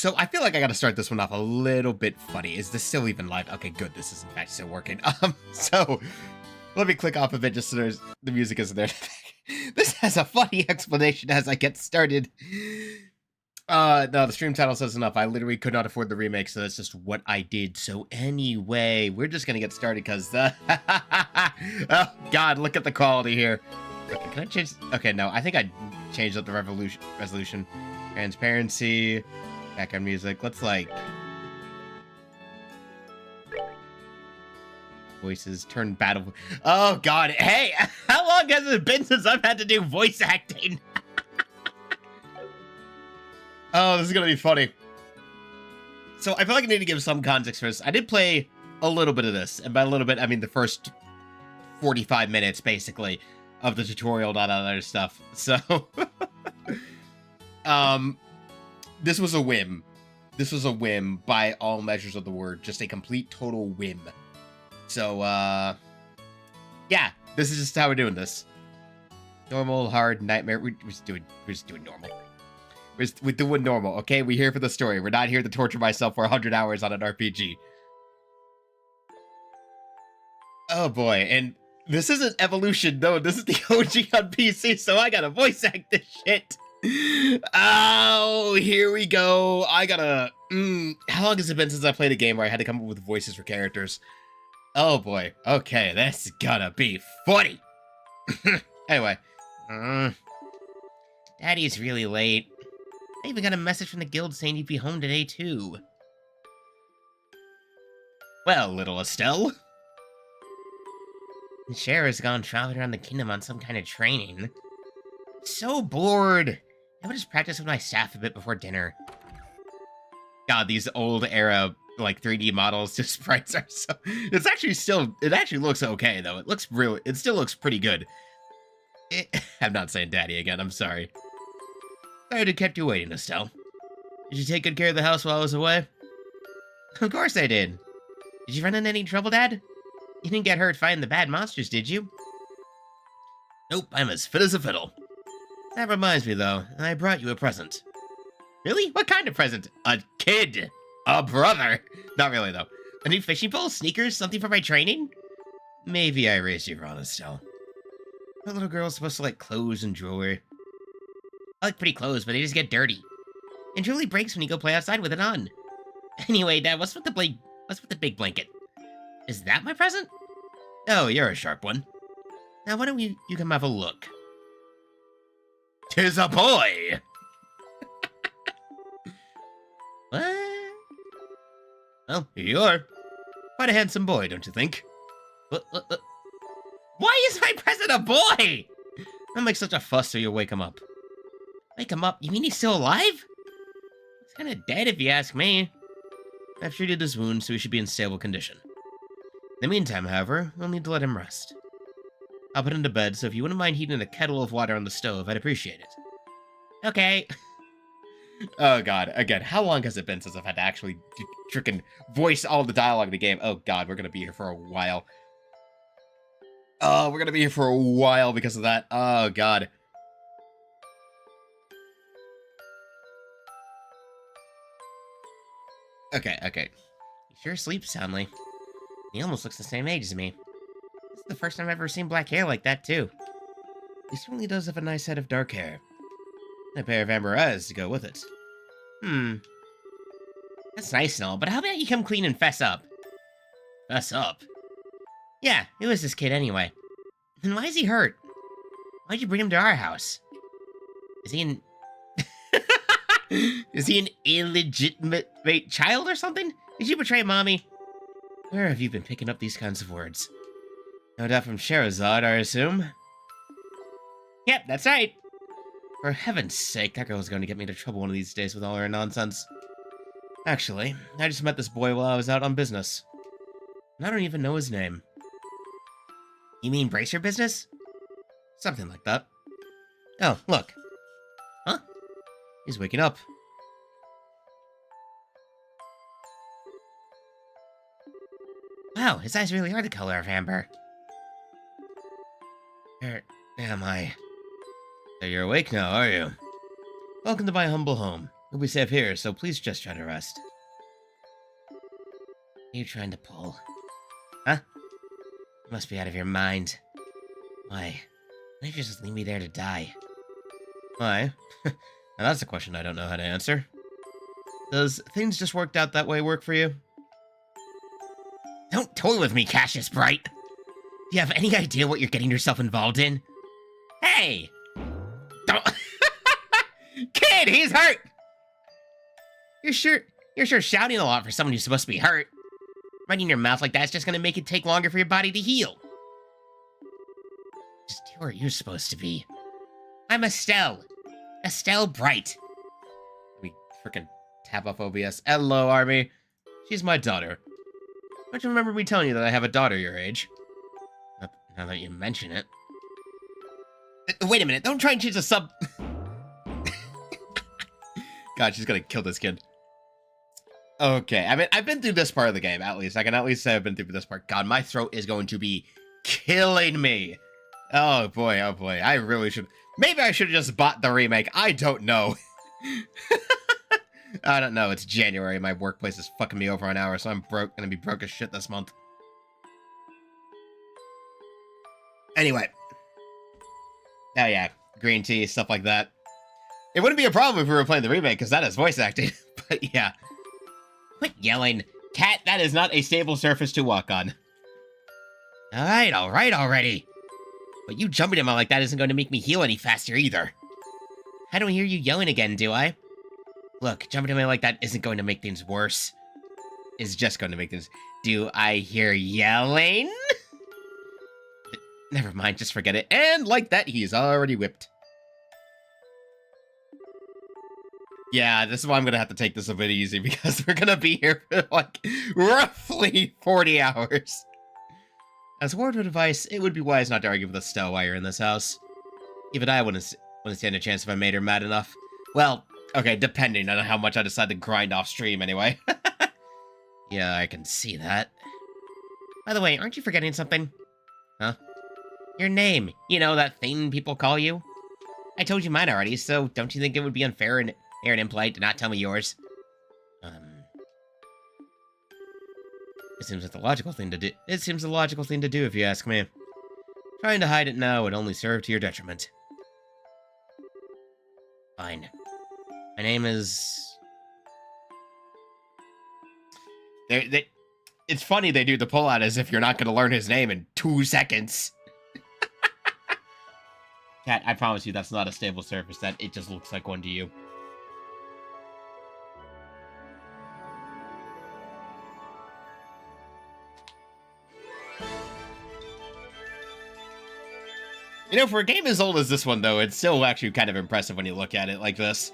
So I feel like I gotta start this one off a little bit funny. Is this still even live? Okay, good. This is in fact still working. So let me click off of it just so the music isn't there. This has a funny explanation as I get started. No, the stream title says enough. I literally could not afford the remake, so that's just what I did. So anyway, we're just gonna get started because oh god, look at the quality here. Okay, can I change? Okay, no, I think I changed up the resolution. Transparency, background music. Let's like voices, turn battle. Oh god, hey, how long has it been since I've had to do voice acting? Oh, this is gonna be funny. So I feel like I need to give some context for this. I did play a little bit of this, and by a little bit, I mean the first 45 minutes, basically, of the tutorial and all that other stuff. So, this was a whim. This was a whim by all measures of the word. Just a complete, total whim. So, yeah, this is just how we're doing this. Normal, hard, nightmare. We're just doing normal. We're doing normal, okay? We're here for the story. We're not here to torture myself for 100 hours on an RPG. Oh boy, and this isn't Evolution, no, this is the OG on PC, so I gotta voice act this shit. Oh, here we go. I gotta... how long has it been since I played a game where I had to come up with voices for characters? Oh boy, okay, this is gonna be funny. Anyway. Daddy's really late. I even got a message from the guild saying you'd be home today, too. Well, little Estelle. Cher has gone traveling around the kingdom on some kind of training. So bored. I would just practice with my staff a bit before dinner. God, these old era, like, 3D models, just sprites are so... It's actually still... It actually looks okay, though. It still looks pretty good. I'm not saying daddy again, I'm sorry. Sorry to kept you waiting, Estelle. Did you take good care of the house while I was away? Of course I did. Did you run into any trouble, Dad? You didn't get hurt fighting the bad monsters, did you? Nope, I'm as fit as a fiddle. That reminds me, though, I brought you a present. Really? What kind of present? A kid! A brother! Not really, though. A new fishing pole, sneakers, something for my training? Maybe I raised you wrong, Estelle. That little girl's supposed to like clothes and jewelry. I like pretty clothes, but they just get dirty. And jewelry breaks when you go play outside with it on. Anyway, Dad, what's with the big blanket? Is that my present? Oh, you're a sharp one. Now, why don't you come have a look? 'Tis a boy! What? Well, here you are. Quite a handsome boy, don't you think? Why is my present a boy? Don't make such a fuss so you'll wake him up. Wake him up? You mean he's still alive? He's kind of dead if you ask me. I've treated his wound, so he should be in stable condition. In the meantime, however, we'll need to let him rest. I'll put him to bed, so if you wouldn't mind heating a kettle of water on the stove, I'd appreciate it. Okay. Oh god, again, how long has it been since I've had to actually frickin' voice all the dialogue in the game? Oh god, we're gonna be here for a while. Oh, we're gonna be here for a while because of that. Oh god. Okay. He sure sleeps soundly. He almost looks the same age as me. This is the first time I've ever seen black hair like that, too. He certainly does have a nice head of dark hair. And a pair of amber eyes to go with it. That's nice and all, but how about you come clean and fess up? Fess up? Yeah, who is this kid anyway? And why is he hurt? Why'd you bring him to our house? Is he an... Is he an illegitimate child or something? Did you betray Mommy? Where have you been picking up these kinds of words? No doubt from Sherazade, I assume. Yep, that's right. For heaven's sake, that girl's going to get me into trouble one of these days with all her nonsense. Actually, I just met this boy while I was out on business. And I don't even know his name. You mean bracer business? Something like that. Oh, look. Huh? He's waking up. Wow, his eyes really are the color of amber. Where am I? So you're awake now, are you? Welcome to my humble home. We'll be safe here, so please just try to rest. What are you trying to pull? Huh? You must be out of your mind. Why? Why don't you just leave me there to die? Why? Now that's a question I don't know how to answer. Does things just worked out that way work for you? Don't toy with me, Cassius Bright! Do you have any idea what you're getting yourself involved in? Hey! Don't... Kid, he's hurt! You're sure shouting a lot for someone who's supposed to be hurt. Running your mouth like that's just gonna make it take longer for your body to heal. Just do where you're supposed to be. I'm Estelle. Estelle Bright. We frickin' tap off OBS. Hello, Army. She's my daughter. Don't you remember me telling you that I have a daughter your age? Now that you mention it. Wait a minute, don't try and change the sub... God, she's gonna kill this kid. Okay, I mean, I've been through this part of the game, at least. I can at least say I've been through this part. God, my throat is going to be killing me. Oh boy, I really should... Maybe I should have just bought the remake. I don't know. I don't know, it's January. My workplace is fucking me over an hour, so I'm gonna be broke as shit this month. Anyway. Oh yeah, green tea, stuff like that. It wouldn't be a problem if we were playing the remake, because that is voice acting. But yeah. Quit yelling. Cat, that is not a stable surface to walk on. Alright already. But you jumping at me like that isn't going to make me heal any faster either. I don't hear you yelling again, do I? Look, jumping at me like that isn't going to make things worse. It's just going to make things... Do I hear yelling? Never mind, just forget it. And like that, he's already whipped. Yeah, this is why I'm going to have to take this a bit easy, because we're going to be here for, like, roughly 40 hours. As a word of advice, it would be wise not to argue with Estelle while you're in this house. Even I wouldn't stand a chance if I made her mad enough. Well, okay, depending on how much I decide to grind off stream anyway. Yeah, I can see that. By the way, aren't you forgetting something? Huh? Your name. You know, that thing people call you? I told you mine already, so don't you think it would be unfair and impolite to not tell me yours? It seems like the logical thing to do. It seems the logical thing to do, if you ask me. Trying to hide it now would only serve to your detriment. Fine. My name is... It's funny they do the pull-out as if you're not going to learn his name in 2 seconds. Cat, I promise you that's not a stable surface. That it just looks like one to you. You know, for a game as old as this one, though, it's still actually kind of impressive when you look at it like this.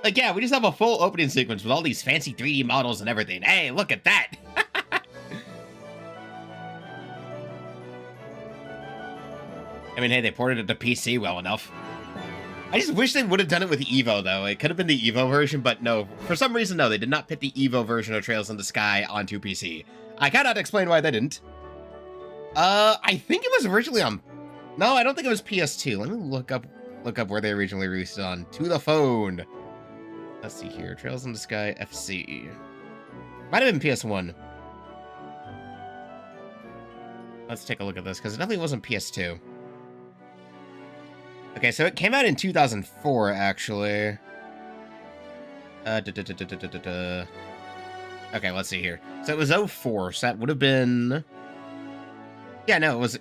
Like, yeah, we just have a full opening sequence with all these fancy 3D models and everything. Hey, look at that! I mean, hey, they ported it to PC well enough. I just wish they would have done it with Evo, though. It could have been the Evo version, but no. For some reason, no, they did not put the Evo version of Trails in the Sky onto PC. I cannot explain why they didn't. I think it was originally on... No, I don't think it was PS2. Let me look up where they originally released it on. To the phone. Let's see here. Trails in the Sky FC. Might have been PS1. Let's take a look at this, because it definitely wasn't PS2. Okay, so it came out in 2004, actually. Okay, let's see here. So it was 04, so that would have been... Yeah, no, it was...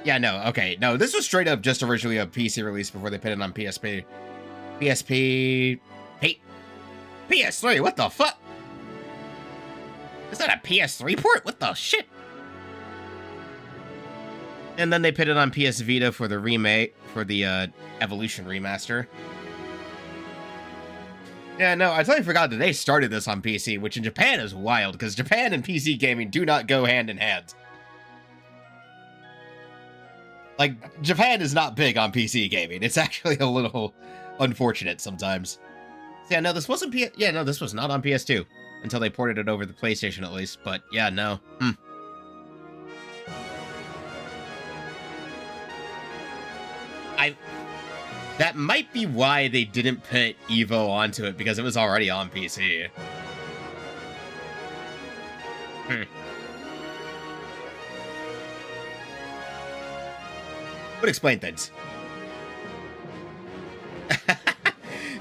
Yeah, no, okay. No, this was straight up just originally a PC release before they put it on PSP. PSP... Hey! PS3, what the fuck? Is that a PS3 port? What the shit? And then they put it on PS Vita for the remake, for the Evolution remaster. Yeah, no, I totally forgot that they started this on PC, which in Japan is wild, because Japan and PC gaming do not go hand in hand. Like, Japan is not big on PC gaming. It's actually a little unfortunate sometimes. So yeah, no, this wasn't Yeah, no, this was not on PS2. Until they ported it over the PlayStation, at least. But, yeah, no. That might be why they didn't put Evo onto it, because it was already on PC. Would explain things.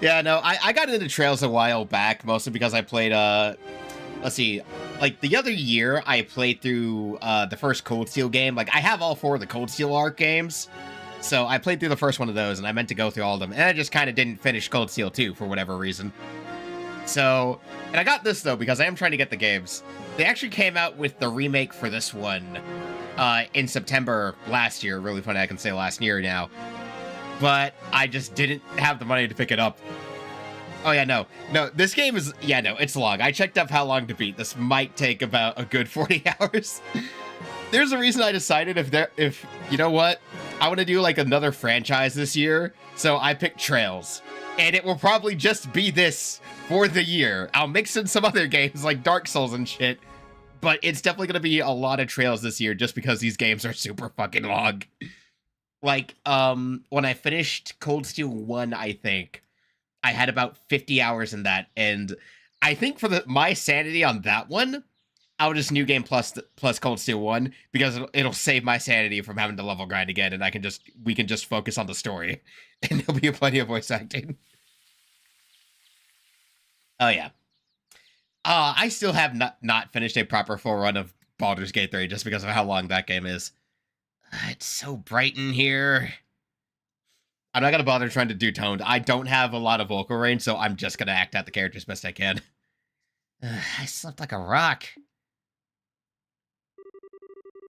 Yeah, no, I got into Trails a while back, mostly because I played, let's see, like, the other year, I played through, the first Cold Steel game. Like, I have all 4 of the Cold Steel Arc games, so I played through the first one of those, and I meant to go through all of them, and I just kind of didn't finish Cold Steel 2 for whatever reason. So, and I got this, though, because I am trying to get the games. They actually came out with the remake for this one, in September last year. Really funny, I can say last year now. But I just didn't have the money to pick it up. Oh, yeah, no, this game is, yeah, no, it's long. I checked up how long to beat. This might take about a good 40 hours. There's a reason I decided if, you know what, I want to do, like, another franchise this year, so I picked Trails. And it will probably just be this for the year. I'll mix in some other games, like Dark Souls and shit, but it's definitely going to be a lot of Trails this year, just because these games are super fucking long. Like, when I finished Cold Steel 1, I think, I had about 50 hours in that, and I think for my sanity on that one, I'll just New Game plus Cold Steel 1, because it'll save my sanity from having to level grind again, and we can just focus on the story, and there'll be plenty of voice acting. Oh, yeah. I still have not finished a proper full run of Baldur's Gate 3, just because of how long that game is. It's so bright in here. I'm not gonna bother trying to do toned. I don't have a lot of vocal range, so I'm just gonna act out the character as best I can. I slept like a rock.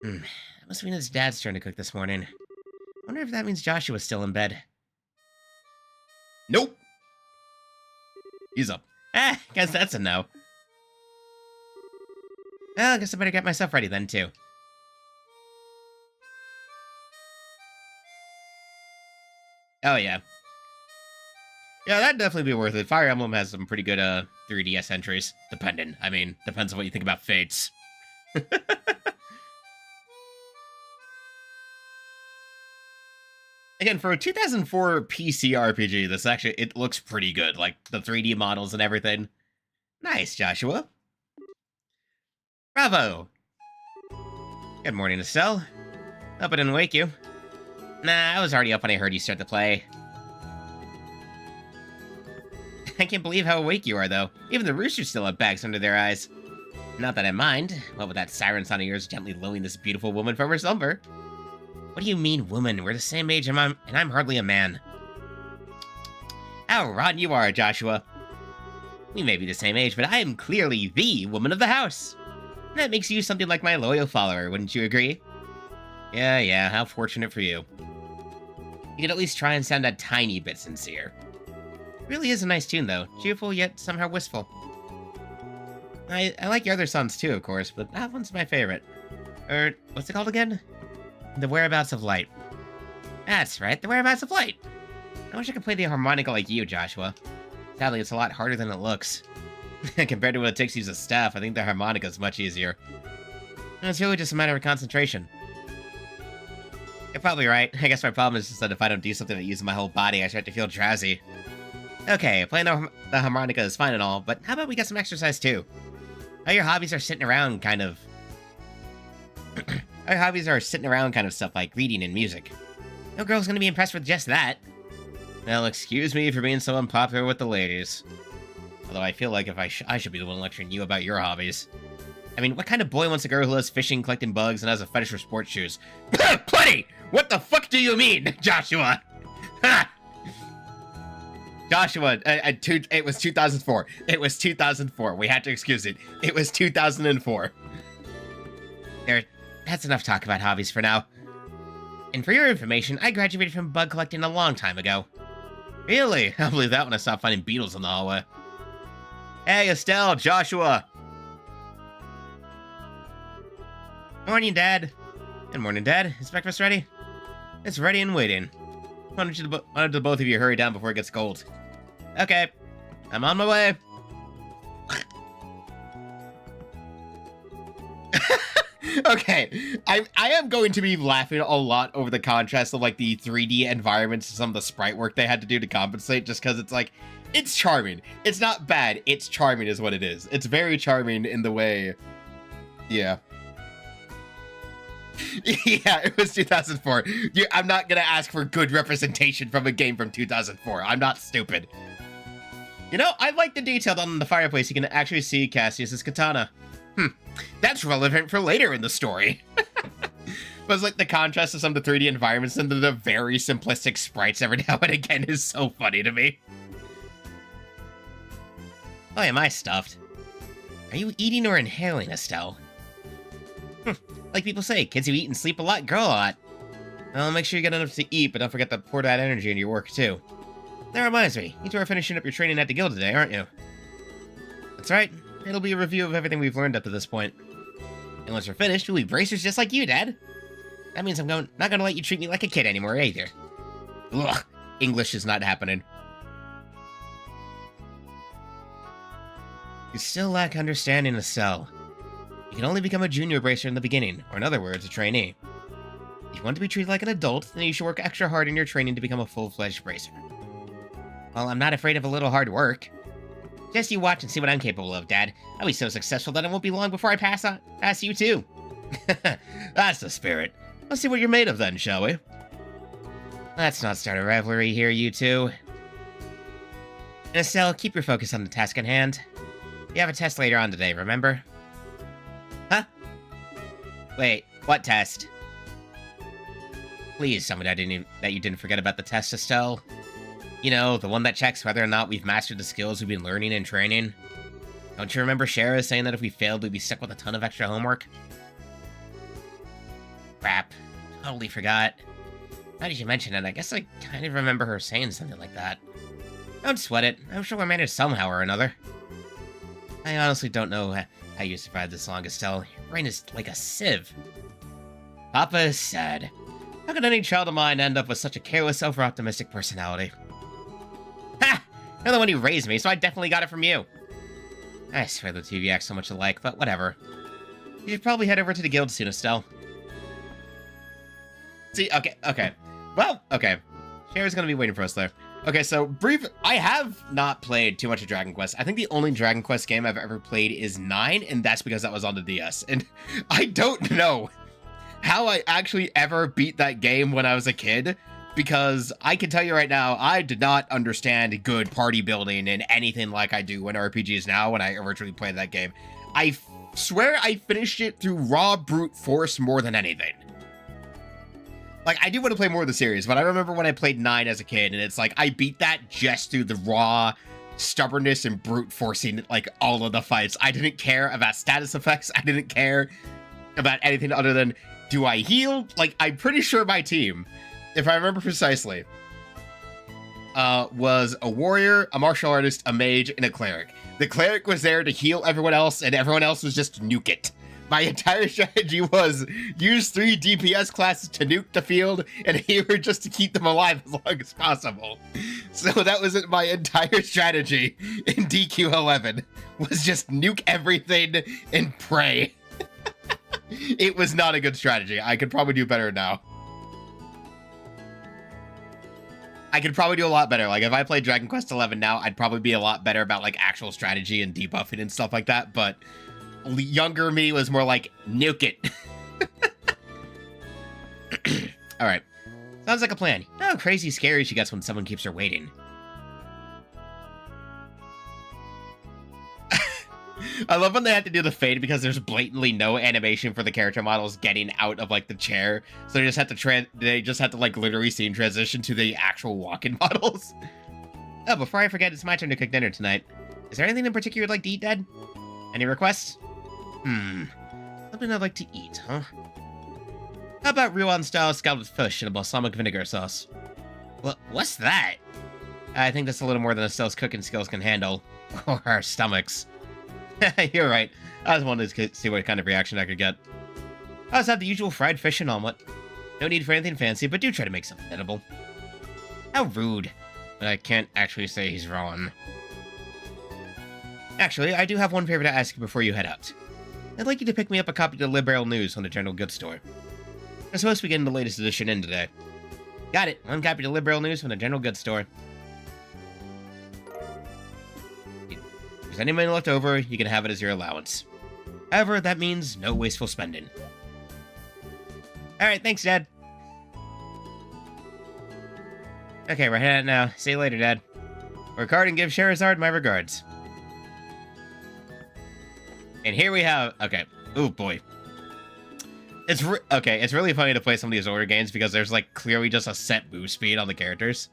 It must mean his dad's turn to cook this morning. I wonder if that means Joshua's still in bed. Nope. He's up. Guess that's a no. Well, I guess I better get myself ready then, too. Oh, yeah. Yeah, that'd definitely be worth it. Fire Emblem has some pretty good 3DS entries. Depending. I mean, depends on what you think about Fates. Again, for a 2004 PC RPG, this actually, it looks pretty good. Like, the 3D models and everything. Nice, Joshua. Bravo! Good morning, Estelle. Hope I didn't wake you. Nah, I was already up when I heard you start to play. I can't believe how awake you are, though. Even the roosters still have bags under their eyes. Not that I mind. What with that siren sound of yours gently lulling this beautiful woman from her slumber? What do you mean, woman? We're the same age, and I'm hardly a man. How rotten you are, Joshua. We may be the same age, but I am clearly the woman of the house. That makes you something like my loyal follower, wouldn't you agree? Yeah, how fortunate for you. You could at least try and sound a tiny bit sincere. It really is a nice tune, though. Cheerful, yet somehow wistful. I like your other songs, too, of course, but that one's my favorite. What's it called again? The Whereabouts of Light. That's right, The Whereabouts of Light! I wish I could play the harmonica like you, Joshua. Sadly, it's a lot harder than it looks. Compared to what it takes to use a staff, I think the harmonica is much easier. And it's really just a matter of concentration. You're probably right. I guess my problem is just that if I don't do something that uses my whole body, I start to feel drowsy. Okay, playing the harmonica is fine and all, but how about we get some exercise too? All your hobbies are sitting around kind of... Our hobbies are sitting around kind of stuff like reading and music. No girl's gonna be impressed with just that. Well, excuse me for being so unpopular with the ladies. Although I feel like if I should be the one lecturing you about your hobbies. I mean, what kind of boy wants a girl who loves fishing, collecting bugs, and has a fetish for sports shoes? Plenty! What the fuck do you mean, Joshua? Ha! Joshua, it was 2004. It was 2004. We had to excuse it. It was 2004. There, that's enough talk about hobbies for now. And for your information, I graduated from bug collecting a long time ago. Really? I'll believe that when I stopped finding beetles in the hallway. Hey, Estelle, Joshua. Morning, Dad. Good morning, Dad. Is breakfast ready? It's ready and waiting. Why don't the both of you hurry down before it gets cold? Okay. I'm on my way. Okay, I am going to be laughing a lot over the contrast of like the 3D environments and some of the sprite work they had to do to compensate, just because it's like, it's charming. It's not bad. It's charming is what it is. It's very charming in the way, yeah. Yeah, it was 2004. I'm not gonna ask for good representation from a game from 2004. I'm not stupid. You know, I like the detail on the fireplace. You can actually see Cassius's katana. That's relevant for later in the story. But it's like the contrast of some of the 3D environments and the very simplistic sprites every now and again is so funny to me. Oh, am I stuffed? Are you eating or inhaling, Estelle? Like people say, kids who eat and sleep a lot grow a lot. Well, make sure you get enough to eat, but don't forget to pour that energy into your work, too. That reminds me, you two are finishing up your training at the guild today, aren't you? That's right. It'll be a review of everything we've learned up to this point. And once we're finished, we'll be bracers just like you, Dad. That means I'm not gonna let you treat me like a kid anymore, either. Ugh, English is not happening. You still lack understanding, Estelle. You can only become a junior bracer in the beginning, or in other words, a trainee. If you want to be treated like an adult, then you should work extra hard in your training to become a full-fledged bracer. Well, I'm not afraid of a little hard work. Just you watch and see what I'm capable of, Dad. I'll be so successful that it won't be long before I pass you too. That's the spirit. Let's see what you're made of then, shall we? Let's not start a rivalry here, you two. And Estelle, keep your focus on the task at hand. You have a test later on today, remember? Huh? Wait, what test? Please tell me that you didn't forget about the test, Estelle. You know, the one that checks whether or not we've mastered the skills we've been learning and training. Don't you remember Shara saying that if we failed, we'd be stuck with a ton of extra homework? Crap. Totally forgot. Now that you mention it, I guess I kind of remember her saying something like that. Don't sweat it. I'm sure we'll manage somehow or another. I honestly don't know how you survived this long, Estelle. Your brain is like a sieve. Papa is sad. How could any child of mine end up with such a careless, over-optimistic personality? Ha! You're the one who raised me, so I definitely got it from you. I swear the two of you act so much alike, but whatever. You should probably head over to the guild soon, Estelle. See, okay. Well, okay. Shara's gonna be waiting for us there. Okay, so brief, I have not played too much of Dragon Quest. I think the only Dragon Quest game I've ever played is 9, and that's because that was on the DS. And I don't know how I actually ever beat that game when I was a kid, because I can tell you right now, I did not understand good party building and anything like I do in RPGs now when I originally played that game. I swear I finished it through raw brute force more than anything. Like, I do want to play more of the series, but I remember when I played 9 as a kid, and it's like, I beat that just through the raw stubbornness and brute forcing, like, all of the fights. I didn't care about status effects. I didn't care about anything other than, do I heal? Like, I'm pretty sure my team, if I remember precisely, was a warrior, a martial artist, a mage, and a cleric. The cleric was there to heal everyone else, and everyone else was just to nuke it. My entire strategy was use 3 DPS classes to nuke the field, and here just to keep them alive as long as possible. So that was my entire strategy in DQ11, was just nuke everything and pray. It was not a good strategy. I could probably do better now. I could probably do a lot better. Like, if I played Dragon Quest XI now, I'd probably be a lot better about, like, actual strategy and debuffing and stuff like that, but younger me was more like, nuke it. Alright. Sounds like a plan. You know how crazy scary she gets when someone keeps her waiting. I love when they have to do the fade because there's blatantly no animation for the character models getting out of, like, the chair. So they just have to like literally scene transition to the actual walk-in models. Oh, before I forget, it's my turn to cook dinner tonight. Is there anything in particular you'd like to eat, Dad? Any requests? Something I'd like to eat, huh? How about Ruan-style scalded fish in a balsamic vinegar sauce? What's that? I think that's a little more than Estelle's cooking skills can handle. Or our stomachs. You're right. I just wanted to see what kind of reaction I could get. I just have the usual fried fish and omelet. No need for anything fancy, but do try to make something edible. How rude. But I can't actually say he's wrong. Actually, I do have one favor to ask you before you head out. I'd like you to pick me up a copy of the Liberal News from the General Goods Store. I'm supposed to be getting the latest edition in today. Got it. One copy of the Liberal News from the General Goods Store. If there's any money left over, you can have it as your allowance. However, that means no wasteful spending. Alright, thanks, Dad. Okay, we're heading out now. See you later, Dad. Work hard and give Sherazard my regards. And here we have... Okay. Oh, boy. It's really funny to play some of these older games because there's, like, clearly just a set move speed on the characters.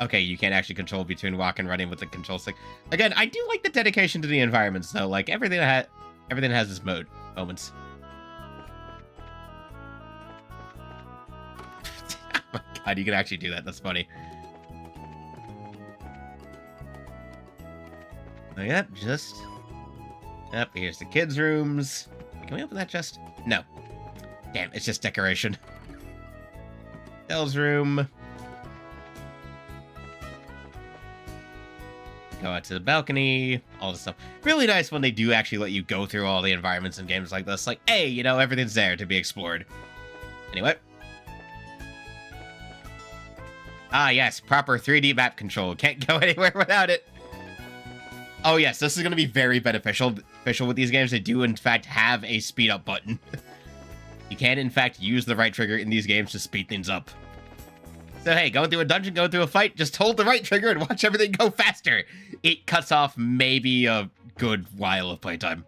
Okay, you can't actually control between walk and running with the control stick. Again, I do like the dedication to the environments, though. Like, everything has its moments. Oh my god, you can actually do that. That's funny. Oh, yep, Yep, here's the kids' rooms. Can we open that chest? No. Damn, it's just decoration. Dell's room. Go out to the balcony. All this stuff. Really nice when they do actually let you go through all the environments in games like this. Like, hey, you know, everything's there to be explored. Anyway. Ah, yes, proper 3D map control. Can't go anywhere without it. Oh, yes, this is going to be very beneficial with these games. They do, in fact, have a speed-up button. You can, in fact, use the right trigger in these games to speed things up. So, hey, going through a dungeon, going through a fight, just hold the right trigger and watch everything go faster. It cuts off maybe a good while of playtime.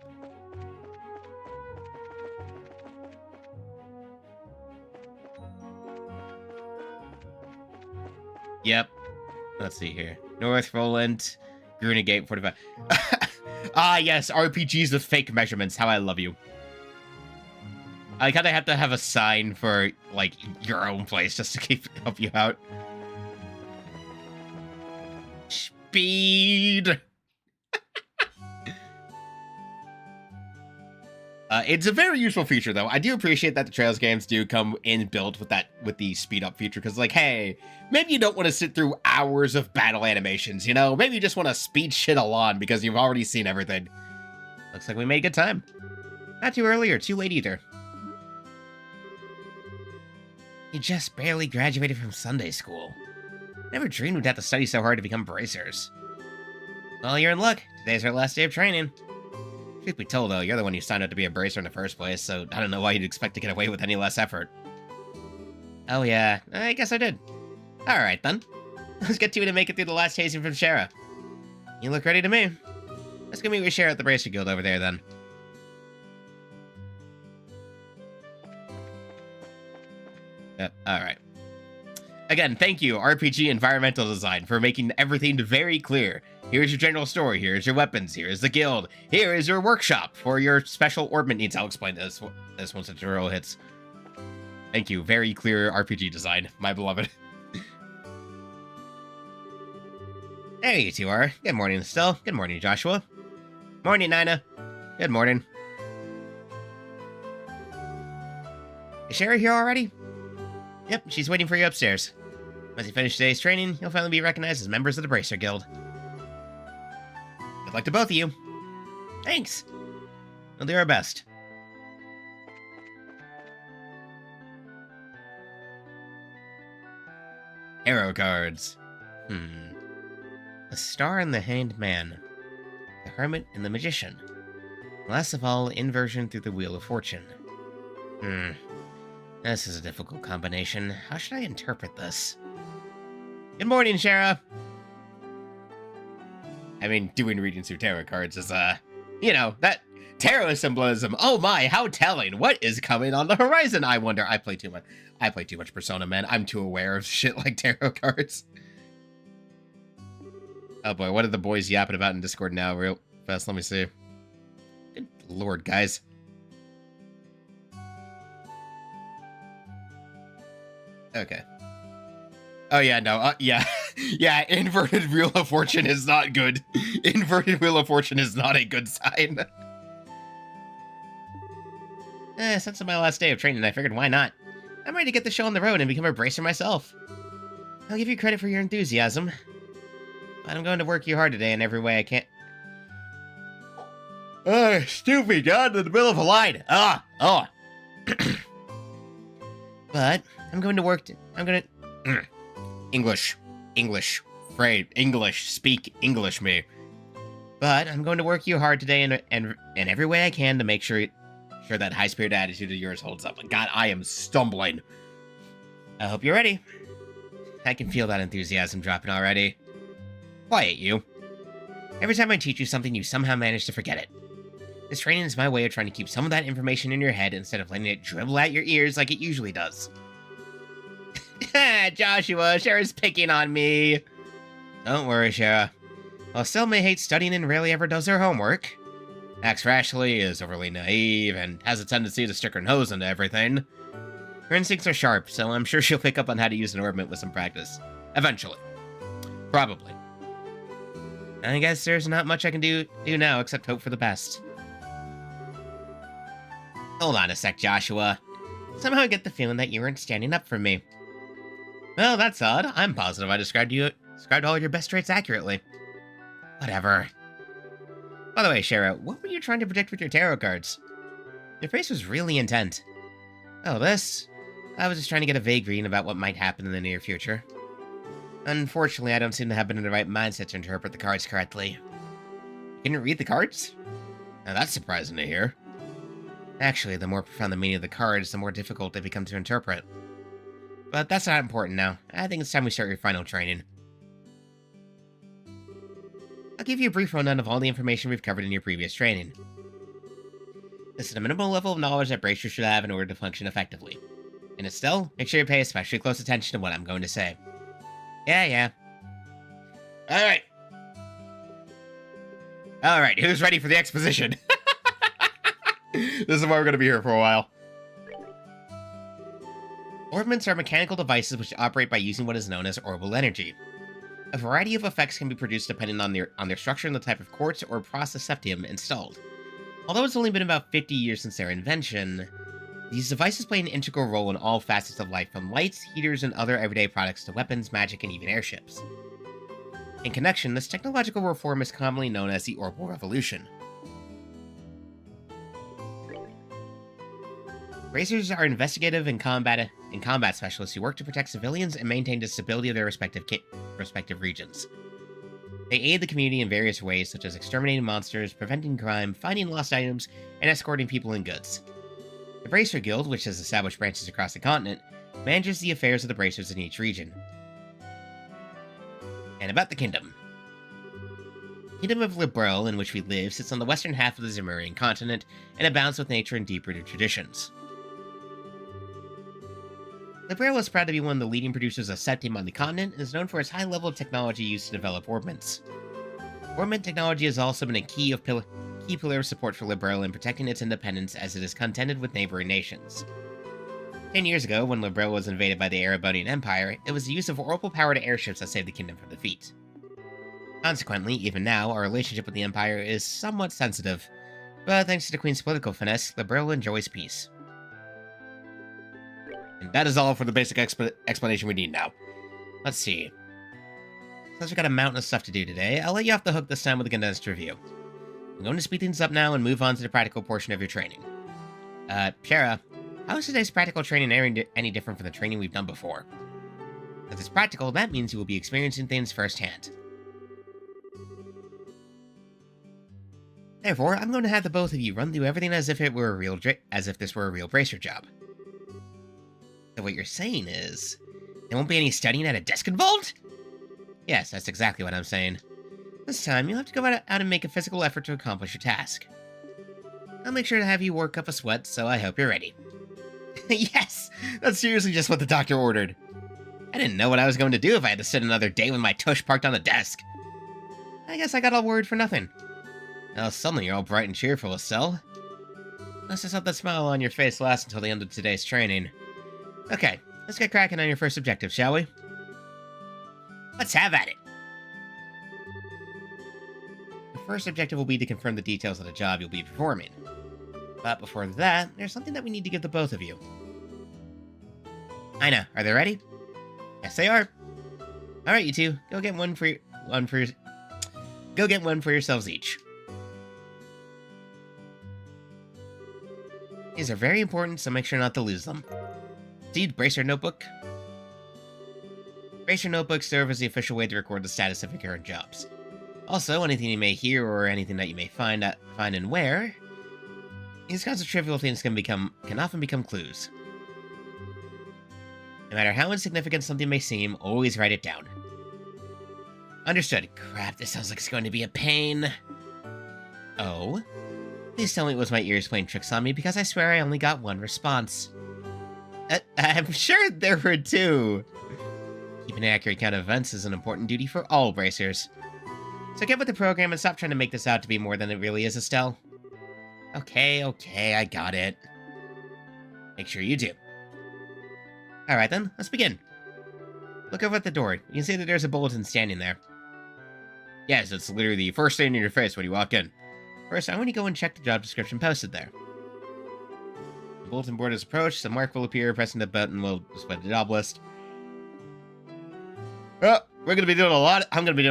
Yep. Let's see here. North Roland... Gate 45. Ah, yes, RPGs with fake measurements. How I love you. I like how they have to have a sign for, like, your own place just to help you out. Speed! It's a very useful feature, though. I do appreciate that the Trails games do come inbuilt with the speed up feature, because, like, hey, maybe you don't want to sit through hours of battle animations, you know? Maybe you just want to speed shit along because you've already seen everything. Looks like we made good time. Not too early or too late either. You just barely graduated from Sunday school. Never dreamed we'd have to study so hard to become bracers. Well, you're in luck. Today's our last day of training. Truth be told, though, you're the one who signed up to be a bracer in the first place, so I don't know why you'd expect to get away with any less effort. Oh yeah, I guess I did. Alright then. Let's get to it and make it through the last hazing from Shara. You look ready to me. Let's go meet with Shara at the Bracer Guild over there then. Alright. Again, thank you, RPG Environmental Design, for making everything very clear. Here's your general story, here's your weapons, here's the guild, here is your workshop for your special orbment needs. I'll explain this once the tutorial hits. Thank you, very clear RPG design, my beloved. There you two are. Good morning, Estelle. Good morning, Joshua. Morning, Nina. Good morning. Is Sherry here already? Yep, she's waiting for you upstairs. Once you finish today's training, you'll finally be recognized as members of the Bracer Guild. Good luck to both of you. Thanks. We'll do our best. Arrow cards. The Star and the Hanged Man. The Hermit and the Magician. Last of all, inversion through the Wheel of Fortune. This is a difficult combination. How should I interpret this? Good morning, Shara! I mean, doing readings through tarot cards is, you know, that tarot symbolism. Oh my, how telling. What is coming on the horizon, I wonder? I play too much Persona, man. I'm too aware of shit like tarot cards. Oh boy, what are the boys yapping about in Discord now real fast? Let me see. Good lord, guys. Okay. Oh yeah, no, yeah. Yeah, inverted Wheel of Fortune is not good. Inverted Wheel of Fortune is not a good sign. Since it's my last day of training, I figured why not? I'm ready to get the show on the road and become a bracer myself. I'll give you credit for your enthusiasm. But I'm going to work you hard today in every way I can. Stupid, God, in the middle of a line. Oh. But I'm going to work. English. Speak English, me. But I'm going to work you hard today and in every way I can to make sure that high-spirited attitude of yours holds up. God, I am stumbling. I hope you're ready. I can feel that enthusiasm dropping already. Quiet, you. Every time I teach you something, you somehow manage to forget it. This training is my way of trying to keep some of that information in your head instead of letting it dribble at your ears like it usually does. Joshua, Shara's picking on me. Don't worry, Shara. While Sel may hate studying and rarely ever does her homework, acts rashly, is overly naive, and has a tendency to stick her nose into everything, her instincts are sharp, so I'm sure she'll pick up on how to use an ornament with some practice. Eventually. Probably. I guess there's not much I can do now except hope for the best. Hold on a sec, Joshua. Somehow I get the feeling that you weren't standing up for me. Well, that's odd. I'm positive I described all your best traits accurately. Whatever. By the way, Shara, what were you trying to predict with your tarot cards? Your face was really intent. Oh, this? I was just trying to get a vague reading about what might happen in the near future. Unfortunately, I don't seem to have been in the right mindset to interpret the cards correctly. You didn't read the cards? Now that's surprising to hear. Actually, the more profound the meaning of the cards, the more difficult they become to interpret. But that's not important now. I think it's time we start your final training. I'll give you a brief rundown of all the information we've covered in your previous training. This is a minimal level of knowledge that bracers should have in order to function effectively. And Estelle, make sure you pay especially close attention to what I'm going to say. Yeah. Alright, who's ready for the exposition? This is why we're going to be here for a while. Orbments are mechanical devices which operate by using what is known as orbital energy. A variety of effects can be produced depending on their structure and the type of quartz or process septium installed. Although it's only been about 50 years since their invention, these devices play an integral role in all facets of life, from lights, heaters, and other everyday products to weapons, magic, and even airships. In connection, this technological reform is commonly known as the Orbital Revolution. Bracers are investigative and combat specialists who work to protect civilians and maintain the stability of their respective regions. They aid the community in various ways, such as exterminating monsters, preventing crime, finding lost items, and escorting people and goods. The Bracer Guild, which has established branches across the continent, manages the affairs of the bracers in each region. And about the kingdom. The Kingdom of Librel, in which we live, sits on the western half of the Zemurian continent and abounds with nature and deep-rooted traditions. Librel is proud to be one of the leading producers of septium on the continent and is known for its high level of technology used to develop orbments. Orbment technology has also been a key pillar of support for Librel in protecting its independence as it is contended with neighboring nations. 10 years ago, when Librel was invaded by the Erebonian Empire, it was the use of orbital-powered airships that saved the kingdom from defeat. Consequently, even now, our relationship with the Empire is somewhat sensitive, but thanks to the Queen's political finesse, Librel enjoys peace. And that is all for the basic explanation we need now. Let's see. Since we've got a mountain of stuff to do today, I'll let you off the hook this time with a condensed review. I'm going to speed things up now and move on to the practical portion of your training. Shara, how is today's practical training any different from the training we've done before? If it's practical, that means you will be experiencing things firsthand. Therefore, I'm going to have the both of you run through everything as if this were a real bracer job. So what you're saying is, there won't be any studying at a desk involved? Yes, that's exactly what I'm saying. This time, you'll have to go out and make a physical effort to accomplish your task. I'll make sure to have you work up a sweat, so I hope you're ready. Yes! That's seriously just what the doctor ordered. I didn't know what I was going to do if I had to sit another day with my tush parked on the desk. I guess I got all worried for nothing. Now suddenly you're all bright and cheerful, Estelle. Let's just let that smile on your face last until the end of today's training. Okay, let's get cracking on your first objective, shall we? Let's have at it! The first objective will be to confirm the details of the job you'll be performing. But before that, there's something that we need to give the both of you. Ina, are they ready? Yes, they are. Alright, you two, go get one for yourselves each. These are very important, so make sure not to lose them. See Bracer Notebook? Bracer Notebooks serve as the official way to record the status of your current jobs. Also, anything you may hear or anything that you may find and wear, these kinds of trivial things can often become clues. No matter how insignificant something may seem, always write it down. Understood. Crap, this sounds like it's going to be a pain. Oh? Please tell me it was my ears playing tricks on me, because I swear I only got one response. I'm sure there were two. Keeping an accurate count of events is an important duty for all bracers. So get with the program and stop trying to make this out to be more than it really is, Estelle. Okay, I got it. Make sure you do. Alright then, let's begin. Look over at the door. You can see that there's a bulletin standing there. Yes, it's literally the first thing in your face when you walk in. First, I want to go and check the job description posted there. The bulletin board is approached, a mark will appear, pressing the button will display the job list. Oh, I'm gonna be doing a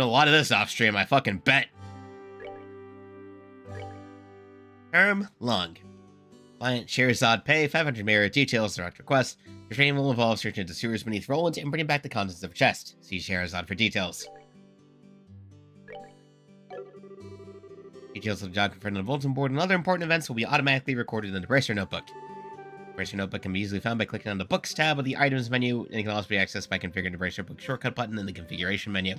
lot of this off stream, I fucking bet. Term, long. Client, Sherazad pay, 500 merit, details, direct request. Your training will involve searching into sewers beneath Roland and bringing back the contents of a chest. See Sherazad for details. Details of the job confirmed on the bulletin board and other important events will be automatically recorded in the Bracer Notebook. The Bracer Notebook can be easily found by clicking on the Books tab of the Items menu, and it can also be accessed by configuring the Bracer Book shortcut button in the Configuration menu.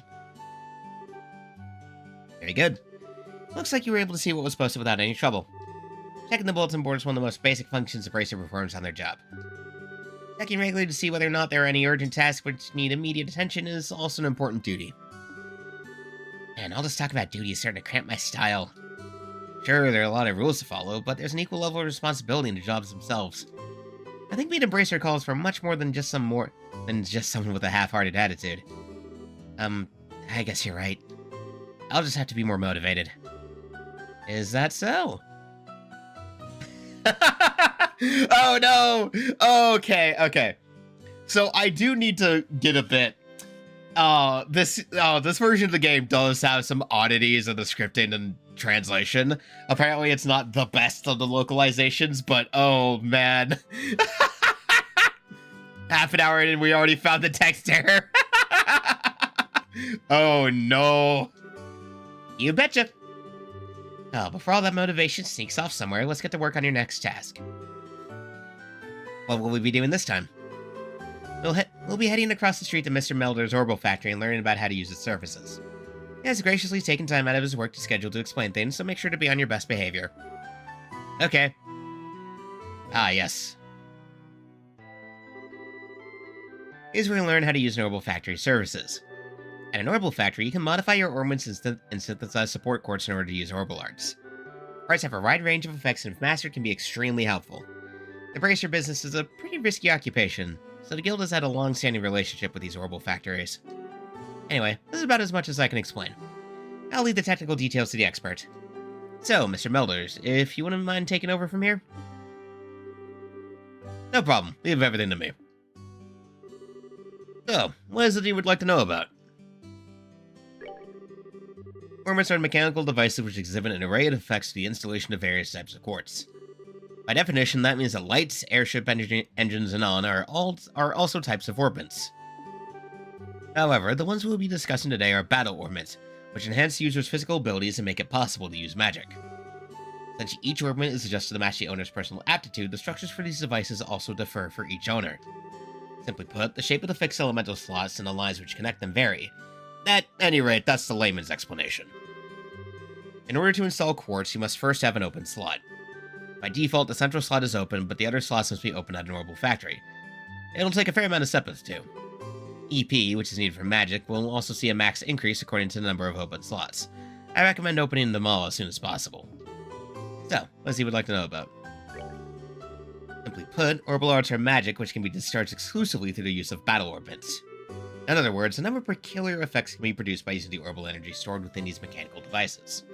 Very good. Looks like you were able to see what was posted without any trouble. Checking the bulletin board is one of the most basic functions a Bracer performs on their job. Checking regularly to see whether or not there are any urgent tasks which need immediate attention is also an important duty. Man, all this talk about duty is starting to cramp my style. Sure, there are a lot of rules to follow, but there's an equal level of responsibility in the jobs themselves. I think being a Bracer calls for much more than just someone with a half-hearted attitude. I guess you're right. I'll just have to be more motivated. Is that so? Oh no! Okay. So I do need to get a bit. This version of the game does have some oddities in the scripting and translation. Apparently it's not the best of the localizations, but oh man. Half an hour in and we already found the text error. Oh no. You betcha. Oh, before all that motivation sneaks off somewhere, let's get to work on your next task. What will we be doing this time? We'll be heading across the street to Mr. Melder's Orbital Factory and learning about how to use its services. He has graciously taken time out of his work schedule to explain things, so make sure to be on your best behavior. Okay. Ah, yes. Here's where you learn how to use an Orbital Factory services. At an Orbital Factory, you can modify your orbments and synthesize support quartz in order to use Orbital Arts. Arts have a wide range of effects, and if mastered, can be extremely helpful. The Bracer business is a pretty risky occupation, so the guild has had a long-standing relationship with these Orbital Factories. Anyway, this is about as much as I can explain. I'll leave the technical details to the expert. So, Mr. Melders, if you wouldn't mind taking over from here? No problem. Leave everything to me. So, what is it you would like to know about? Orbments are mechanical devices which exhibit an array of effects to the installation of various types of quartz. By definition, that means that lights, airship engines, and on are also types of orbments. However, the ones we'll be discussing today are battle orbments, which enhance the user's physical abilities and make it possible to use magic. Since each orbment is adjusted to match the owner's personal aptitude, the structures for these devices also differ for each owner. Simply put, the shape of the fixed elemental slots and the lines which connect them vary. At any rate, that's the layman's explanation. In order to install quartz, you must first have an open slot. By default, the central slot is open, but the other slots must be open at an Orbital Factory. It'll take a fair amount of steps too. EP, which is needed for magic, will also see a max increase according to the number of open slots. I recommend opening them all as soon as possible. So, what does he would like to know about? Simply put, Orbital Arts are magic which can be discharged exclusively through the use of battle orbits. In other words, a number of peculiar effects can be produced by using the orbital energy stored within these mechanical devices.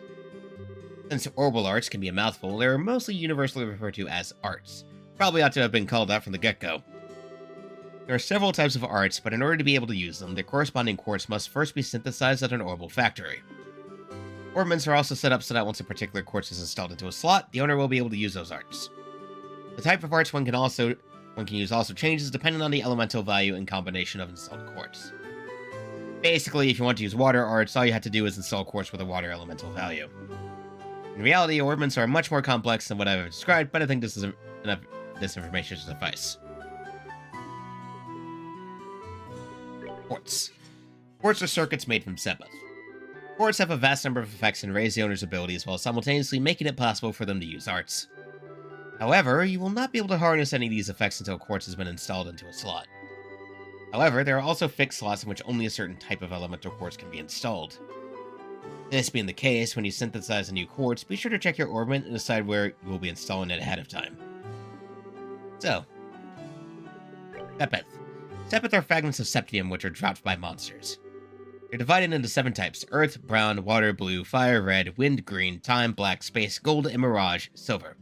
Since Orbital Arts can be a mouthful, they are mostly universally referred to as arts. Probably ought to have been called out from the get-go. There are several types of arts, but in order to be able to use them, their corresponding quartz must first be synthesized at an Orbital Factory. Orbments are also set up so that once a particular quartz is installed into a slot, the owner will be able to use those arts. The type of arts one can use also changes depending on the elemental value and combination of installed quartz. Basically, if you want to use water arts, all you have to do is install quartz with a water elemental value. In reality, ornaments are much more complex than what I've described, but I think this is enough information to suffice. Quartz. Quartz are circuits made from sepith. Quartz have a vast number of effects and raise the owner's abilities while simultaneously making it possible for them to use arts. However, you will not be able to harness any of these effects until quartz has been installed into a slot. However, there are also fixed slots in which only a certain type of elemental quartz can be installed. This being the case, when you synthesize a new quartz, be sure to check your ornament and decide where you will be installing it ahead of time. So, sepith. Sepith are fragments of septium which are dropped by monsters. They're divided into 7 types: earth, brown, water, blue, fire, red, wind, green, time, black, space, gold, and mirage, silver.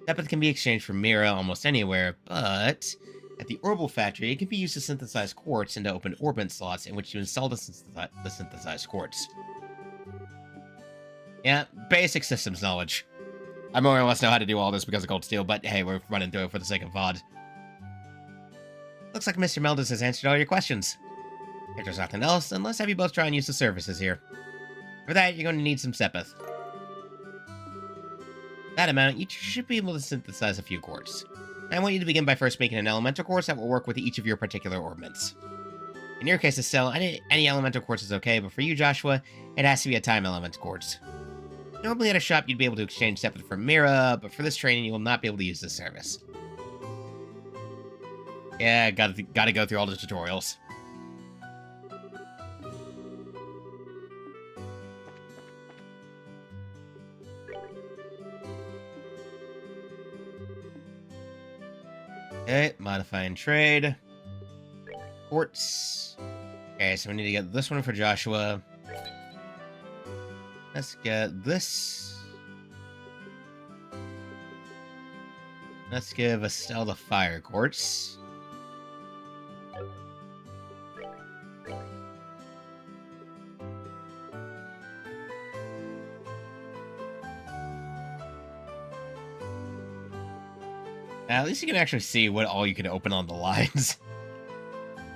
Sepith can be exchanged for Mira almost anywhere, but at the Orbital Factory, it can be used to synthesize quartz into open orbit slots in which you install the synthesized quartz. Yeah, basic systems knowledge. I more or less know how to do all this because of Gold Steel, but hey, we're running through it for the sake of VOD. Looks like Mr. Meldus has answered all your questions. If there's nothing else, then let's have you both try and use the services here. For that, you're going to need some sepith. That amount, you should be able to synthesize a few quartz. I want you to begin by first making an elemental quartz that will work with each of your particular ornaments. In your case, Estelle, any elemental quartz is okay, but for you, Joshua, it has to be a time element quartz. Normally at a shop, you'd be able to exchange sepith for Mira, but for this training, you will not be able to use this service. Yeah, gotta go through all the tutorials. Okay, modifying trade. Quartz. Okay, so we need to get this one for Joshua. Let's get this. Let's give Estelle the fire quartz. At least you can actually see what all you can open on the lines.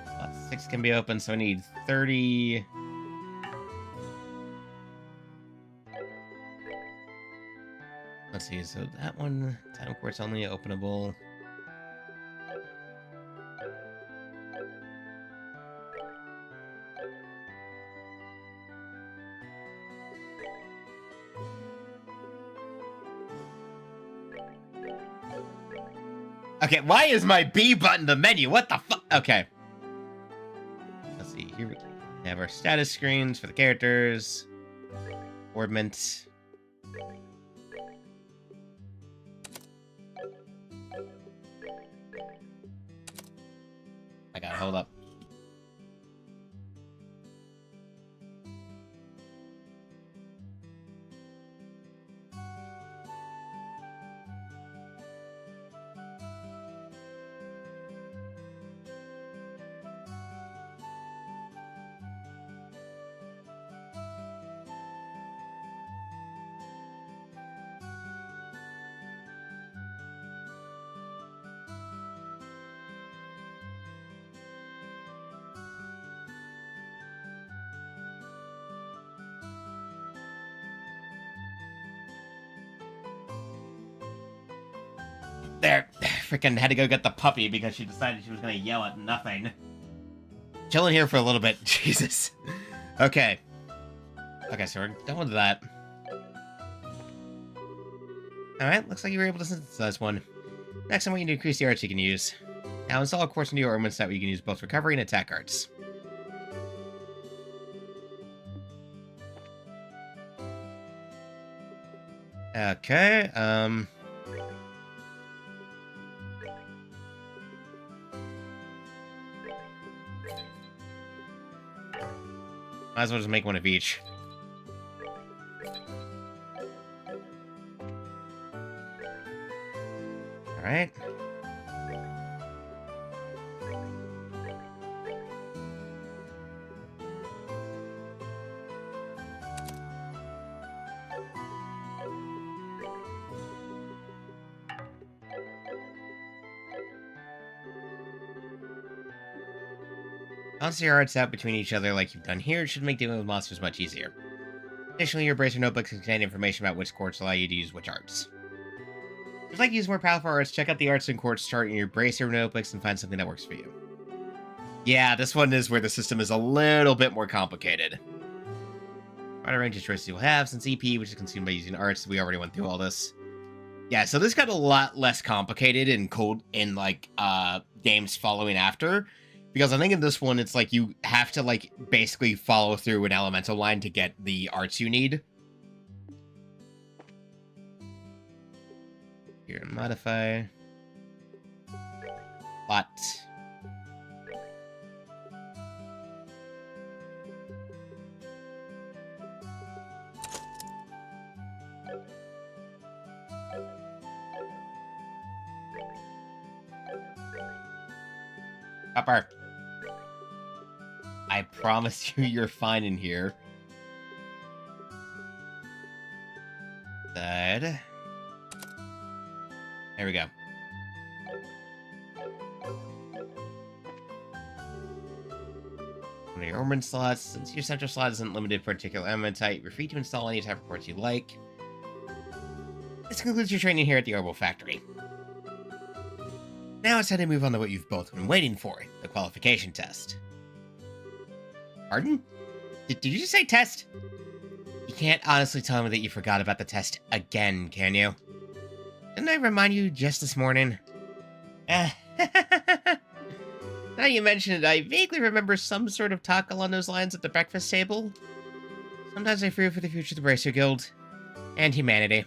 Slot 6 can be open, so I need 30. Let's see, so that one, time quartz only openable. Okay, why is my B button the menu? What the fuck? Okay. Let's see, here we have our status screens for the characters. Ornament. I gotta hold up. There. Freaking had to go get the puppy because she decided she was gonna yell at nothing. Chilling here for a little bit. Jesus. Okay. Okay, so we're done with that. Alright, looks like you were able to synthesize one. Next, I want you to increase the arts you can use. Now install a quartz into your ornament set where you can use both recovery and attack arts. Okay, might as well just make one of each. Alright. Balance your arts out between each other like you've done here should make dealing with monsters much easier. Additionally, your bracer notebooks contain information about which quartz allow you to use which arts. If you'd like to use more powerful arts, check out the arts and quartz chart in your bracer notebooks and find something that works for you. Yeah, this one is where the system is a little bit more complicated. What a range of choices you'll have, since EP, which is consumed by using arts, we already went through all this. Yeah, so this got a lot less complicated in games following after. Because I think in this one, it's like you have to, like, basically follow through an elemental line to get the arts you need. Here, modify. Lot. Copper. I promise you, you're fine in here. Good. There we go. One of your ornament slots. Since your central slot isn't limited to a particular element type, you're free to install any type of ports you like. This concludes your training here at the Orbital Factory. Now it's time to move on to what you've both been waiting for, the qualification test. Pardon? Did you just say test? You can't honestly tell me that you forgot about the test again, can you? Didn't I remind you just this morning? Now you mention it, I vaguely remember some sort of talk along those lines at the breakfast table. Sometimes I fear for the future of the Bracer Guild. And humanity.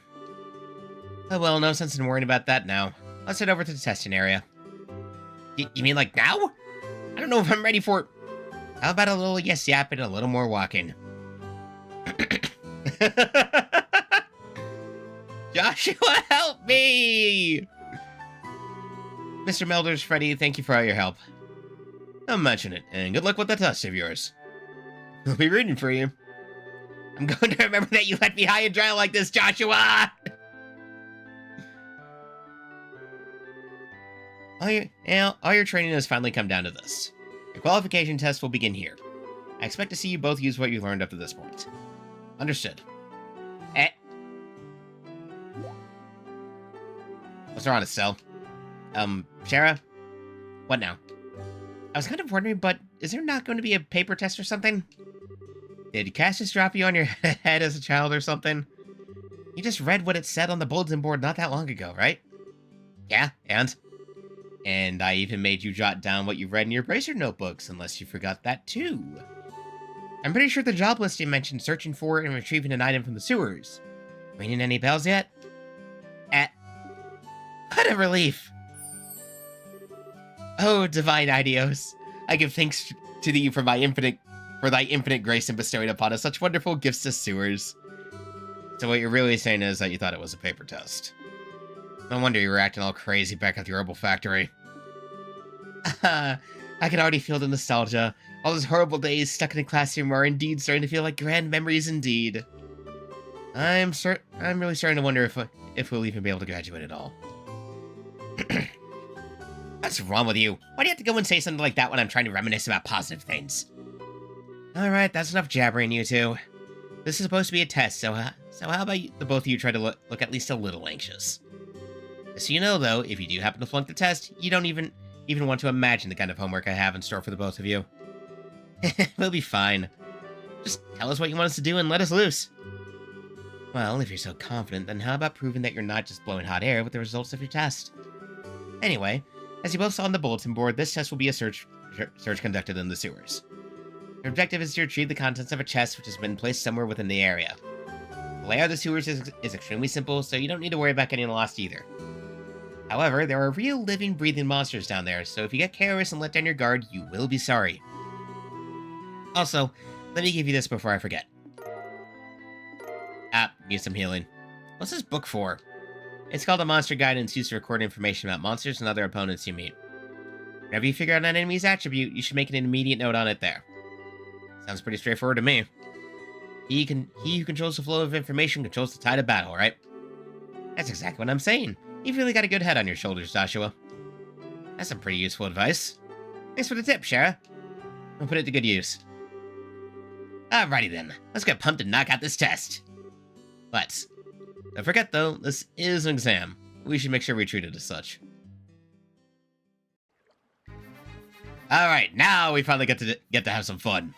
Oh well, no sense in worrying about that now. Let's head over to the testing area. You mean like now? I don't know if I'm ready for... How about a little yes yap and a little more walking? Joshua, help me! Mr. Melders, Freddy, thank you for all your help. Don't mention it, and good luck with the test of yours. I'll be rooting for you. I'm going to remember that you let me high and dry like this, Joshua! All your training has finally come down to this. Your qualification test will begin here. I expect to see you both use what you learned up to this point. Understood. What's wrong, Estelle? Shara? What now? I was kind of wondering, but is there not going to be a paper test or something? Did Cass just drop you on your head as a child or something? You just read what it said on the bulletin board not that long ago, right? Yeah, and? And I even made you jot down what you read in your bracer notebooks, unless you forgot that too. I'm pretty sure the job listing mentioned searching for and retrieving an item from the sewers. Ringing any bells yet? What a relief! Oh, divine Idios, I give thanks to thee for thy infinite grace in bestowing upon us such wonderful gifts to sewers. So what you're really saying is that you thought it was a paper test. No wonder you were acting all crazy back at the Orbital Factory. I can already feel the nostalgia. All those horrible days stuck in a classroom are indeed starting to feel like grand memories indeed. I'm really starting to wonder if we'll even be able to graduate at all. What's wrong with you? Why do you have to go and say something like that when I'm trying to reminisce about positive things? Alright, that's enough jabbering, you two. This is supposed to be a test, so how about the both of you try to look at least a little anxious? So you know, though, if you do happen to flunk the test, you don't even want to imagine the kind of homework I have in store for the both of you. We'll be fine. Just tell us what you want us to do and let us loose. Well, if you're so confident, then how about proving that you're not just blowing hot air with the results of your test? Anyway, as you both saw on the bulletin board, this test will be a search conducted in the sewers. Your objective is to retrieve the contents of a chest which has been placed somewhere within the area. The layout of the sewers is extremely simple, so you don't need to worry about getting lost either. However, there are real living, breathing monsters down there, so if you get careless and let down your guard, you will be sorry. Also, let me give you this before I forget. Need some healing. What's this book for? It's called a Monster Guide and it's used to record information about monsters and other opponents you meet. Whenever you figure out an enemy's attribute, you should make an immediate note on it there. Sounds pretty straightforward to me. He who controls the flow of information controls the tide of battle, right? That's exactly what I'm saying. You've really got a good head on your shoulders, Joshua. That's some pretty useful advice. Thanks for the tip, Shara. We'll put it to good use. Alrighty then, let's get pumped and knock out this test. Let's. Don't forget though, this is an exam. We should make sure we treat it as such. Alright, now we finally get to have some fun.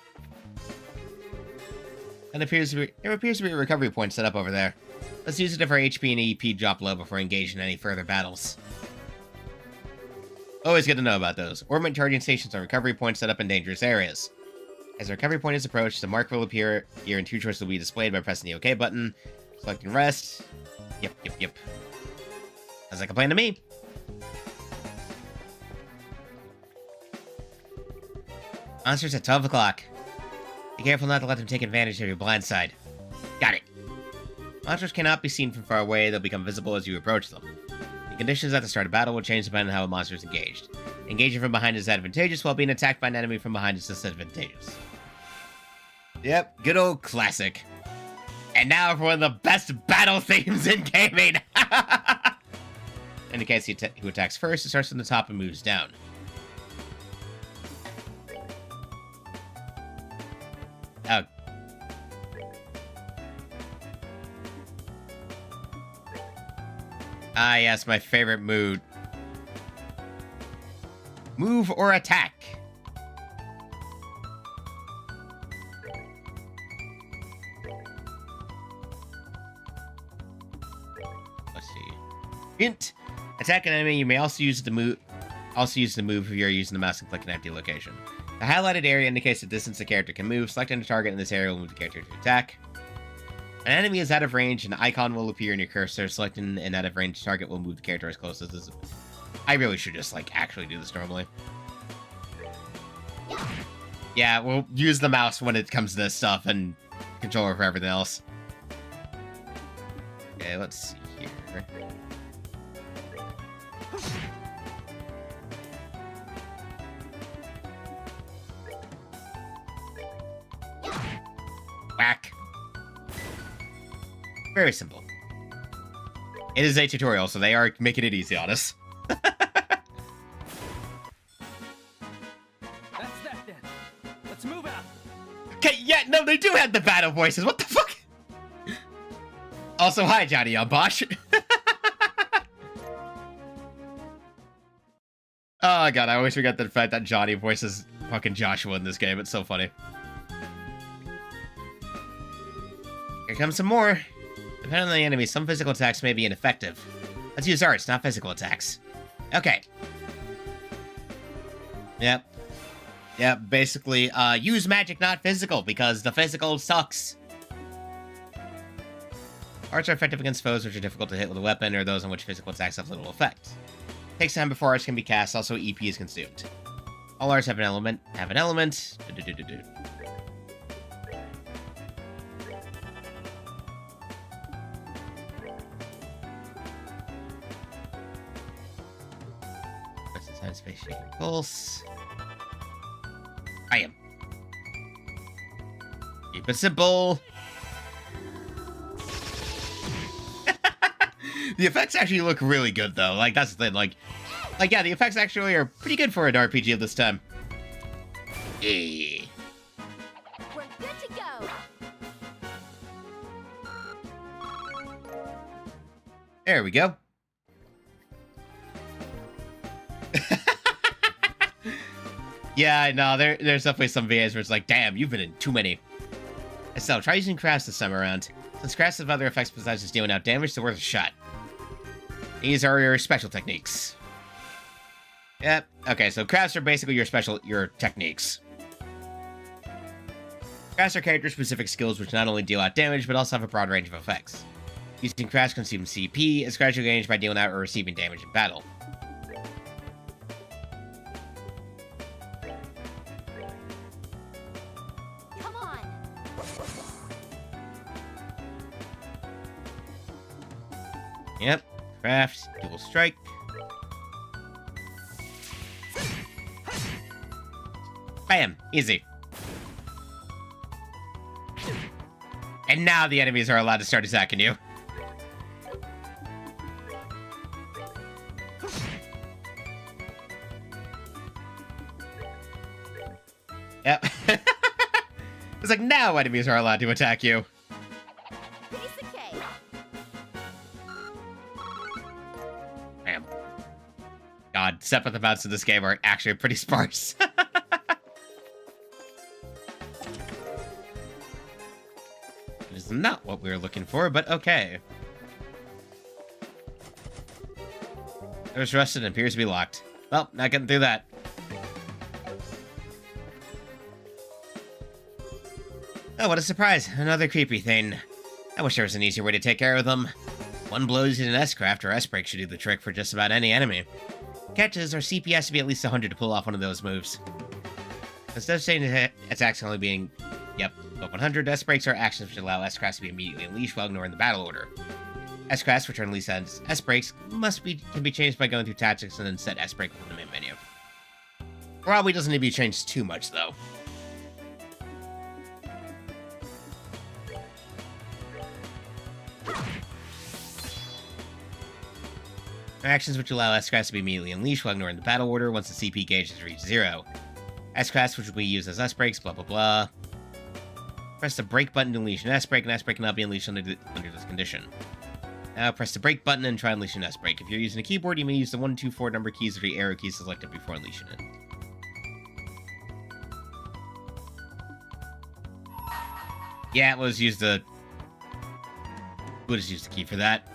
And there appears to be a recovery point set up over there. Let's use it if our HP and EP drop low before engaging in any further battles. Always good to know about those. Orbit charging stations are recovery points set up in dangerous areas. As the recovery point is approached, the mark will appear here and two choices will be displayed by pressing the OK button. Selecting rest. Yep. Sounds like a plan to me. Monsters at 12 o'clock. Be careful not to let them take advantage of your blind side. Got it. Monsters cannot be seen from far away. They'll become visible as you approach them. The conditions at the start of battle will change depending on how a monster is engaged. Engaging from behind is advantageous, while being attacked by an enemy from behind is disadvantageous. Yep, good old classic. And now for one of the best battle themes in gaming! Indicates who attacks first. It starts from the top and moves down. Oh. Ah, yes, my favorite mood. Move or attack. Let's see. Hint. Attack an enemy. You may also use the move. If you're using the mouse and click an empty location. The highlighted area indicates the distance the character can move. Selecting a target in this area will move the character to attack. An enemy is out of range, an icon will appear in your cursor. Selecting an out of range target will move the character as close as this. I really should just, like, actually do this normally. Yeah, we'll use the mouse when it comes to this stuff and controller for everything else. Okay, let's see here. Whack. Very simple. It is a tutorial, so they are making it easy on us. That's that then. Let's move out. Okay, yeah, no, they do have the battle voices. What the fuck? Also, hi, Johnny Bosch. Oh god, I always forget the fact that Johnny voices fucking Joshua in this game. It's so funny. Here comes some more. Depending on the enemy, some physical attacks may be ineffective. Let's use arts, not physical attacks. Okay. Yep, basically, use magic, not physical, because the physical sucks. Arts are effective against foes which are difficult to hit with a weapon, or those on which physical attacks have little effect. Takes time before arts can be cast, also EP is consumed. All arts have an element. Space shaking pulse. I am. Keep it simple. The effects actually look really good, though. Like, that's the thing. Like, yeah, the effects actually are pretty good for an RPG of this time. Hey. We're good to go. There we go. Yeah, I know. There's definitely some VAs where it's like, damn, you've been in too many. So, try using crafts this time around. Since crafts have other effects besides just dealing out damage, they're worth a shot. These are your special techniques. Yep. Okay, so crafts are basically your techniques. Crafts are character-specific skills which not only deal out damage, but also have a broad range of effects. Using crafts consumes CP, is gradually gained by dealing out or receiving damage in battle. Yep, craft, dual strike. Bam, easy. And now the enemies are allowed to start attacking you. Yep. It's like, now enemies are allowed to attack you. Piece of cake. Damn. God, step-up amounts in this game are actually pretty sparse. It is not what we were looking for, but okay. There's rusted and appears to be locked. Well, not getting through that. Oh, what a surprise. Another creepy thing. I wish there was an easier way to take care of them. One blow using an S-craft or S-break should do the trick for just about any enemy. Catch is our CP has to be at least 100 to pull off one of those moves. Instead of saying attacks only being, yep, but 100 S-breaks are actions which allow S-crafts to be immediately unleashed while ignoring the battle order. S-crafts, which are unleashed as S-breaks, can be changed by going through tactics and then set S-break within the main menu. Probably doesn't need to be changed too much, though. Actions which allow S-crafts to be immediately unleashed while ignoring the battle order once the CP gauge has reached 0. S-crafts which will be used as S-breaks, blah blah blah. Press the break button to unleash an S-break, and S-break cannot be unleashed under this condition. Now press the break button and try unleashing an S-break. If you're using a keyboard, you may use the 1, 2, 4 number keys or the arrow keys selected before unleashing it. Yeah, we'll just use the key for that.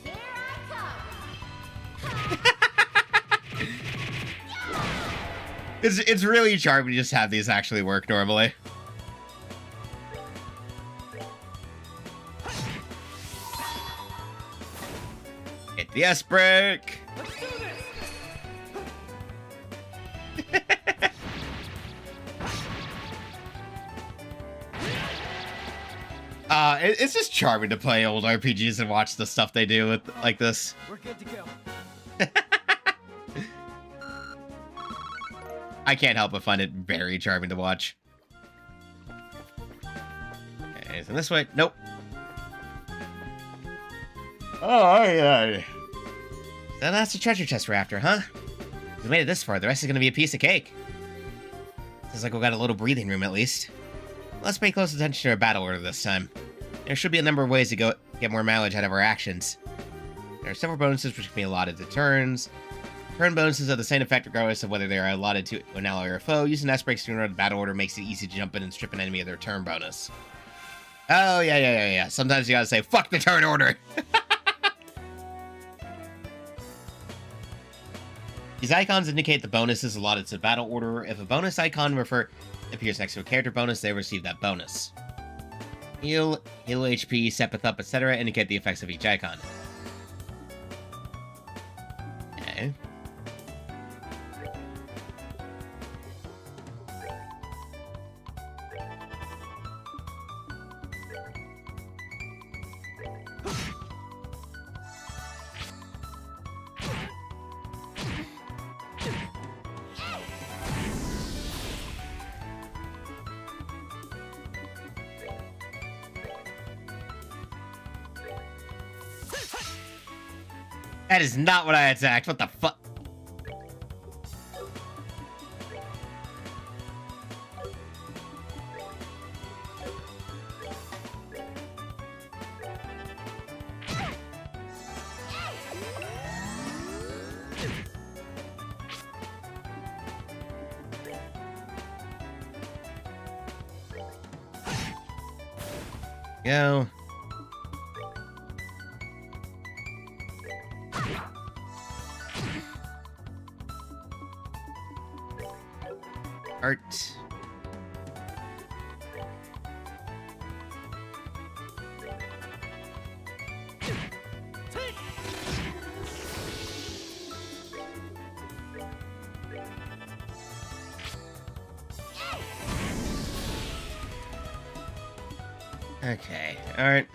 Here I come. It's really charming to just have these actually work normally. Hit the S-break! Let's do this! It's just charming to play old RPGs and watch the stuff they do with like this. We're good to go. I can't help but find it very charming to watch. Okay, so this way. Nope. Oh, yeah. So that's the treasure chest we're after, huh? We made it this far. The rest is going to be a piece of cake. Seems like we got a little breathing room at least. Let's pay close attention to our battle order this time. There should be a number of ways to get more mileage out of our actions. There are several bonuses which can be allotted to turns. Turn bonuses have the same effect regardless of whether they are allotted to an ally or a foe. Using S-breaks to ignore the battle order makes it easy to jump in and strip an enemy of their turn bonus. Oh, yeah. Sometimes you gotta say, fuck the turn order! These icons indicate the bonuses allotted to the battle order. If a bonus icon appears next to a character bonus, they receive that bonus. Heal HP, step up, etc. indicate the effects of each icon. Okay. That is not what I attacked. What the fuck? Go. Art. Okay, alright.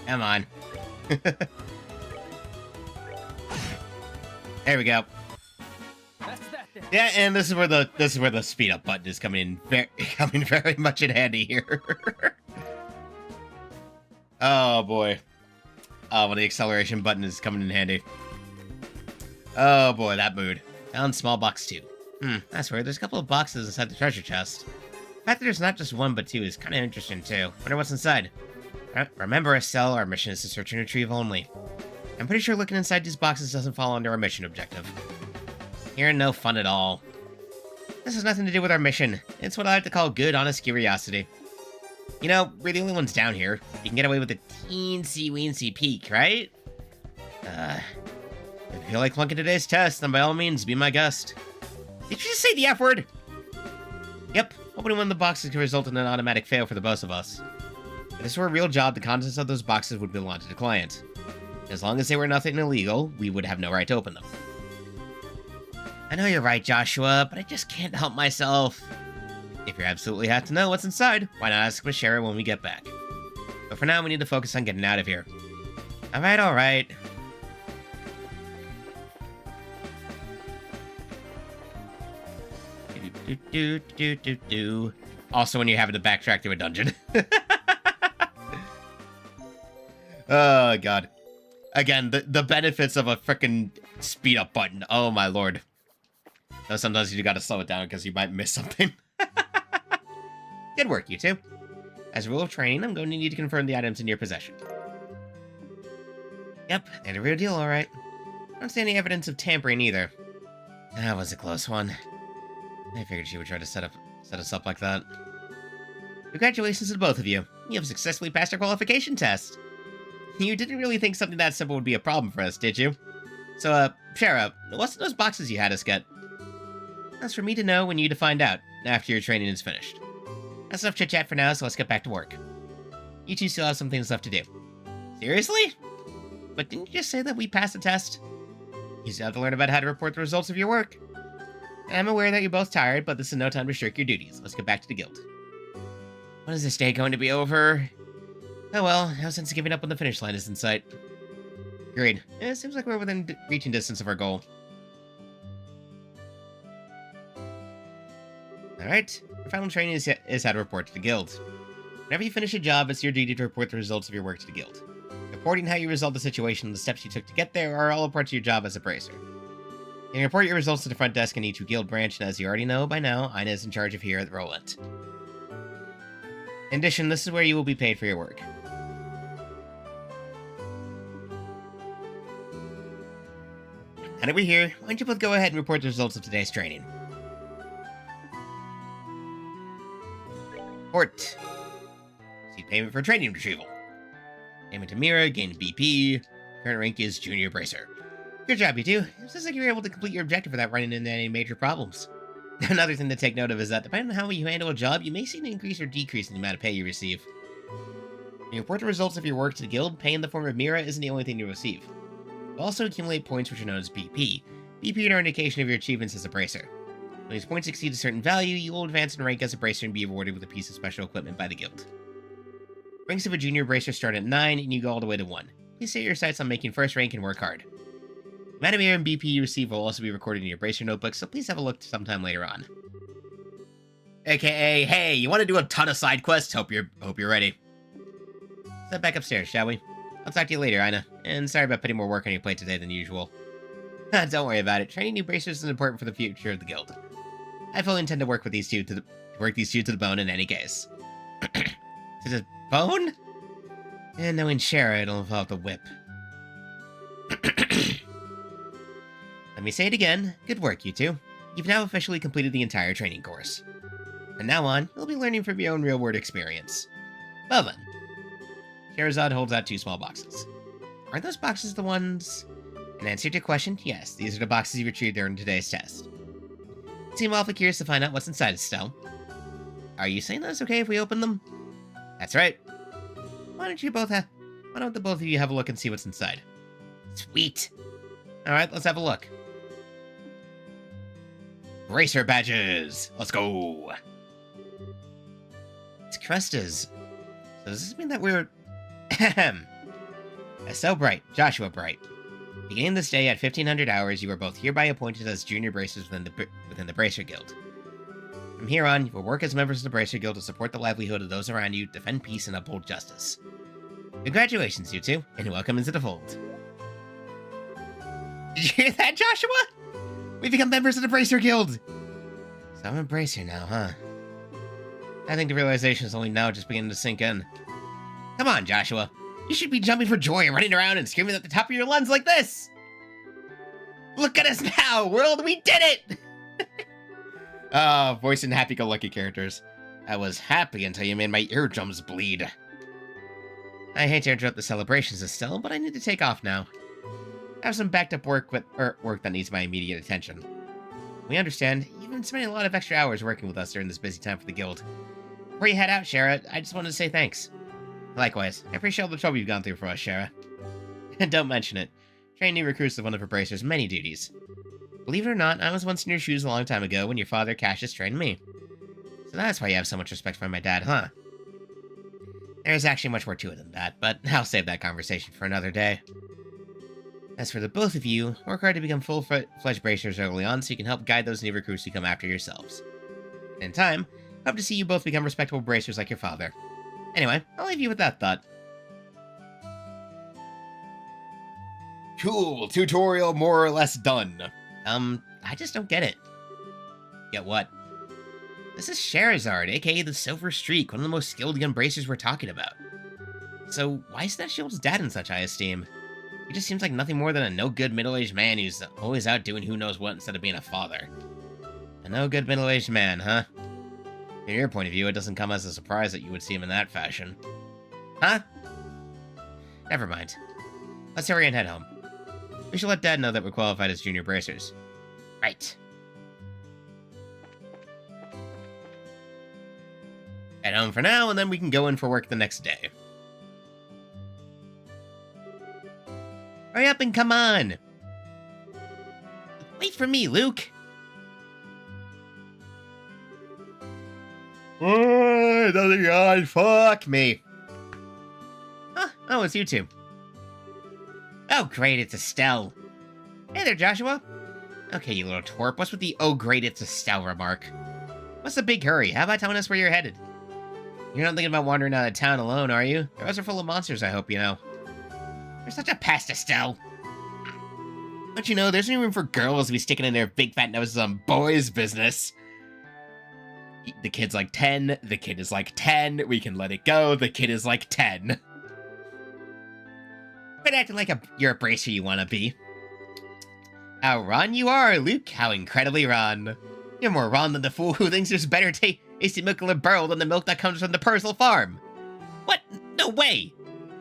Come on. There we go. That's that then. Yeah, and this is where the speed up button is coming very much in handy here. Oh boy. Oh, when the acceleration button is coming in handy. Oh boy, that mood. Found small box 2. That's weird. There's a couple of boxes inside the treasure chest. The fact that there's not just one but two is kind of interesting too. Wonder what's inside. Remember, Estelle, our mission is to search and retrieve only. I'm pretty sure looking inside these boxes doesn't fall under our mission objective. You're no fun at all. This has nothing to do with our mission. It's what I like to call good, honest curiosity. You know, we're the only ones down here. You can get away with a teensy-weensy peek, right? If you feel like flunking today's test, then by all means, be my guest. Did you just say the F word? Yep, opening one of the boxes could result in an automatic fail for the both of us. If this were a real job, the contents of those boxes would belong to the client. As long as they were nothing illegal, we would have no right to open them. I know you're right, Joshua, but I just can't help myself. If you absolutely have to know what's inside, why not ask Miss Shara when we get back? But for now, we need to focus on getting out of here. Alright, alright. Also when you're having to backtrack through a dungeon. Oh, God. Again, the benefits of a frickin' speed up button. Oh, my lord. Though sometimes you gotta slow it down because you might miss something. Good work, you two. As a rule of training, I'm going to need to confirm the items in your possession. Yep, they're the real deal, alright. I don't see any evidence of tampering either. That was a close one. I figured she would try to set us up like that. Congratulations to both of you. You have successfully passed our qualification test. You didn't really think something that simple would be a problem for us, did you? So, Shara, what's in those boxes you had us get? That's for me to know and you to find out, after your training is finished. That's enough chit-chat for now, so let's get back to work. You two still have some things left to do. Seriously? But didn't you just say that we passed the test? You still have to learn about how to report the results of your work. I'm aware that you're both tired, but this is no time to shirk your duties. Let's get back to the guild. When is this day going to be over? Oh well, no sense in giving up when the finish line is in sight. Agreed. It seems like we're within reaching distance of our goal. Alright, your final training is how to report to the guild. Whenever you finish a job, it's your duty to report the results of your work to the guild. Reporting how you resolved the situation and the steps you took to get there are all a part of your job as a bracer. You can report your results to the front desk in each guild branch, and as you already know by now, Ina is in charge of here at Roland. In addition, this is where you will be paid for your work. Now that we're here, why don't you both go ahead and report the results of today's training. Report. Receive payment for training retrieval. Payment to Mira, gained BP. Current rank is Junior Bracer. Good job, you two. It seems like you were able to complete your objective without running into any major problems. Another thing to take note of is that depending on how you handle a job, you may see an increase or decrease in the amount of pay you receive. When you report the results of your work to the guild, pay in the form of Mira isn't the only thing you'll receive. You'll also accumulate points which are known as BP. BP are an indication of your achievements as a bracer. When these points exceed a certain value, you will advance in rank as a bracer and be rewarded with a piece of special equipment by the guild. Ranks of a junior bracer start at 9 and you go all the way to 1. Please set your sights on making first rank and work hard. The amount of Mira and BP you receive will also be recorded in your bracer notebook, so please have a look sometime later on. AKA, hey, you want to do a ton of side quests? Hope you're ready. Let's head back upstairs, shall we? I'll talk to you later, Ina. And sorry about putting more work on your plate today than usual. Don't worry about it. Training new bracers is important for the future of the guild. I fully intend to work these two to the bone in any case. To the bone? And knowing Shara, it'll involve the whip. Let me say it again. Good work, you two. You've now officially completed the entire training course. From now on, you'll be learning from your own real-world experience. Well then. Sherazade holds out 2 small boxes. Aren't those boxes the ones... In answer to your question, yes, these are the boxes you retrieved during today's test. You seem awfully curious to find out what's inside, Estelle. Are you saying that it's okay if we open them? That's right. Why don't the both of you have a look and see what's inside? Sweet. Alright, let's have a look. Bracer badges! Let's go! It's Crustas. So does this mean that we're... Ahem. Estelle Bright, Joshua Bright. Beginning this day at 1500 hours, you are both hereby appointed as junior bracers within the Bracer Guild. From here on, you will work as members of the Bracer Guild to support the livelihood of those around you, defend peace, and uphold justice. Congratulations, you two, and welcome into the fold. Did you hear that, Joshua? We've become members of the Bracer Guild! So I'm a Bracer now, huh? I think the realization is only now just beginning to sink in. Come on, Joshua. You should be jumping for joy and running around and screaming at the top of your lungs like this! Look at us now, world! We did it! Voicing happy-go-lucky characters. I was happy until you made my eardrums bleed. I hate to interrupt the celebrations, Estelle, but I need to take off now. I have some backed-up work that needs my immediate attention. We understand. You've been spending a lot of extra hours working with us during this busy time for the guild. Before you head out, Shara, I just wanted to say thanks. Likewise, I appreciate all the trouble you've gone through for us, Shara. And don't mention it. Training new recruits is one of a Bracer's many duties. Believe it or not, I was once in your shoes a long time ago when your father, Cassius, trained me. So that's why you have so much respect for my dad, huh? There's actually much more to it than that, but I'll save that conversation for another day. As for the both of you, work hard to become full-fledged Bracers early on so you can help guide those new recruits who come after yourselves. In time, hope to see you both become respectable Bracers like your father. Anyway, I'll leave you with that thought. Cool, tutorial more or less done. I just don't get it. Get what? This is Charizard, aka the Silver Streak, one of the most skilled young Bracers we're talking about. So, why is that Shield's dad in such high esteem? He just seems like nothing more than a no-good middle-aged man who's always out doing who knows what instead of being a father. A no-good middle-aged man, huh? From your point of view, it doesn't come as a surprise that you would see him in that fashion. Huh? Never mind. Let's hurry and head home. We should let Dad know that we're qualified as junior Bracers. Right. Head home for now, and then we can go in for work the next day. Hurry up and come on! Wait for me, Luke! Oh, another yawn, fuck me! Huh? Oh, it's you two. Oh, great, it's Estelle. Hey there, Joshua. Okay, you little twerp, what's with the "oh, great, it's Estelle" remark? What's the big hurry? How about telling us where you're headed? You're not thinking about wandering out of town alone, are you? The roads are full of monsters, I hope you know. You're such a pest, Estelle. Don't you know, there's no room for girls to be sticking in their big fat noses on boys' business. The kid's like 10, the kid is like 10, we can let it go, the kid is like 10. Quit acting like you're a Bracer you wanna be. How Ron you are, Luke, how incredibly Ron. You're more Ron than the fool who thinks there's better tasty milk in the barrel than the milk that comes from the Purcell farm. What? No way!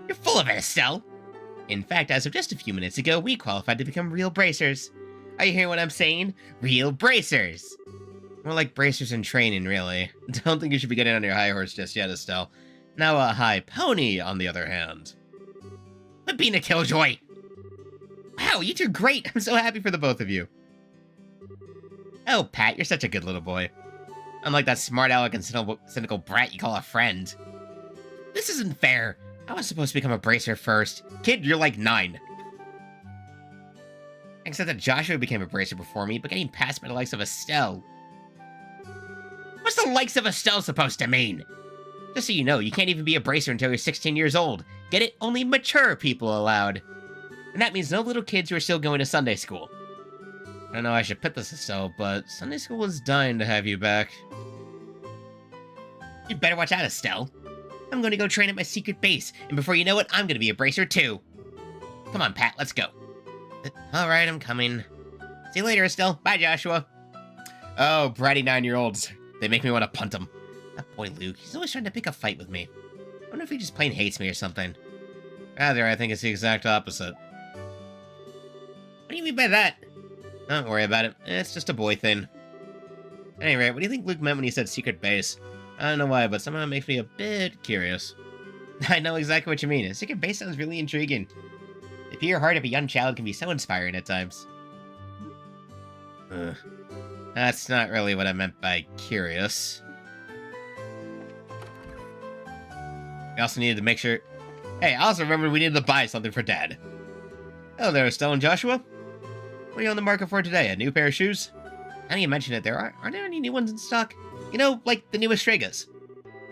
You're full of it, Estelle. In fact, as of just a few minutes ago, we qualified to become real Bracers. Are you hearing what I'm saying? Real Bracers! More like Bracers in training, really. Don't think you should be getting on your high horse just yet, Estelle. Now a high pony, on the other hand. Quit being a killjoy! Wow, you two are great! I'm so happy for the both of you. Oh, Pat, you're such a good little boy. Unlike that smart aleck and cynical brat you call a friend. This isn't fair. I was supposed to become a Bracer first. Kid, you're like 9. Except that Joshua became a Bracer before me, but getting passed by the likes of Estelle. What's the likes of Estelle supposed to mean? Just so you know, you can't even be a Bracer until you're 16 years old. Get it? Only mature people allowed. And that means no little kids who are still going to Sunday school. I don't know how I should put this, Estelle, but Sunday school is dying to have you back. You better watch out, Estelle. I'm going to go train at my secret base, and before you know it, I'm going to be a Bracer too. Come on, Pat, let's go. Alright, I'm coming. See you later, Estelle. Bye, Joshua. Oh, bratty 9-year-olds. They make me want to punt them. That boy Luke, he's always trying to pick a fight with me. I wonder if he just plain hates me or something. Rather, I think it's the exact opposite. What do you mean by that? Don't worry about it. It's just a boy thing. At any rate, what do you think Luke meant when he said secret base? I don't know why, but somehow it makes me a bit curious. I know exactly what you mean. A secret base sounds really intriguing. The pure heart of a young child can be so inspiring at times. That's not really what I meant by curious. We also needed to make sure... Hey, I also remembered we needed to buy something for Dad. Hello there, Estelle and Joshua. What are you on the market for today? A new pair of shoes? Now you mention it, aren't there any new ones in stock? You know, like the newest Stregas.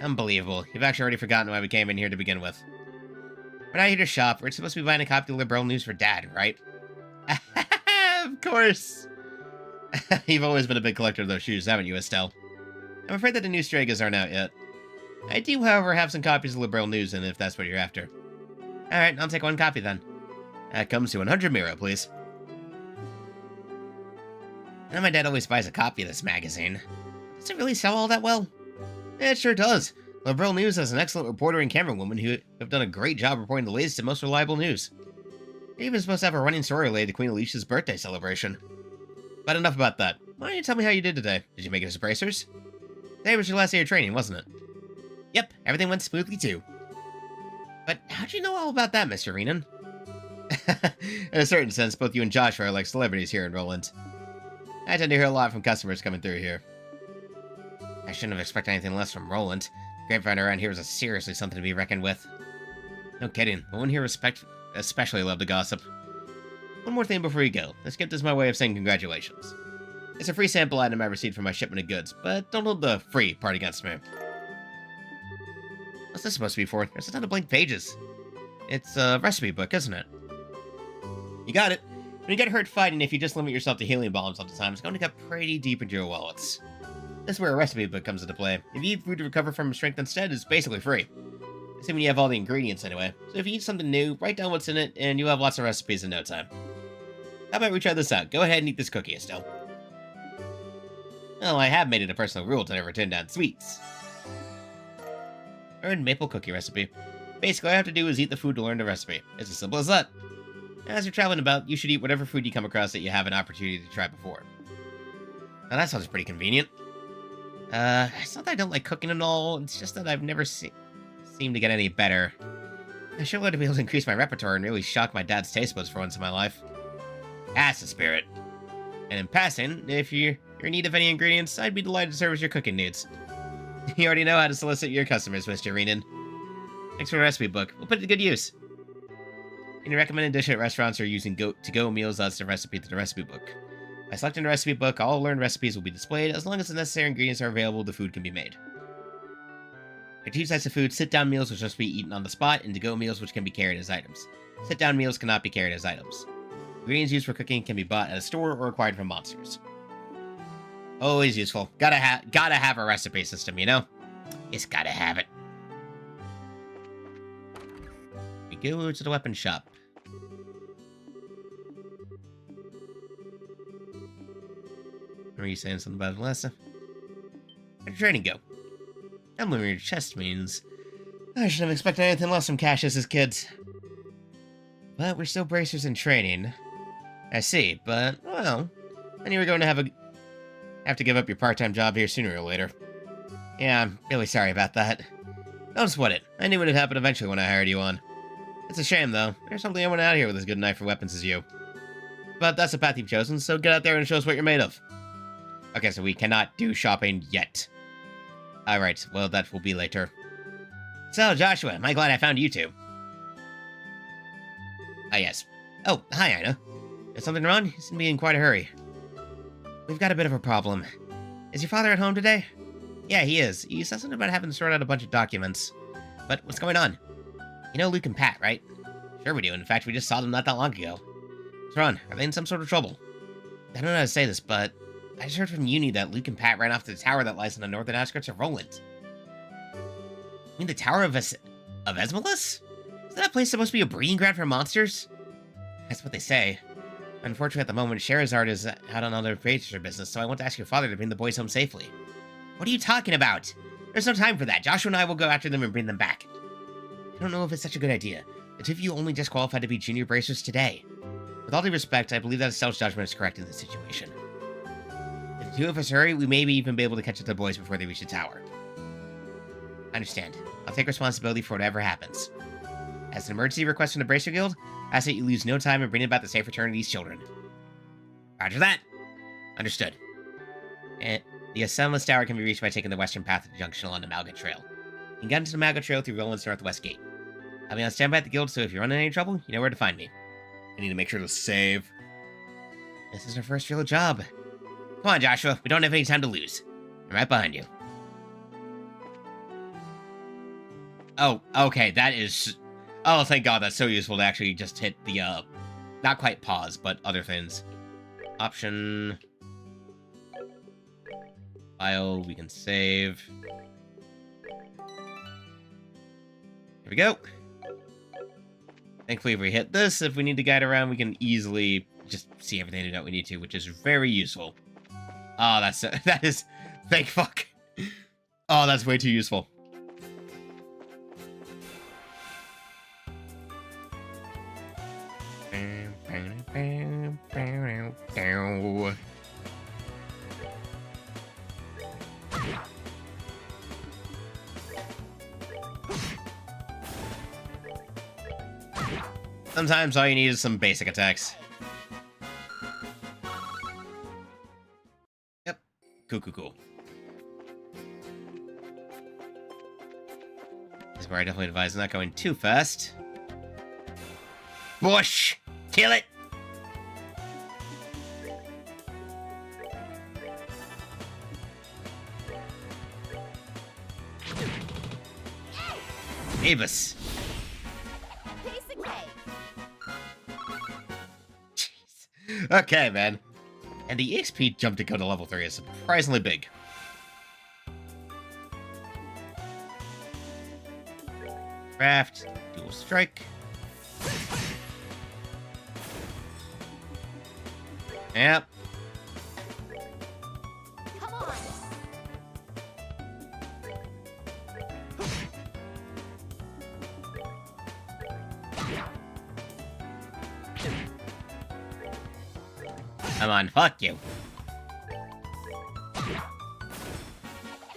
Unbelievable. You've actually already forgotten why we came in here to begin with. We're not here to shop. We're supposed to be buying a copy of Liberal News for Dad, right? Of course. You've always been a big collector of those shoes, haven't you, Estelle? I'm afraid that the new Stregas aren't out yet. I do, however, have some copies of Liberal News, and if that's what you're after. Alright, I'll take one copy then. That comes to 100 Miro, please. I know my dad always buys a copy of this magazine. Does it really sell all that well? It sure does. Liberal News has an excellent reporter and camerawoman who have done a great job reporting the latest and most reliable news. They're even supposed to have a running story related to Queen Alicia's birthday celebration. But enough about that. Why don't you tell me how you did today? Did you make it as bracers? Today was your last day of training, wasn't it? Yep, everything went smoothly too. But how'd you know all about that, Mr. Renan? In a certain sense, both you and Joshua are like celebrities here in Roland. I tend to hear a lot from customers coming through here. I shouldn't have expected anything less from Roland. Grapevine around here is seriously something to be reckoned with. No kidding, the one here especially love to gossip. One more thing before you go. This gift is my way of saying congratulations. It's a free sample item I received for my shipment of goods, but don't hold the free part against me. What's this supposed to be for? There's a ton of blank pages. It's a recipe book, isn't it? You got it. When you get hurt fighting, if you just limit yourself to healing bombs all the time, it's going to get pretty deep into your wallets. This is where a recipe book comes into play. If you eat food to recover from strength instead, it's basically free. Assuming you have all the ingredients anyway. So if you eat something new, write down what's in it, and you'll have lots of recipes in no time. How about we try this out? Go ahead and eat this cookie, Estelle. Well, I have made it a personal rule to never turn down sweets. Earned maple cookie recipe. Basically, all I have to do is eat the food to learn the recipe. It's as simple as that. As you're traveling about, you should eat whatever food you come across that you have an opportunity to try before. Now that sounds pretty convenient. It's not that I don't like cooking and all, it's just that I've never seemed to get any better. I sure would to be able to increase my repertoire and really shock my dad's taste buds for once in my life. That's the spirit. And in passing, if you're in need of any ingredients, I'd be delighted to service your cooking needs. You already know how to solicit your customers, Mr. Renan. Thanks for the recipe book. We'll put it to good use. Any recommended dish at restaurants or using to-go meals adds the recipe to the recipe book. By selecting the recipe book, all learned recipes will be displayed. As long as the necessary ingredients are available, the food can be made. There are two types of food: sit-down meals, which must be eaten on the spot, and to-go meals, which can be carried as items. Sit-down meals cannot be carried as items. Ingredients used for cooking can be bought at a store or acquired from monsters. Always useful. Gotta have a recipe system, you know? Just gotta have it. We go to the weapon shop. Were you saying something about Vanessa? How'd your training go? Emblem your chest means I shouldn't have expected anything less from Cassius's kids. But we're still bracers in training. I see, but, well, I knew you were going to have to give up your part-time job here sooner or later. Yeah, I'm really sorry about that. Don't sweat it. I knew it would happen eventually when I hired you on. It's a shame, though. There's something I want out here with as good a knife for weapons as you. But that's the path you've chosen, so get out there and show us what you're made of. Okay, so we cannot do shopping yet. Alright, well, that will be later. So, Joshua, am I glad I found you two? Ah, yes. Oh, hi, Ina. Is something wrong? You seem to be in quite a hurry. We've got a bit of a problem. Is your father at home today? Yeah, he is. He said something about having to sort out a bunch of documents. But what's going on? You know Luke and Pat, right? Sure we do. In fact, we just saw them not that long ago. What's wrong? Are they in some sort of trouble? I don't know how to say this, but I just heard from Uni that Luke and Pat ran off to the tower that lies in the northern outskirts of Roland. You mean the Tower of Esmalus? Is that place supposed to be a breeding ground for monsters? That's what they say. Unfortunately, at the moment, Sherazard is out on other Vader business, so I want to ask your father to bring the boys home safely. What are you talking about? There's no time for that. Joshua and I will go after them and bring them back. I don't know if it's such a good idea. The two of you only just qualified to be junior bracers today. With all due respect, I believe that Estelle's judgment is correct in this situation. If the two of us hurry, we may even be able to catch up the boys before they reach the tower. I understand. I'll take responsibility for whatever happens. As an emergency request from the Bracer Guild, I ask that you lose no time in bringing about the safe return of these children. Roger that. Understood. The Assemblance Tower can be reached by taking the western path to the junction along the Malga Trail. You can get into the Malga Trail through Roland's northwest gate. I'll be on standby at the guild, so if you run into any trouble, you know where to find me. I need to make sure to save. This is our first real job. Come on, Joshua. We don't have any time to lose. I'm right behind you. Oh, okay. That is... Oh, thank God. That's so useful to actually just hit the, not quite pause, but other things. Option... File. We can save. Here we go. Thankfully, if we hit this, if we need to guide around, we can easily just see everything that we need to, which is very useful. Oh, that is... Thank fuck. Oh, that's way too useful. Sometimes all you need is some basic attacks. Yep. Cool. This is where I definitely advise not going too fast. Bush! Kill it! Avis. Piece of cake. Jeez. Okay, man. And the EXP jump to go to level 3 is surprisingly big. Craft. Dual strike. Yep. Come on. Come on, fuck you.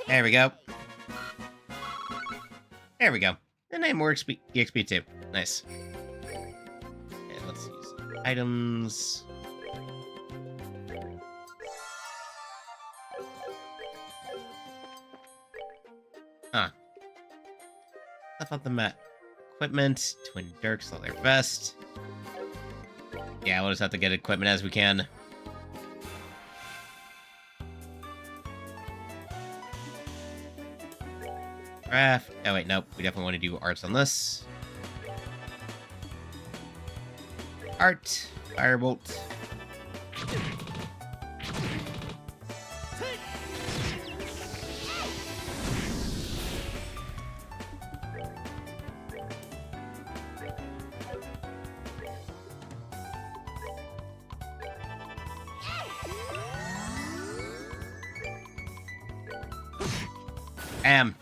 There we go. There we go. And I have more EXP too. Nice. Okay, let's use items. Huh. Stuff on the mat. Equipment, twin dirks, leather vest. Yeah, we'll just have to get equipment as we can. Craft. Oh wait, nope. We definitely want to do arts on this. Art. Firebolt.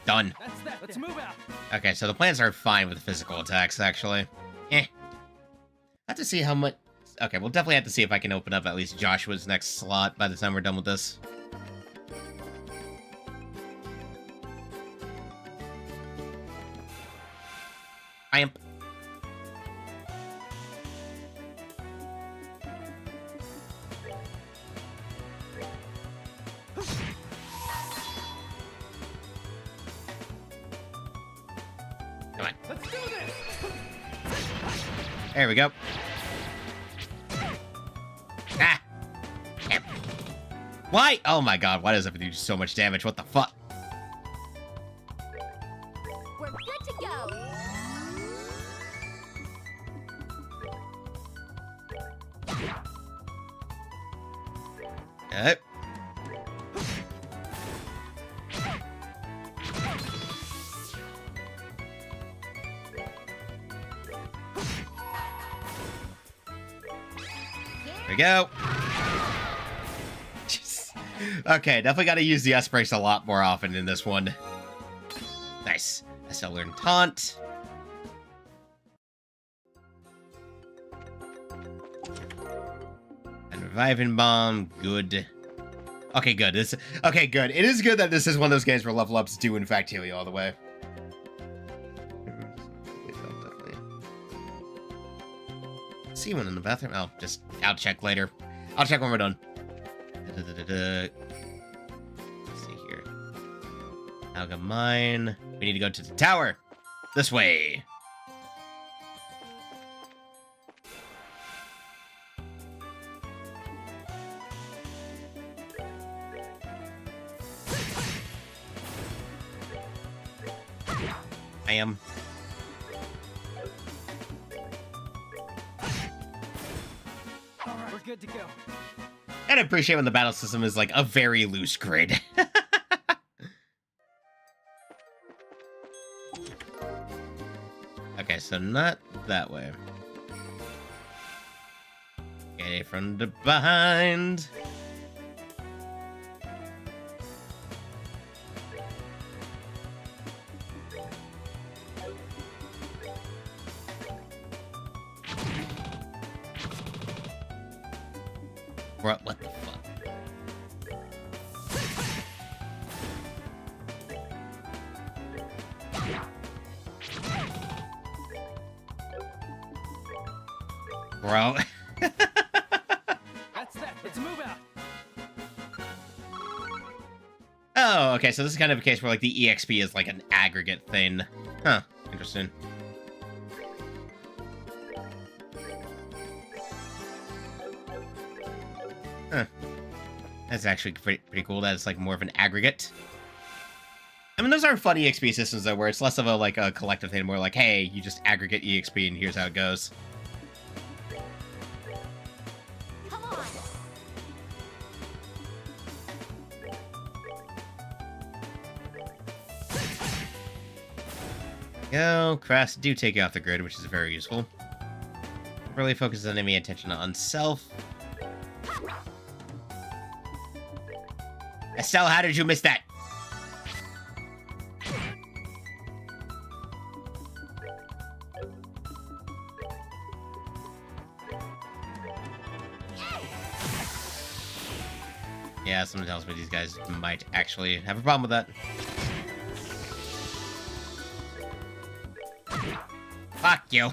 Done. That's that. Let's move out. Okay, so the plants are fine with physical attacks, actually. I have to see how much... Okay, we'll definitely have to see if I can open up at least Joshua's next slot by the time we're done with this. Imp. Come on. Let's do this. There we go. Ah! Imp. Why? Oh my god, why does that do so much damage? What the fuck? We're good to go. Yep. There we go. Jeez. Okay, definitely got to use the S-Brace a lot more often in this one. Nice. I still learned Taunt. And Reviving Bomb, good. Okay, good. Okay, good. It is good that this is one of those games where level ups do in fact heal you all the way. See one in the bathroom? Oh, I'll check later. I'll check when we're done. Let's see here. Alga Mine. We need to go to the tower. This way. I am. All right, we're good to go. I'd appreciate when the battle system is like a very loose grid. Okay, so not that way. Get it from the behind. What the fuck? Bro. That's that. Let's move out. Oh, okay, so this is kind of a case where, like, the EXP is, like, an aggregate thing. Huh, interesting. Huh. That's actually pretty cool that it's, like, more of an aggregate. I mean, those are fun EXP systems, though, where it's less of a, like, a collective thing, more like, hey, you just aggregate EXP and here's how it goes. Come on. Go, crafts do take you off the grid, which is very useful. Really focuses enemy attention on self. Estelle, how did you miss that? Yeah, someone tells me these guys might actually have a problem with that. Fuck you.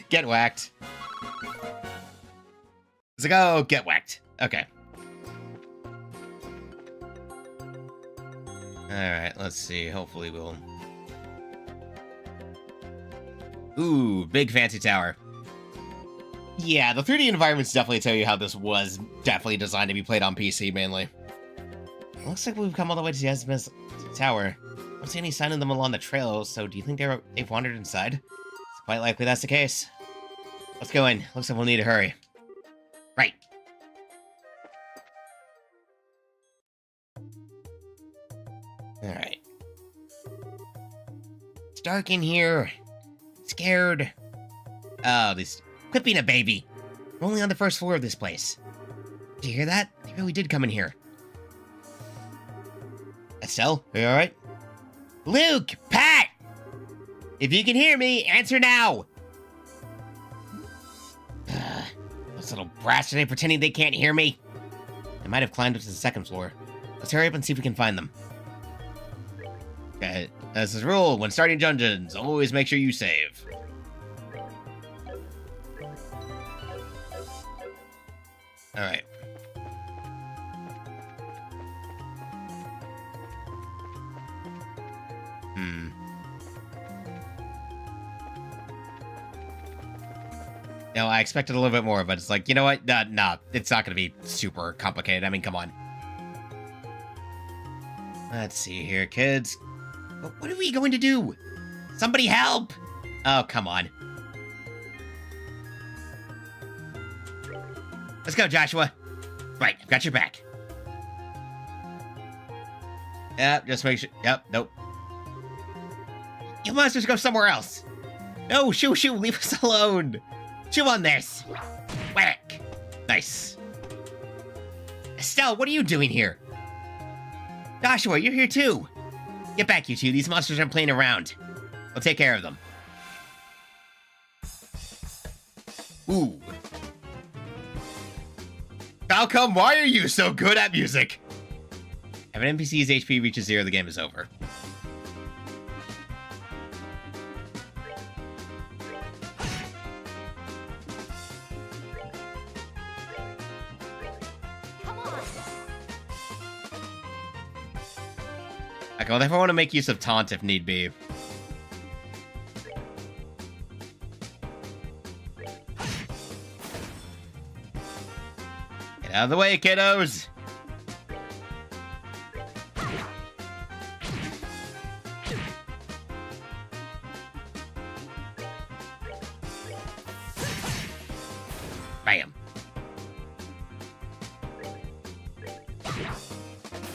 Get whacked. Let's go, get whacked. Okay. Alright, let's see. Hopefully we'll... Ooh, big fancy tower. Yeah, the 3D environments definitely tell you how this was definitely designed to be played on PC, mainly. Looks like we've come all the way to Yasmin's tower. I don't see any sign of them along the trail, so do you think they've wandered inside? It's quite likely that's the case. Let's go in. Looks like we'll need to hurry. Right. Alright. It's dark in here. Scared. Oh, this... Quit being a baby. We're only on the first floor of this place. Did you hear that? They really did come in here. Estelle, are you alright? Luke! Pat! If you can hear me, answer now! Those little brats, are they pretending they can't hear me? They might have climbed up to the second floor. Let's hurry up and see if we can find them. Okay, as is rule, when starting dungeons, always make sure you save. Alright. No, I expected a little bit more, but it's like, you know what? Nah, it's not going to be super complicated. I mean, come on. Let's see here, kids. What are we going to do? Somebody help! Oh, come on. Let's go, Joshua. Right, I've got your back. Yep, just make sure. Yep, nope. You monsters go somewhere else. No, shoo, leave us alone. Chew on this. Whack. Nice. Estelle, what are you doing here? Joshua, you're here too. Get back, you two. These monsters aren't playing around. We'll take care of them. Ooh. How come? Why are you so good at music? If an NPC's HP reaches 0, the game is over. Come on. Okay, well, if I want to make use of taunt if need be. Get out of the way, kiddos!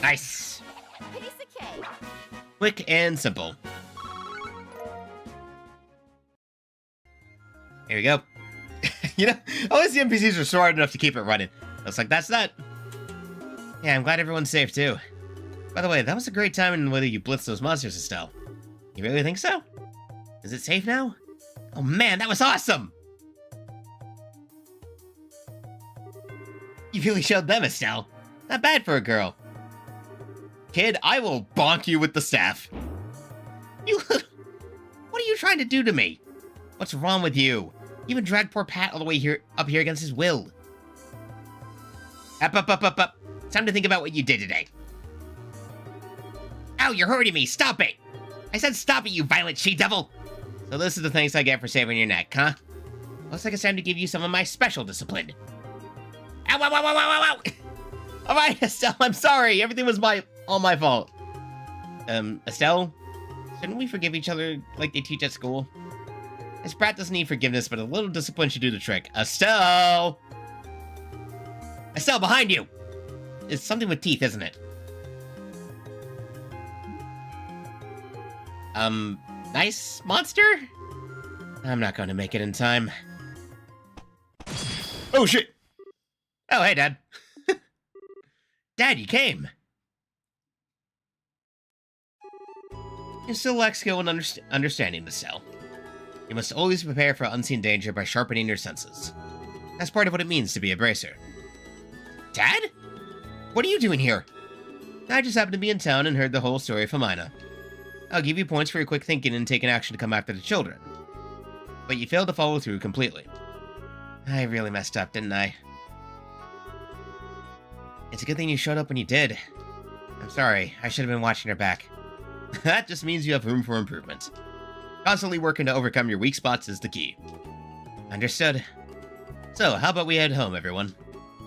Nice. Piece of cake. Quick and simple. Here we go. You know, always the NPCs are smart enough to keep it running. Looks like that's that. Yeah, I'm glad everyone's safe, too. By the way, that was a great time in whether you blitzed those monsters, Estelle. You really think so? Is it safe now? Oh man, that was awesome! You really showed them, Estelle. Not bad for a girl. Kid, I will bonk you with the staff. You... What are you trying to do to me? What's wrong with you? You even dragged poor Pat all the way up here against his will. Up. Time to think about what you did today. Ow, you're hurting me. Stop it. I said stop it, you violent she-devil. So this is the thanks I get for saving your neck, huh? Looks like it's time to give you some of my special discipline. Ow. All right, Estelle, I'm sorry. Everything was all my fault. Estelle, shouldn't we forgive each other like they teach at school? This brat doesn't need forgiveness, but a little discipline should do the trick. Estelle! Estelle, behind you! It's something with teeth, isn't it? Nice monster? I'm not going to make it in time. Oh, shit! Oh, hey, Dad. Dad, you came. You still lack skill and understanding, Estelle. You must always prepare for unseen danger by sharpening your senses. That's part of what it means to be a bracer. Dad? What are you doing here? I just happened to be in town and heard the whole story from Ina. I'll give you points for your quick thinking and taking action to come after the children. But you failed to follow through completely. I really messed up, didn't I? It's a good thing you showed up when you did. I'm sorry, I should have been watching her back. That just means you have room for improvement. Constantly working to overcome your weak spots is the key. Understood. So, how about we head home, everyone?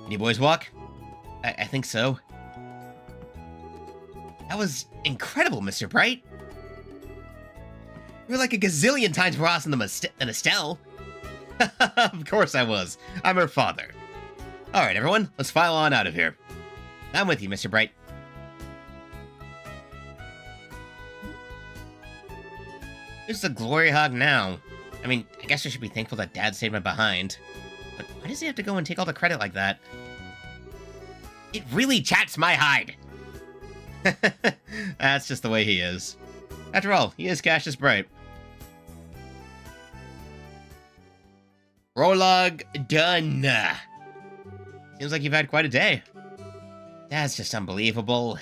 Can you boys walk? I think so. That was incredible, Mr. Bright. You were like a gazillion times more awesome than Estelle. Of course I was. I'm her father. Alright, everyone, let's file on out of here. I'm with you, Mr. Bright. Who's the glory hog now? I mean, I guess I should be thankful that Dad saved me behind. But why does he have to go and take all the credit like that? It really chats my hide! That's just the way he is. After all, he is Cassius Bright. Prologue done. Seems like you've had quite a day. That's just unbelievable.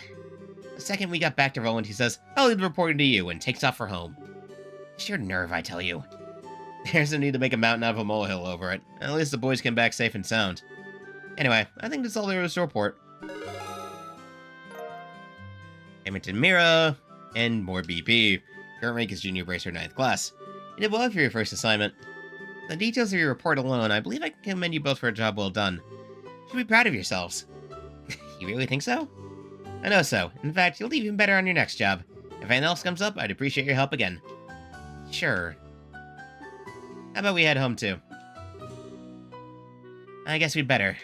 The second we got back to Roland, he says, I'll leave the reporting to you, and takes off for home. Sheer nerve, I tell you. There's no need to make a mountain out of a molehill over it. At least the boys came back safe and sound. Anyway, I think that's all there is to report. Edmonton Mira, and more BP. Current rank is Junior Bracer 9th class. You did well for your first assignment. The details of your report alone, I believe I can commend you both for a job well done. You should be proud of yourselves. You really think so? I know so. In fact, you'll do even better on your next job. If anything else comes up, I'd appreciate your help again. Sure. How about we head home, too? I guess we'd better.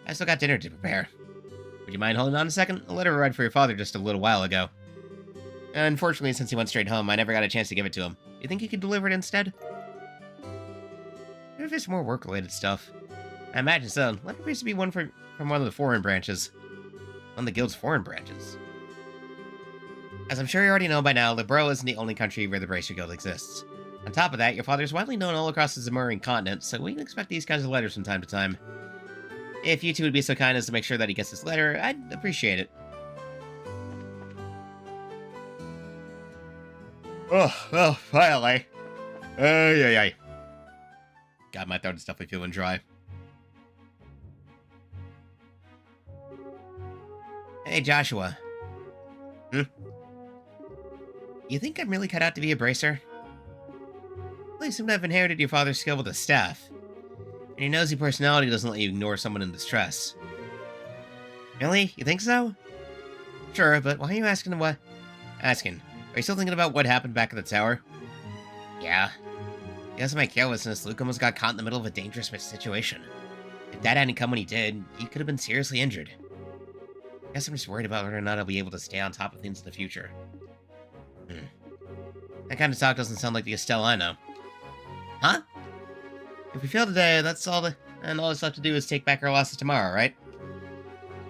I still got dinner to prepare. Would you mind holding on a second? A letter arrived for your father just a little while ago. Unfortunately, since he went straight home, I never got a chance to give it to him. You think you could deliver it instead? Maybe if it's more work-related stuff. I imagine so. Letter appears to be one from one of the foreign branches. One of the guild's foreign branches. As I'm sure you already know by now, Libro isn't the only country where the Bracer Guild exists. On top of that, your father is widely known all across the Zamurian continent, so we can expect these kinds of letters from time to time. If you two would be so kind as to make sure that he gets this letter, I'd appreciate it. Oh, finally. Ay. God, my throat is definitely feeling dry. Hey, Joshua. You think I'm really cut out to be a bracer? Well, you seem to have inherited your father's skill with a staff. And your nosy personality doesn't let you ignore someone in distress. Really? You think so? Sure, but why are you asking what? Asking. Are you still thinking about what happened back at the tower? Yeah. Because of my carelessness, Luke almost got caught in the middle of a dangerous situation. If Dad hadn't come when he did, he could have been seriously injured. Guess I'm just worried about whether or not I'll be able to stay on top of things in the future. That kind of talk doesn't sound like the Estelle I know. Huh? If we fail today, that's all and all that's left to do is take back our losses tomorrow, right?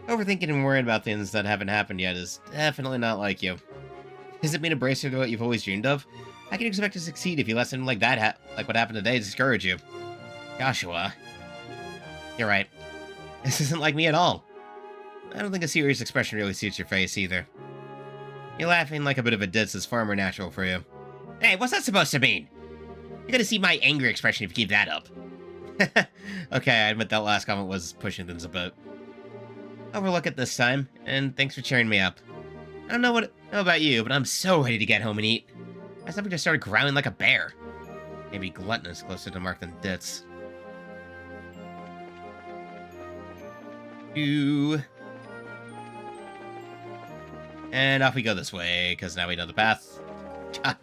Overthinking and worrying about things that haven't happened yet is definitely not like you. Has it been a bracer to what you've always dreamed of? How can you expect to succeed if you let something like that, like what happened today, discourage you? Joshua. You're right. This isn't like me at all. I don't think a serious expression really suits your face, either. You're laughing like a bit of a ditz is far more natural for you. Hey, what's that supposed to mean? You're gonna see my angry expression if you keep that up. Okay, I admit that last comment was pushing things a bit. Overlook it this time, and thanks for cheering me up. I don't know about you, but I'm so ready to get home and eat. My stomach just started growling like a bear. Maybe gluttonous closer to Mark than ditz. And off we go this way, because now we know the path. God.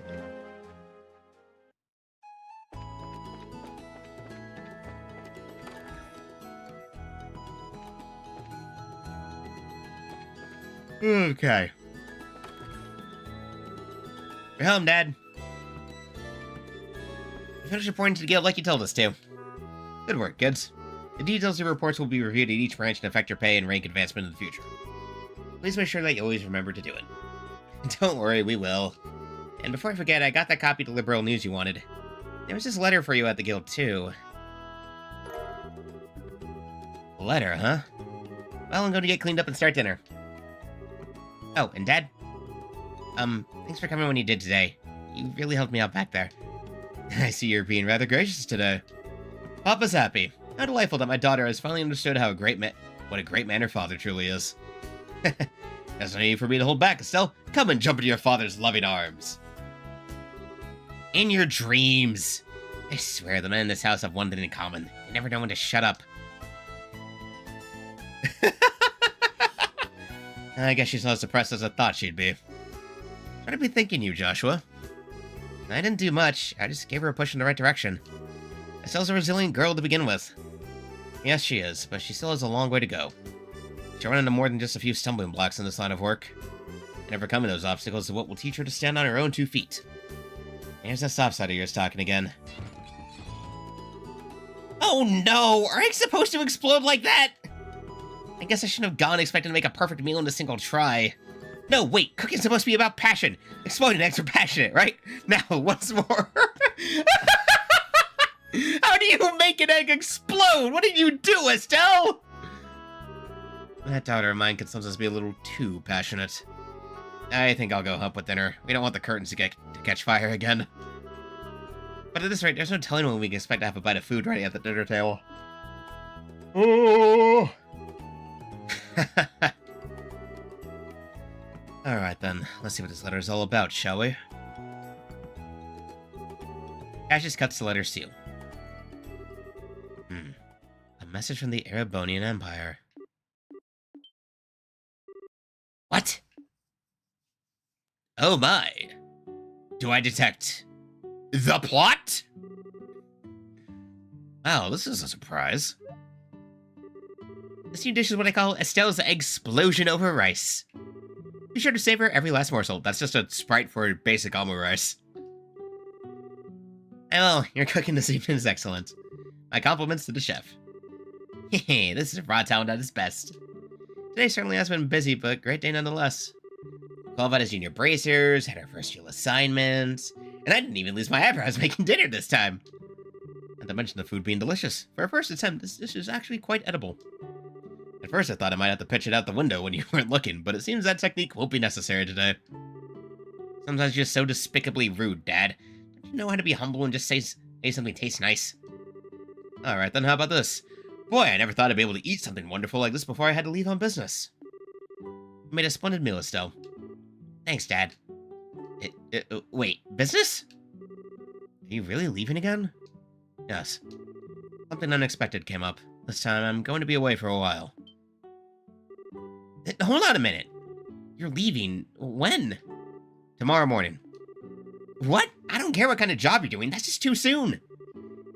Okay. You're home, Dad. You finished reporting to the guild like you told us to. Good work, kids. The details of your reports will be reviewed at each branch and affect your pay and rank advancement in the future. Please make sure that you always remember to do it. Don't worry, we will. And before I forget, I got that copy of the Liberal News you wanted. There was this letter for you at the guild, too. A letter, huh? Well, I'm going to get cleaned up and start dinner. Oh, and Dad? Thanks for coming when you did today. You really helped me out back there. I see you're being rather gracious today. Papa's happy. How delightful that my daughter has finally understood what a great man her father truly is. There's no need for me to hold back, Estelle. Come and jump into your father's loving arms. In your dreams. I swear the men in this house have one thing in common. They never know when to shut up. I guess she's not as depressed as I thought she'd be. What did I be thinking you, Joshua? I didn't do much. I just gave her a push in the right direction. Estelle's a resilient girl to begin with. Yes, she is, but she still has a long way to go. She'll run into more than just a few stumbling blocks in this line of work. And overcoming those obstacles is what will teach her to stand on her own 2 feet. There's that soft side of yours talking again. Oh no! Are eggs supposed to explode like that? I guess I shouldn't have gone expecting to make a perfect meal in a single try. No, wait, cooking's supposed to be about passion. Exploding eggs are passionate, right? Now, once more. How do you make an egg explode? What did you do, Estelle? That daughter of mine can sometimes be a little too passionate. I think I'll go help with dinner. We don't want the curtains to catch fire again. But at this rate, there's no telling when we can expect to have a bite of food ready at the dinner table. Oh! Alright then, let's see what this letter is all about, shall we? Cassius cuts the letter seal. A message from the Erebonian Empire. What? Oh my. Do I detect the plot? Wow, this is a surprise. This new dish is what I call Estelle's Explosion over rice. Be sure to savor every last morsel. That's just a sprite for basic almond rice. Well, your cooking this evening is excellent. My compliments to the chef. Hehe, this is raw talent at its best. Today certainly has been busy, but great day nonetheless. Qualified as junior bracers, had our first real assignments, and I didn't even lose my eyebrows making dinner this time. Not to mention the food being delicious. For a first attempt, this dish is actually quite edible. At first I thought I might have to pitch it out the window when you weren't looking, but it seems that technique won't be necessary today. Sometimes you're so despicably rude, Dad. Don't you know how to be humble and just say something tastes nice? Alright then, how about this? Boy, I never thought I'd be able to eat something wonderful like this before I had to leave on business. You made a splendid meal, Estelle. Thanks, Dad. Wait, business? Are you really leaving again? Yes. Something unexpected came up. This time I'm going to be away for a while. Hold on a minute. You're leaving. When? Tomorrow morning. What? I don't care what kind of job you're doing. That's just too soon.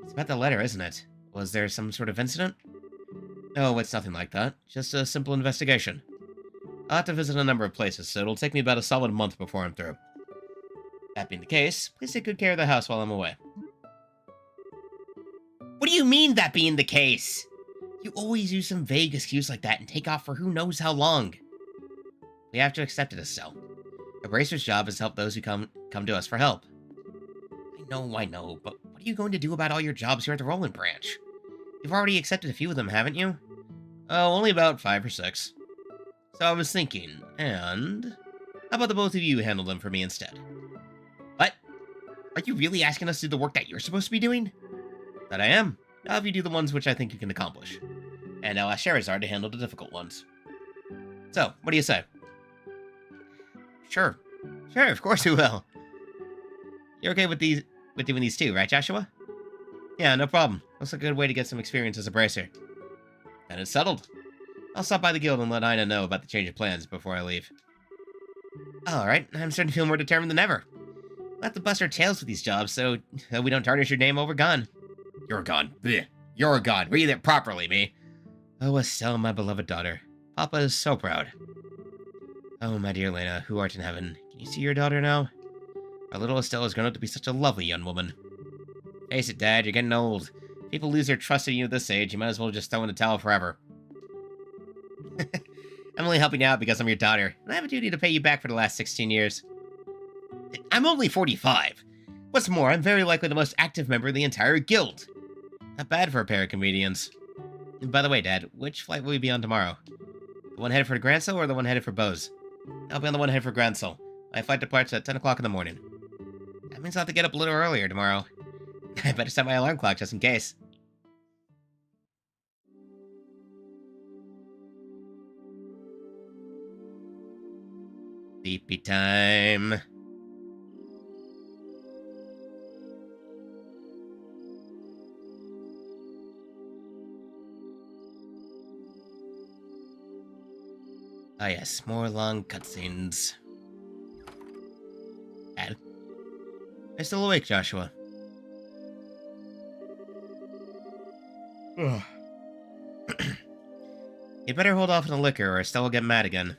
It's about the letter, isn't it? Was there some sort of incident? Oh, it's nothing like that. Just a simple investigation. I'll have to visit a number of places, so it'll take me about a solid month before I'm through. That being the case, please take good care of the house while I'm away. What do you mean, that being the case? You always use some vague excuse like that and take off for who knows how long. We have to accept it as so. A bracer's job is to help those who come to us for help. I know, but what are you going to do about all your jobs here at the Roland branch? You've already accepted a few of them, haven't you? Oh, only about 5 or 6. So I was thinking, and how about the both of you handle them for me instead? What? Are you really asking us to do the work that you're supposed to be doing? That I am. Now if you do the ones which I think you can accomplish. And I'll ask Charizard to handle the difficult ones. So, what do you say? Sure, of course we will. You're okay with doing these too, right, Joshua? Yeah, no problem. Looks like a good way to get some experience as a bracer. And it's settled. I'll stop by the guild and let Ina know about the change of plans before I leave. Alright, I'm starting to feel more determined than ever. We'll have to bust our tails with these jobs so we don't tarnish your name over Gon. You're Gon. Blech. You're Gon. Read it properly, me. Oh, Estelle, my beloved daughter. Papa is so proud. Oh, my dear Lena, who art in heaven, can you see your daughter now? Our little Estelle has grown up to be such a lovely young woman. Face it, Dad, you're getting old. If people lose their trust in you at this age, you might as well just throw in the towel forever. I'm only helping you out because I'm your daughter, and I have a duty to pay you back for the last 16 years. I'm only 45. What's more, I'm very likely the most active member of the entire guild. Not bad for a pair of comedians. And by the way, Dad, which flight will we be on tomorrow? The one headed for Gransel or the one headed for Bose? I'll be on the one headed for Gransel. My flight departs at 10 o'clock in the morning. That means I'll have to get up a little earlier tomorrow. I better set my alarm clock just in case. Sleepy time. Ah yes, more long cutscenes. Dad? I'm still awake, Joshua. Ugh. You'd better hold off on the liquor or Estelle will get mad again.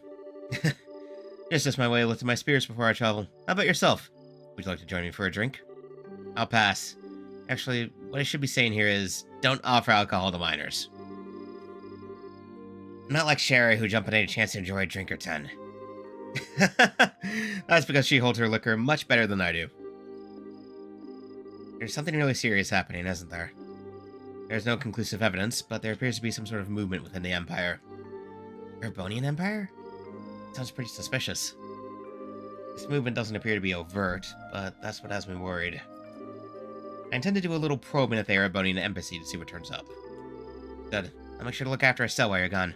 Just my way of lifting my spirits before I travel. How about yourself? Would you like to join me for a drink? I'll pass. Actually, what I should be saying here is, don't offer alcohol to minors. I'm not like Sherry, who jump at any chance to enjoy a drink or 10. That's because she holds her liquor much better than I do. There's something really serious happening, isn't there? There's no conclusive evidence, but there appears to be some sort of movement within the Empire. Urbonian Empire? Sounds pretty suspicious. This movement doesn't appear to be overt, but that's what has me worried. I intend to do a little probing at the Erebonian embassy to see what turns up. Good. I'll make sure to look after Estelle while you're gone.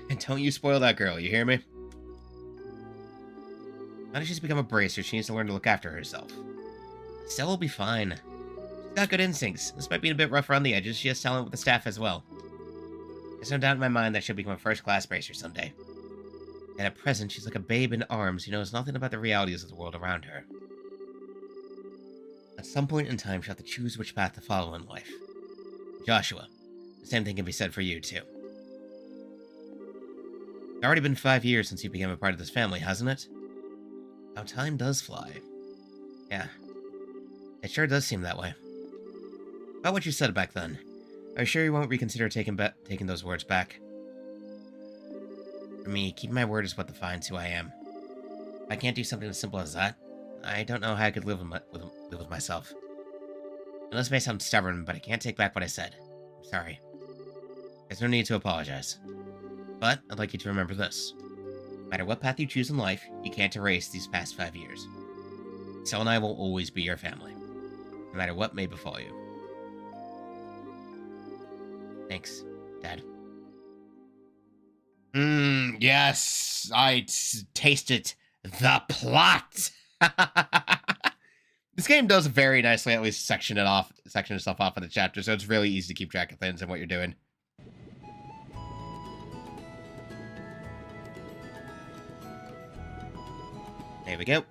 And don't you spoil that girl, you hear me? Now that she's become a bracer, she needs to learn to look after herself. Estelle will be fine. She's got good instincts. Despite being a bit rough around the edges, she has talent with the staff as well. There's no doubt in my mind that she'll become a first-class bracer someday. And at present, she's like a babe in arms who knows nothing about the realities of the world around her. At some point in time, she'll have to choose which path to follow in life. Joshua, the same thing can be said for you, too. It's already been 5 years since you became a part of this family, hasn't it? How time does fly. Yeah, it sure does seem that way. About what you said back then, are you sure you won't reconsider taking those words back? For me, keeping my word is what defines who I am. If I can't do something as simple as that, I don't know how I could live with myself. And this may sound stubborn, but I can't take back what I said. I'm sorry. There's no need to apologize. But I'd like you to remember this. No matter what path you choose in life, you can't erase these past 5 years. Estelle and I will always be your family, no matter what may befall you. Thanks, Dad. Yes, I tasted the plot. This game does very nicely at least section itself off of the chapter, so it's really easy to keep track of things and what you're doing. There we go.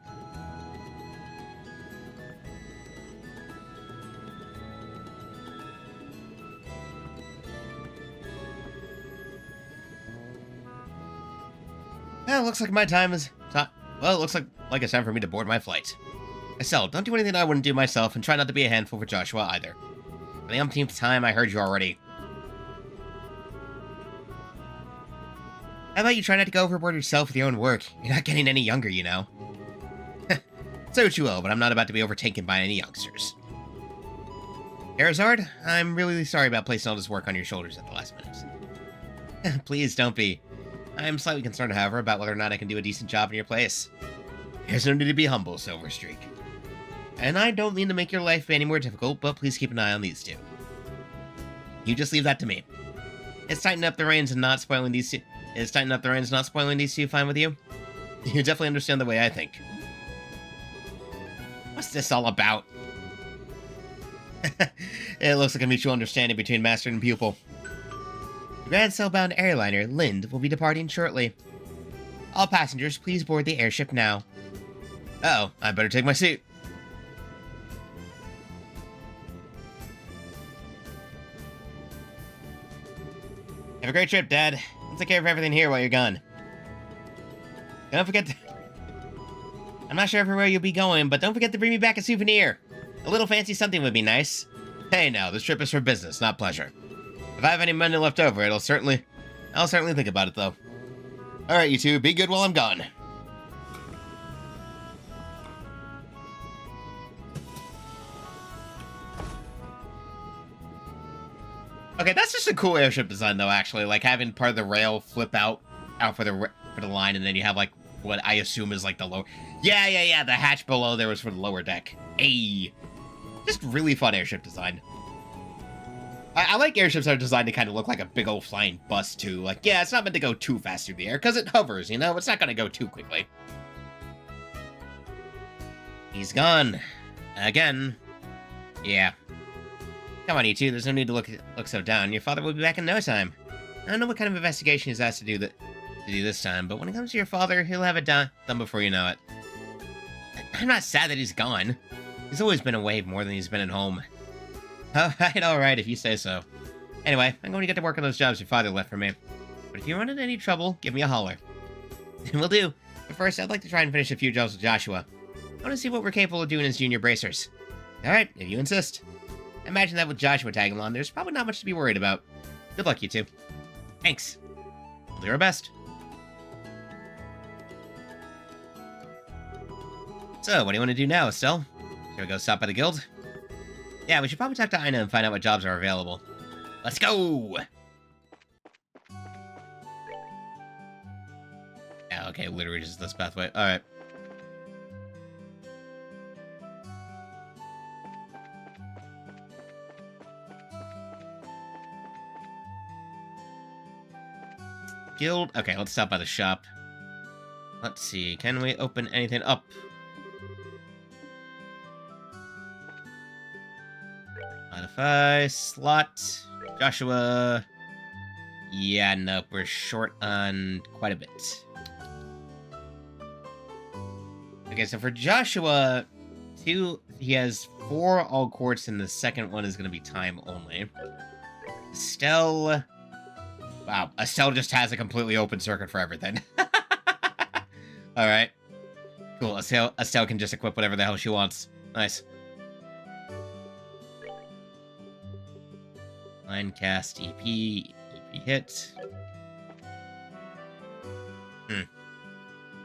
Well, looks like my time is... Well, it looks like it's time for me to board my flight. Estelle, don't do anything I wouldn't do myself, and try not to be a handful for Joshua either. For the umpteenth time, I heard you already. How about you try not to go overboard yourself with your own work? You're not getting any younger, you know. Say what you will, but I'm not about to be overtaken by any youngsters. Arizard, I'm really sorry about placing all this work on your shoulders at the last minute. Please don't be. I'm slightly concerned, however, about whether or not I can do a decent job in your place. There's no need to be humble, Silverstreak. And I don't mean to make your life any more difficult, but please keep an eye on these two. You just leave that to me. Is tightening up the reins and not spoiling these two... Is tightening up the reins not spoiling these two fine with you? You definitely understand the way I think. What's this all about? It looks like a mutual understanding between master and pupil. The Grand Cellbound airliner, Lind, will be departing shortly. All passengers, please board the airship now. Uh-oh, I better take my seat. Have a great trip, Dad. I'll take care of everything here while you're gone. Don't forget to... I'm not sure everywhere you'll be going, but don't forget to bring me back a souvenir. A little fancy something would be nice. Hey now, this trip is for business, not pleasure. If I have any money left over, I'll certainly think about it, though. Alright, you two, be good while I'm gone. Okay, that's just a cool airship design, though, actually. Like, having part of the rail flip out for the line, and then you have, like, what I assume is, like, the lower... Yeah, the hatch below there was for the lower deck. Ayy. Just really fun airship design. I like airships that are designed to kind of look like a big old flying bus, too. Like, yeah, it's not meant to go too fast through the air, because it hovers, you know? It's not going to go too quickly. He's gone. Again. Yeah. Come on, you two. There's no need to look so down. Your father will be back in no time. I don't know what kind of investigation he's asked to do this time, but when it comes to your father, he'll have it done before you know it. I'm not sad that he's gone. He's always been away more than he's been at home. Alright, if you say so. Anyway, I'm going to get to work on those jobs your father left for me. But if you run into any trouble, give me a holler. Will do. But first, I'd like to try and finish a few jobs with Joshua. I want to see what we're capable of doing as junior bracers. Alright, if you insist. Imagine that with Joshua tagging along, there's probably not much to be worried about. Good luck, you two. Thanks. We'll do our best. So, what do you want to do now, Estelle? Shall we go stop by the guild? Yeah, we should probably talk to Ina and find out what jobs are available. Let's go! Yeah, okay, literally just this pathway. Alright. Guild? Okay, let's stop by the shop. Let's see, can we open anything up? Modify, slot, Joshua. Yeah, nope, we're short on quite a bit. Okay, so for Joshua, he has 4 all quartz, and the second one is going to be time only. Estelle... Wow, Estelle just has a completely open circuit for everything. Alright. Cool, Estelle can just equip whatever the hell she wants. Nice. Line cast EP hit.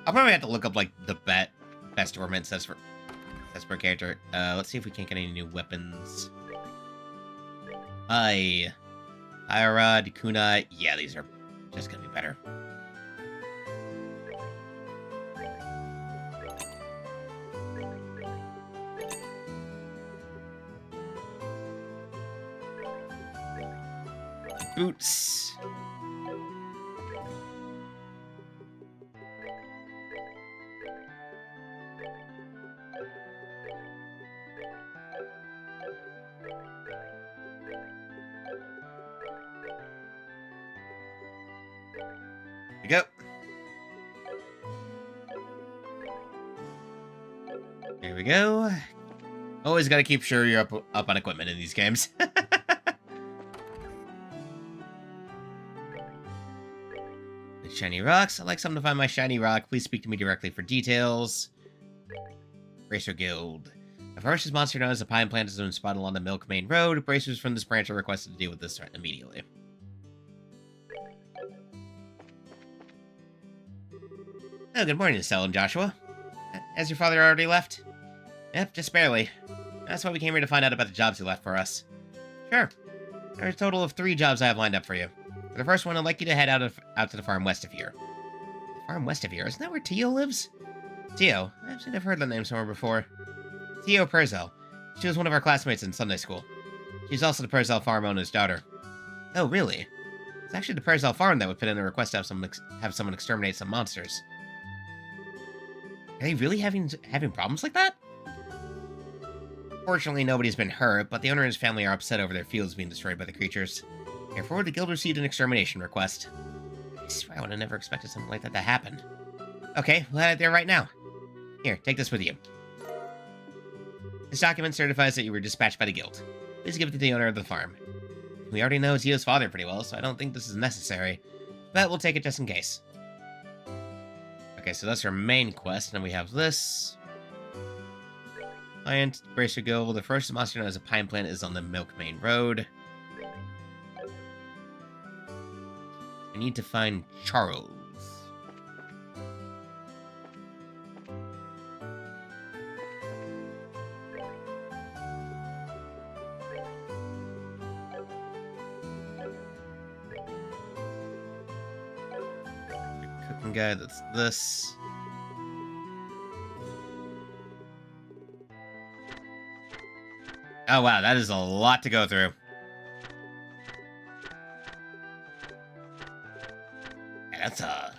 I'll probably have to look up, like, the best ornament sets per character. Let's see if we can't get any new weapons. Irod, Kuna, yeah, these are just gonna be better. Boots. There we go. There we go. Always gotta keep sure you're up on equipment in these games. Shiny rocks. I'd like someone to find my shiny rock. Please speak to me directly for details. Bracer Guild. A ferocious monster known as a pine plant has been spotted along the Milk Main Road. Bracers from this branch are requested to deal with this threat immediately. Oh, good morning, Estelle and Joshua. Has your father already left? Yep, just barely. That's why we came here to find out about the jobs he left for us. Sure. There are a total of 3 jobs I have lined up for you. For the first one, I'd like you to head out to the farm west of here. The farm west of here? Isn't that where Tio lives? Tio? I've heard that name somewhere before. Tio Purzel. She was one of our classmates in Sunday school. She's also the Purzel farm owner's daughter. Oh, really? It's actually the Purzel farm that would put in a request to have someone exterminate some monsters. Are they really having problems like that? Fortunately, nobody's been hurt, but the owner and his family are upset over their fields being destroyed by the creatures. Therefore, the guild received an extermination request. I swear I would have never expected something like that to happen. Okay, we'll head out there right now. Here, take this with you. This document certifies that you were dispatched by the guild. Please give it to the owner of the farm. We already know Tio's father pretty well, so I don't think this is necessary, but we'll take it just in case. Okay, so that's our main quest, and we have this. Client, Bracer Guild. The first monster known as a pine plant is on the Milk Main Road. I need to find Charles. Cooking guy, that's this. Oh wow, that is a lot to go through. Yeah, that's a...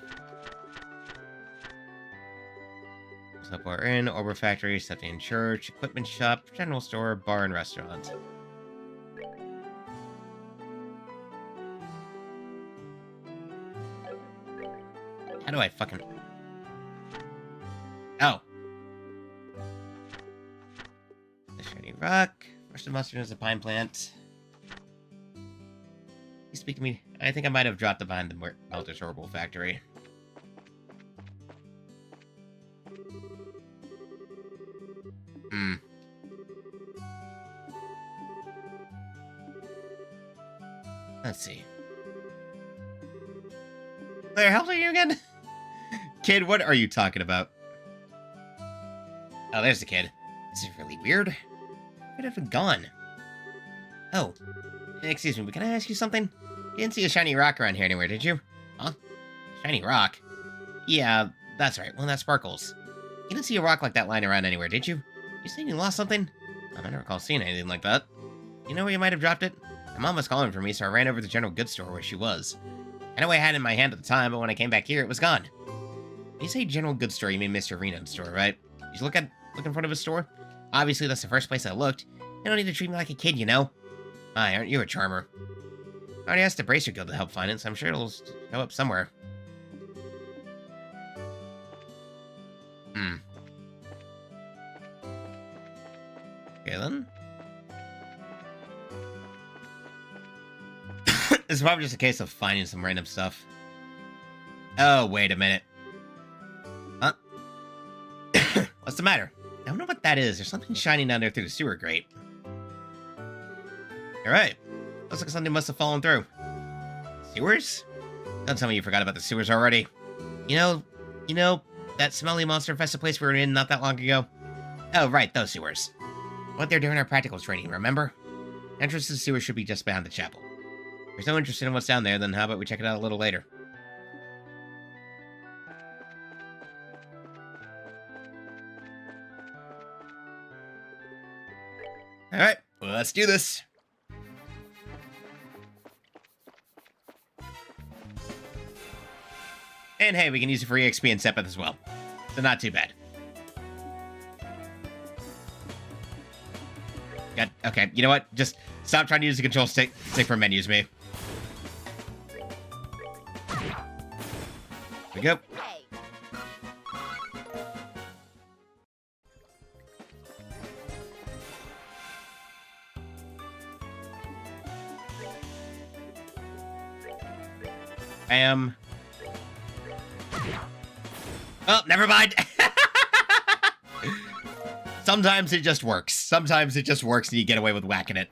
Subware Inn, Orber Factory, Septian Church, Equipment Shop, General Store, Bar and Restaurant. How do I fucking... Oh. The shiny rock. First of mustard is a pine plant. You speak to me. I think I might have dropped it behind the Melter's Horrible Factory. Let's see. Claire, how old are you again? Kid, what are you talking about? Oh, there's the kid. This is really weird. Where'd it have gone? Oh. Excuse me, but can I ask you something? You didn't see a shiny rock around here anywhere, did you? Huh? Shiny rock? Yeah, that's right. One that sparkles. You didn't see a rock like that lying around anywhere, did you? You saying you lost something? I don't recall seeing anything like that. You know where you might have dropped it? My mom was calling for me, so I ran over to the general goods store where she was. I know I had it in my hand at the time, but when I came back here, it was gone. When you say general goods store, you mean Mr. Reno's store, right? Did you look in front of his store? Obviously, that's the first place I looked. You don't need to treat me like a kid, you know? My, aren't you a charmer? I already asked the Bracer Guild to help find it, so I'm sure it'll show up somewhere. Okay, then. It's probably just a case of finding some random stuff. Oh, wait a minute. Huh? What's the matter? I don't know what that is. There's something shining down there through the sewer grate. Alright. Looks like something must have fallen through. Sewers? Don't tell me you forgot about the sewers already. You know, that smelly monster-infested place we were in not that long ago? Oh, right, those sewers. What they're doing our practical training, remember? Entrance to the sewers should be just behind the chapel. If you're so interested in what's down there, then how about we check it out a little later? Alright, well, let's do this. And hey, we can use it for EXP and Sepith as well. So not too bad. Okay, you know what? Just stop trying to use the control stick for menus, me. Here we go. Hey. Bam. Oh, never mind. Sometimes it just works. Sometimes it just works and you get away with whacking it.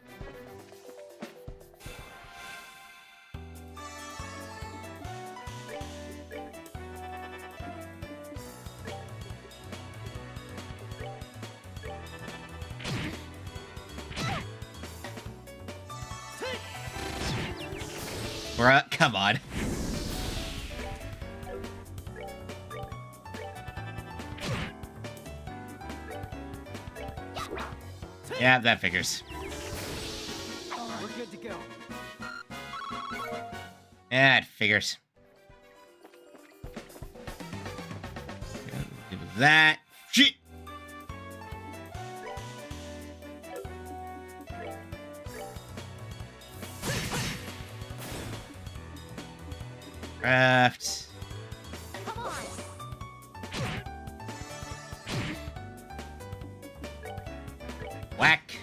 Bruh, come on. Yeah, that figures. We're good to go. Yeah, it figures. Do that. Shit. Craft. Come on. Whack.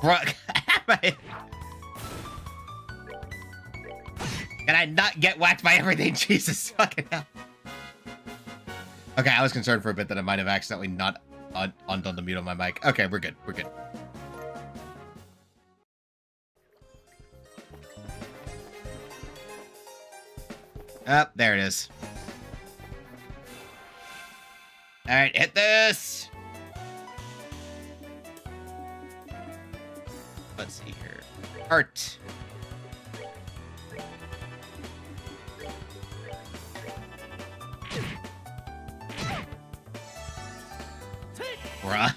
Bruh, can I not get whacked by everything? Jesus fucking hell. Okay, I was concerned for a bit that I might have accidentally not undone the mute on my mic. Okay, we're good. We're good. Oh, there it is. Alright, hit this! Let's see here. Art. Bruh.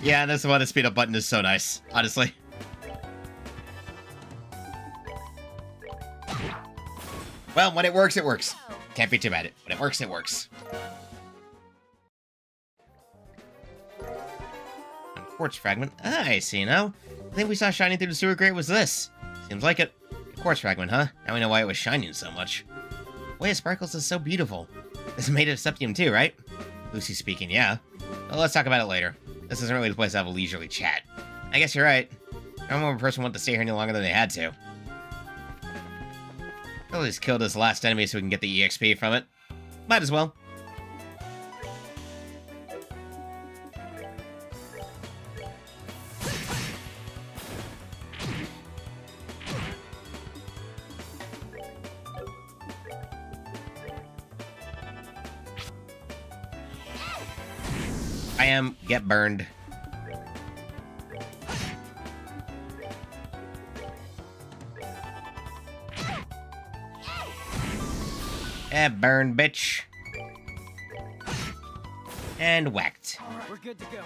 Yeah, this one, the speed up button is so nice, honestly. Well, when it works, it works. Can't be too mad at it. When it works, it works. Quartz fragment. I see now. The thing we saw shining through the sewer grate was this. Seems like it. A quartz fragment, huh? Now we know why it was shining so much. The way it sparkles is so beautiful. This is made of septium too, right? Lucy speaking, yeah. Well, let's talk about it later. This isn't really the place to have a leisurely chat. I guess you're right. No one person wanted to stay here any longer than they had to. I'll just kill this last enemy so we can get the EXP from it. Might as well. Get burned. Burn, bitch. And whacked. All right, we're good to go.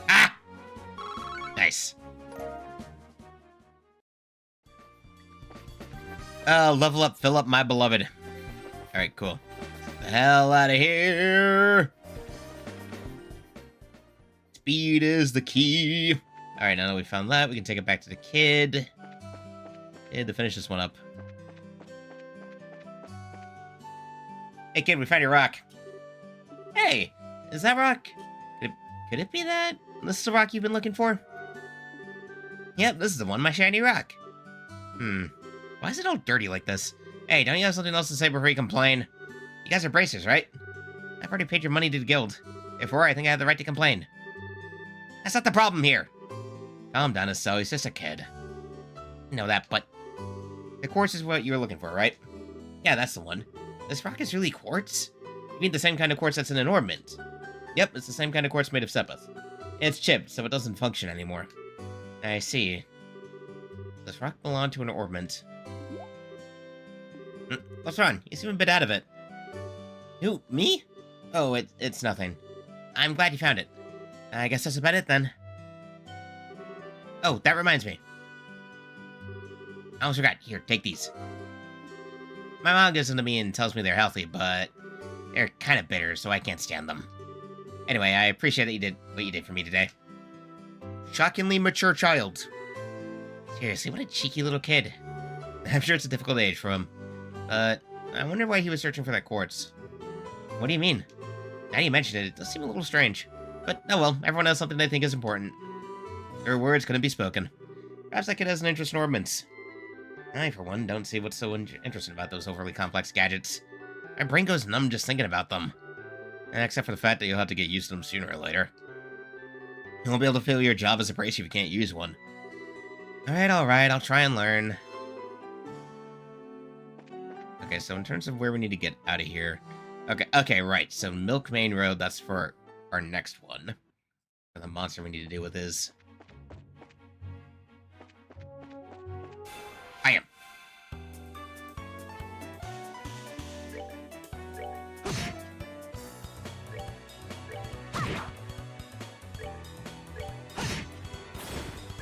Ah! Nice. Level up, fill up, my beloved. Alright, cool. Get the hell out of here. Speed is the key. Alright, now that we found that, we can take it back to the kid. Kid, to finish this one up. Hey kid, we found your rock. Hey, is that rock? Could it be that? This is the rock you've been looking for? Yep, this is the one, my shiny rock. Why is it all dirty like this? Hey, don't you have something else to say before you complain? You guys are bracers, right? I've already paid your money to the guild. Therefore, I think I have the right to complain. That's not the problem here. Calm down, Estelle. He's just a kid. I know that, but... The quartz is what you were looking for, right? Yeah, that's the one. This rock is really quartz? You mean the same kind of quartz that's in an ornament? Yep, it's the same kind of quartz made of sepith. It's chipped, so it doesn't function anymore. I see. This rock belonged to an ornament. What's wrong? You seem a bit out of it. Who, me? Oh, it's nothing. I'm glad you found it. I guess that's about it, then. Oh, that reminds me. I almost forgot. Here, take these. My mom gives them to me and tells me they're healthy, but they're kind of bitter, so I can't stand them. Anyway, I appreciate that you did what you did for me today. Shockingly mature child. Seriously, what a cheeky little kid. I'm sure it's a difficult age for him. But I wonder why he was searching for that quartz. What do you mean? Now you mention it, it does seem a little strange. But, oh well, everyone has something they think is important. Their word's gonna be spoken. Perhaps that kid has an interest in orbments. I, for one, don't see what's so interesting about those overly complex gadgets. My brain goes numb just thinking about them. Except for the fact that you'll have to get used to them sooner or later. You won't be able to fill your job as a brace if you can't use one. Alright, I'll try and learn. Okay, so in terms of where we need to get out of here... Okay, right, so Milk Main Road, that's for our next one. And the monster we need to deal with is... I am.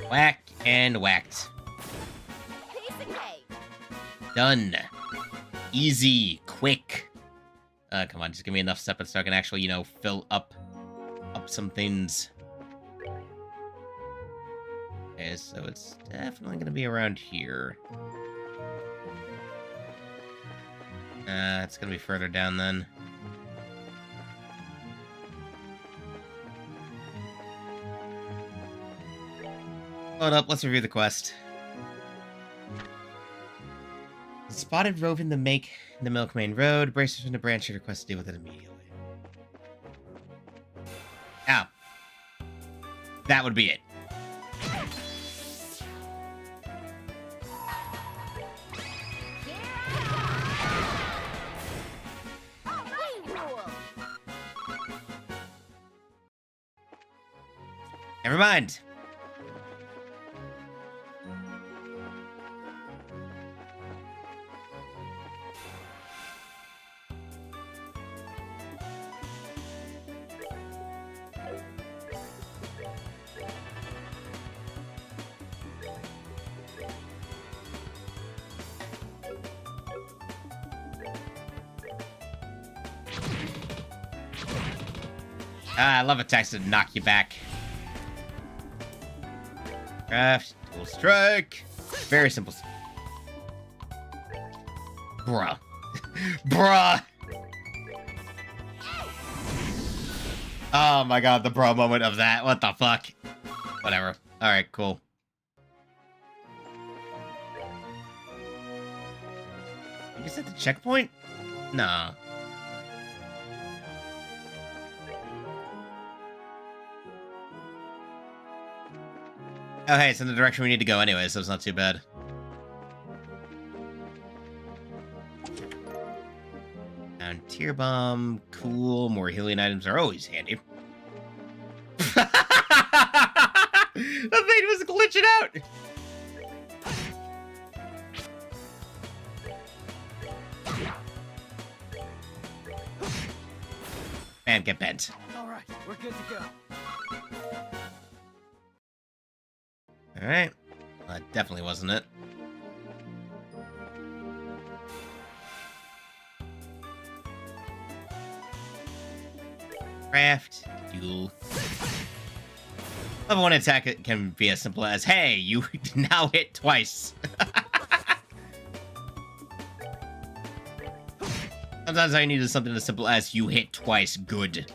Whack and whacked. Piece of cake. Done. Easy. Quick. Come on, just give me enough steppers so I can actually, you know, fill up some things. Okay, so it's definitely gonna be around here. It's gonna be further down then. Hold up, let's review the quest. Spotted roving the Milk Main Road. Braces from the branch should request to deal with it immediately. Ow. That would be it. Never mind. I love attacks that knock you back. Craft, dual strike. Very simple. Bruh. Bruh! Oh my god, the bruh moment of that. What the fuck? Whatever. Alright, cool. Is that the checkpoint? Nah. Oh, hey, it's in the direction we need to go anyway, so it's not too bad. And tier bomb, cool. More healing items are always handy. The thing was glitching out. Man, get bent. All right, we're good to go. Alright. Well, that definitely wasn't it. Craft. Duel. Level 1 attack can be as simple as, hey, you now hit twice. Sometimes all you need is something as simple as, you hit twice, good.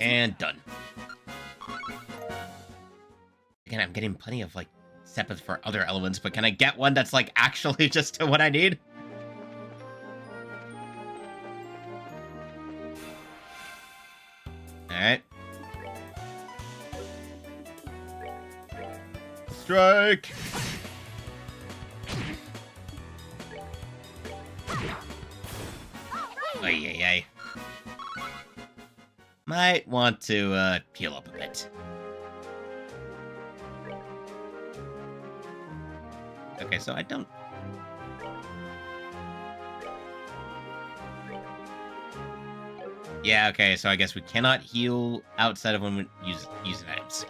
And done. Again, I'm getting plenty of, like, steps for other elements, but can I get one that's, like, actually just what I need? Alright. Strike! Ay. Might want to, heal up a bit. Okay, so I don't... Yeah, okay, so I guess we cannot heal outside of when we using items.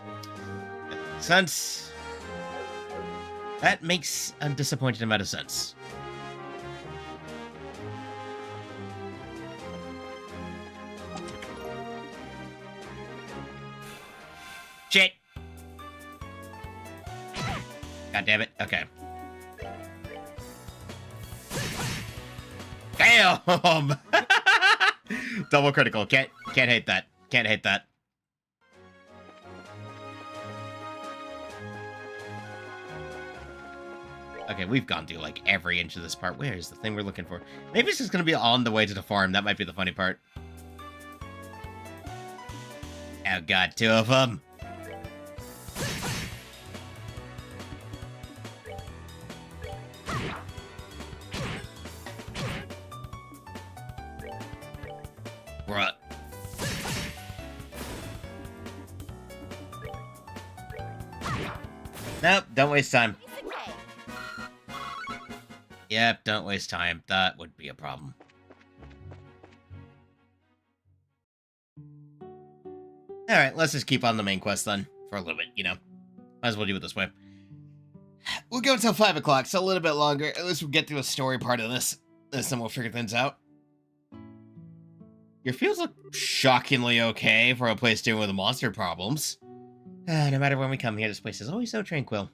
That makes sense. That makes a disappointing amount of sense. Shit! God damn it. Okay. Damn! Double critical. Can't hate that. Can't hate that. Okay, we've gone through, like, every inch of this part. Where is the thing we're looking for? Maybe it's just gonna be on the way to the farm. That might be the funny part. Oh, God, 2 of them. Bruh. Nope, don't waste time. Piece of cake. Yep, don't waste time. That would be a problem. Alright, let's just keep on the main quest then. For a little bit, you know. Might as well do it this way. We'll go until 5 o'clock, so a little bit longer. At least we'll get through the story part of this. And then we'll figure things out. Your fields look shockingly okay for a place dealing with monster problems. No matter when we come here, this place is always so tranquil.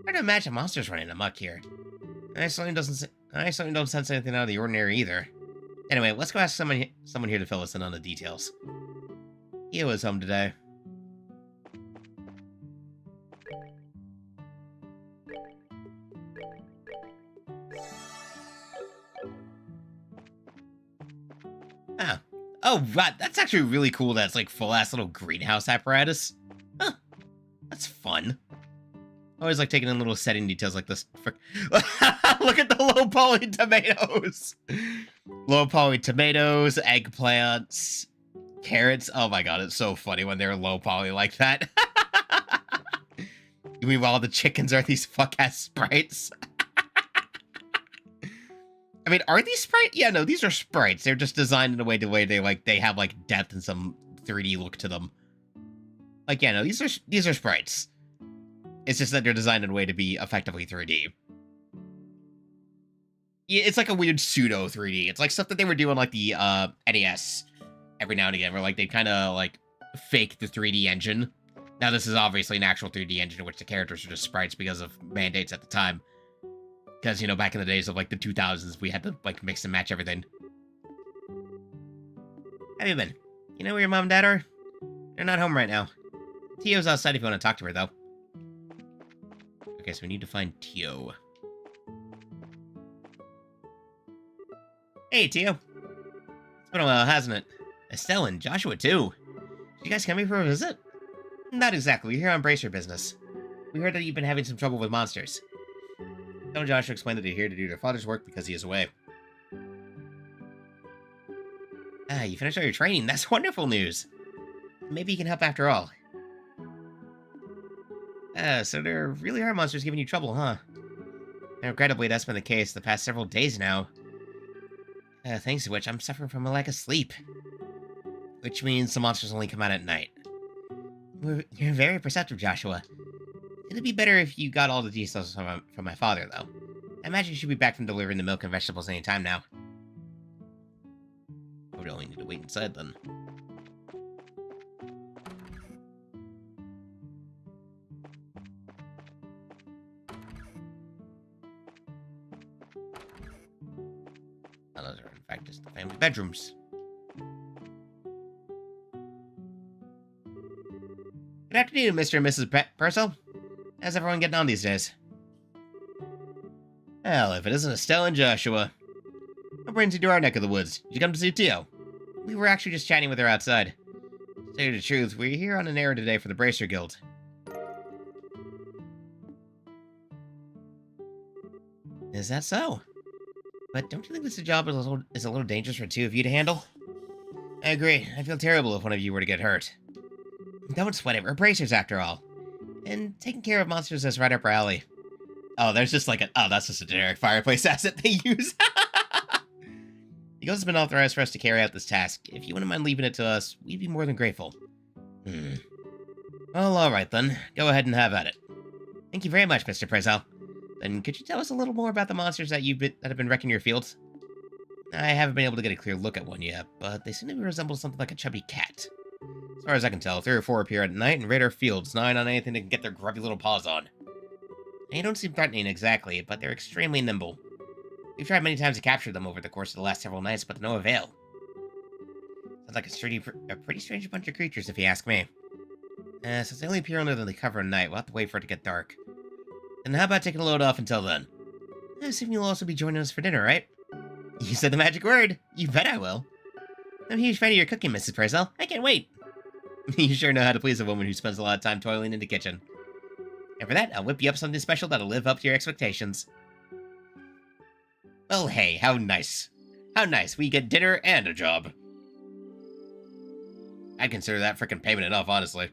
Hard to imagine monsters running amok here. I certainly don't sense anything out of the ordinary either. Anyway, let's go ask someone here to fill us in on the details. Heya was home today. Ah. Oh, right. That's actually really cool that it's like full-ass little greenhouse apparatus. Huh. That's fun. I always like taking in little setting details like this. Look at the low poly tomatoes. Low poly tomatoes, eggplants, carrots. Oh my god, it's so funny when they're low poly like that. Meanwhile, the chickens are these fuck-ass sprites. I mean, are these sprites? Yeah, no, these are sprites. They're just designed in a way they have like depth and some 3D look to them. Like, yeah, no, these are sprites. It's just that they're designed in a way to be effectively 3D. Yeah, it's like a weird pseudo 3D. It's like stuff that they were doing like the NES every now and again, where like they kind of like fake the 3D engine. Now this is obviously an actual 3D engine in which the characters are just sprites because of mandates at the time. Because, you know, back in the days of like the 2000s, we had to like mix and match everything. How have you been? You know where your mom and dad are? They're not home right now. Tio's outside if you want to talk to her, though. Okay, so we need to find Tio. Hey, Tio. It's been a while, hasn't it? Estelle and Joshua, too. Did you guys come here for a visit? Not exactly. We're here on bracer business. We heard that you've been having some trouble with monsters. Tell Joshua explained that you're here to do their father's work because he is away. Ah, you finished all your training. That's wonderful news. Maybe you can help after all. So there really are monsters giving you trouble, huh? Regrettably, that's been the case the past several days now. Thanks to which, I'm suffering from a lack of sleep. Which means the monsters only come out at night. You're very perceptive, Joshua. It'd be better if you got all the details from my father, though. I imagine you should be back from delivering the milk and vegetables any time now. We'd only need to wait inside, then. Now, those are, in fact, just the family bedrooms. Good afternoon, Mr. and Mrs. Purcell. How's everyone getting on these days? Well, if it isn't Estelle and Joshua. What brings you to our neck of the woods? Did you come to see Tio? We were actually just chatting with her outside. To tell you the truth, we're here on an errand today for the Bracer Guild. Is that so? But don't you think this job is a little dangerous for two of you to handle? I agree. I feel terrible if one of you were to get hurt. Don't sweat it. We're bracers after all. And taking care of monsters is right up our alley. Oh, there's just like oh, that's just a generic fireplace asset they use. The guild has been authorized for us to carry out this task. If you wouldn't mind leaving it to us, we'd be more than grateful. Well, alright then. Go ahead and have at it. Thank you very much, Mr. Prezell. Then could you tell us a little more about the monsters that have been wrecking your fields? I haven't been able to get a clear look at one yet, but they seem to resemble something like a chubby cat. As far as I can tell, 3 or 4 appear at night and raid our fields, gnawing on anything they can get their grubby little paws on. They don't seem threatening exactly, but they're extremely nimble. We've tried many times to capture them over the course of the last several nights, but to no avail. Sounds like a pretty strange bunch of creatures, if you ask me. Since they only appear under the cover of night, we'll have to wait for it to get dark. And how about taking a load off until then? I assume you'll also be joining us for dinner, right? You said the magic word. You bet I will. I'm a huge fan of your cooking, Mrs. Purcell. I can't wait. You sure know how to please a woman who spends a lot of time toiling in the kitchen. And for that, I'll whip you up something special that'll live up to your expectations. Well, hey, how nice. How nice. We get dinner and a job. I'd consider that frickin' payment enough, honestly.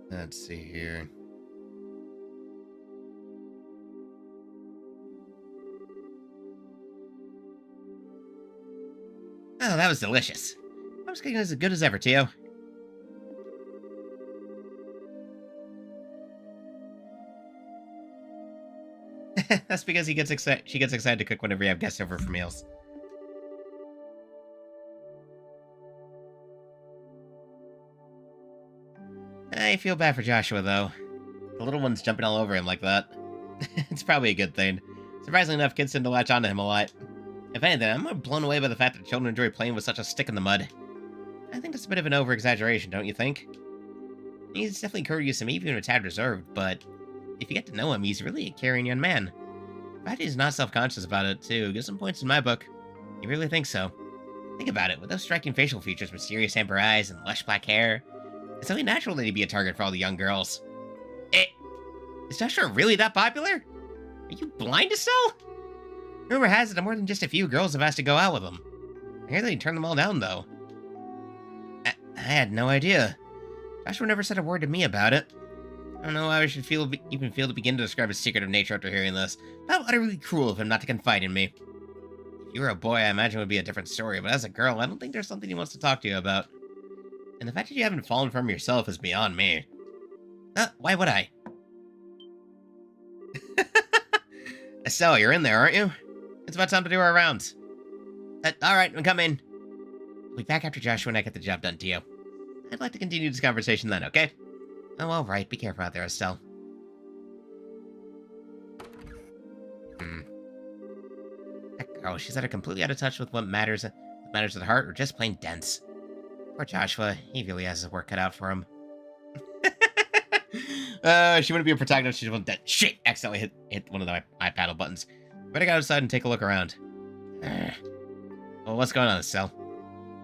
Let's see here. Oh, that was delicious. Mom's cooking is as good as ever, Tio. That's because she gets excited to cook whenever you have guests over for meals. I feel bad for Joshua, though. The little one's jumping all over him like that. It's probably a good thing. Surprisingly enough, kids tend to latch onto him a lot. If anything, I'm more blown away by the fact that children enjoy playing with such a stick in the mud. I think that's a bit of an over-exaggeration, don't you think? He's definitely courteous and maybe even a tad reserved, but if you get to know him, he's really a caring young man. The fact he's not self-conscious about it, too, gives some points in my book. You really think so? Think about it, with those striking facial features, mysterious amber eyes, and lush black hair, it's only natural that he'd be a target for all the young girls. Is Joshua really that popular? Are you blind as so? Rumor has it that more than just a few girls have asked to go out with him. I hear that he turned them all down, though. I had no idea. Joshua never said a word to me about it. I don't know how I should even feel to begin to describe his secretive nature after hearing this. How utterly cruel of him not to confide in me. If you were a boy, I imagine it would be a different story, but as a girl, I don't think there's something he wants to talk to you about. And the fact that you haven't fallen for him yourself is beyond me. Why would I? Estelle, you're in there, aren't you? It's about time to do our rounds. Alright, I'm coming. I'll be back after Joshua and I get the job done, Tio. I'd like to continue this conversation then, okay? Oh, alright. Be careful out there, Estelle. That girl, she's either completely out of touch with what matters at the heart, or just plain dense. Poor Joshua. He really has his work cut out for him. She wouldn't be a protagonist. She's dead. Shit! Accidentally hit one of my paddle buttons. Better go outside and take a look around. Well, what's going on, Estelle?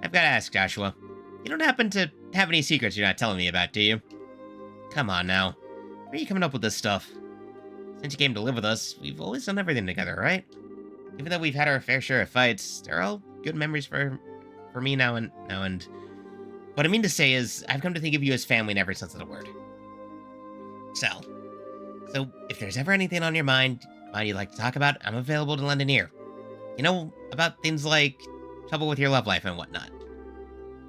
I've got to ask, Joshua. You don't happen to have any secrets you're not telling me about, do you? Come on, now. Where are you coming up with this stuff? Since you came to live with us, we've always done everything together, right? Even though we've had our fair share of fights, they're all good memories for me now and... What I mean to say is, I've come to think of you as family in every sense of the word. So if there's ever anything on your mind you'd like to talk about, I'm available to lend an ear. You know, about things like trouble with your love life and whatnot.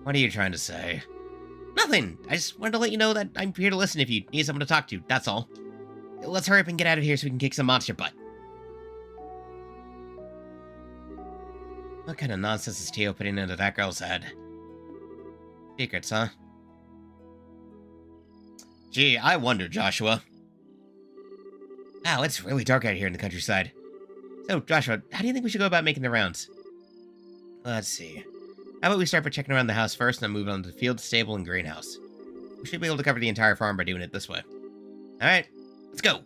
What are you trying to say? Nothing! I just wanted to let you know that I'm here to listen if you need someone to talk to, that's all. Let's hurry up and get out of here so we can kick some monster butt. What kind of nonsense is Tio putting into that girl's head? Secrets, huh? Gee, I wonder, Joshua. Wow, it's really dark out here in the countryside. So, Joshua, how do you think we should go about making the rounds? Let's see. How about we start by checking around the house first and then move on to the field, stable, and greenhouse. We should be able to cover the entire farm by doing it this way. Alright, let's go!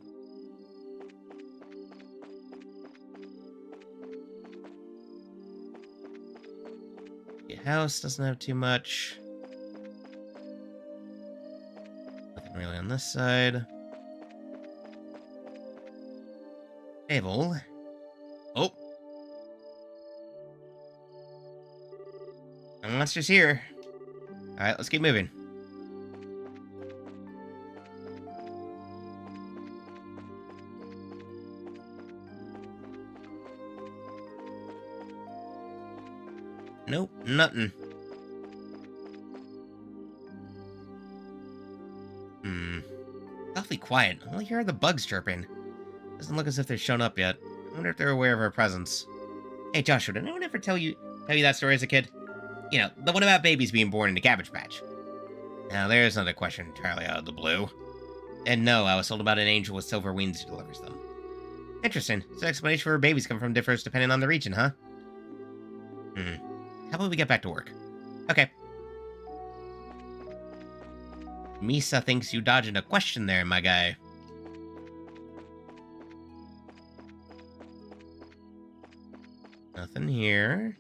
The house doesn't have too much. Nothing really on this side. Table. Oh! The monster's here. Alright, let's keep moving. Nope, nothing. Awfully quiet. I only hear the bugs chirping. Doesn't look as if they've shown up yet. I wonder if they're aware of our presence. Hey, Joshua, did anyone ever tell you that story as a kid? You know, the one about babies being born in a cabbage patch. Now, there's another question entirely out of the blue. And no, I was told about an angel with silver wings who delivers them. Interesting. So explanation for where babies come from differs depending on the region, huh? How about we get back to work? Okay. Misa thinks you dodging a question there, my guy. Nothing here.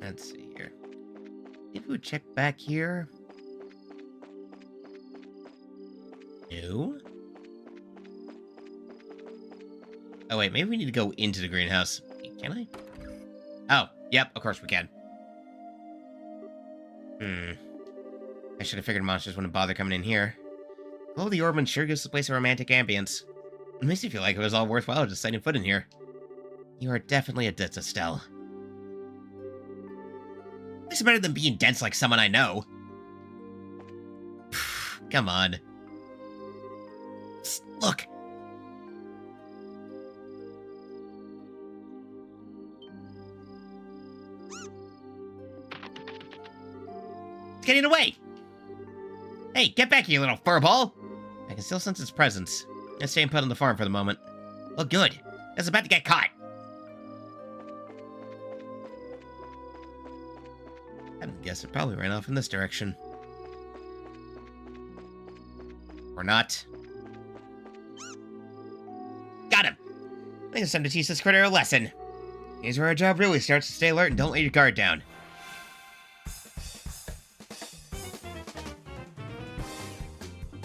Let's see here. If we check back here. No. Oh wait, maybe we need to go into the greenhouse. Can I? Oh, yep, of course we can. I should have figured monsters wouldn't bother coming in here. Oh, the Orban sure gives the place a romantic ambience. It makes me feel like it was all worthwhile just setting foot in here. You are definitely a ditz, Estelle. It's better than being dense like someone I know. Come on. Look. It's getting away! Hey, get back here, you little furball! I can still sense its presence. Let's stay and put on the farm for the moment. Oh, good. It's about to get caught. I guess it probably ran off in this direction. Or not. Got him! I think it's time to teach this critter a lesson. Here's where our job really starts. To stay alert and don't let your guard down.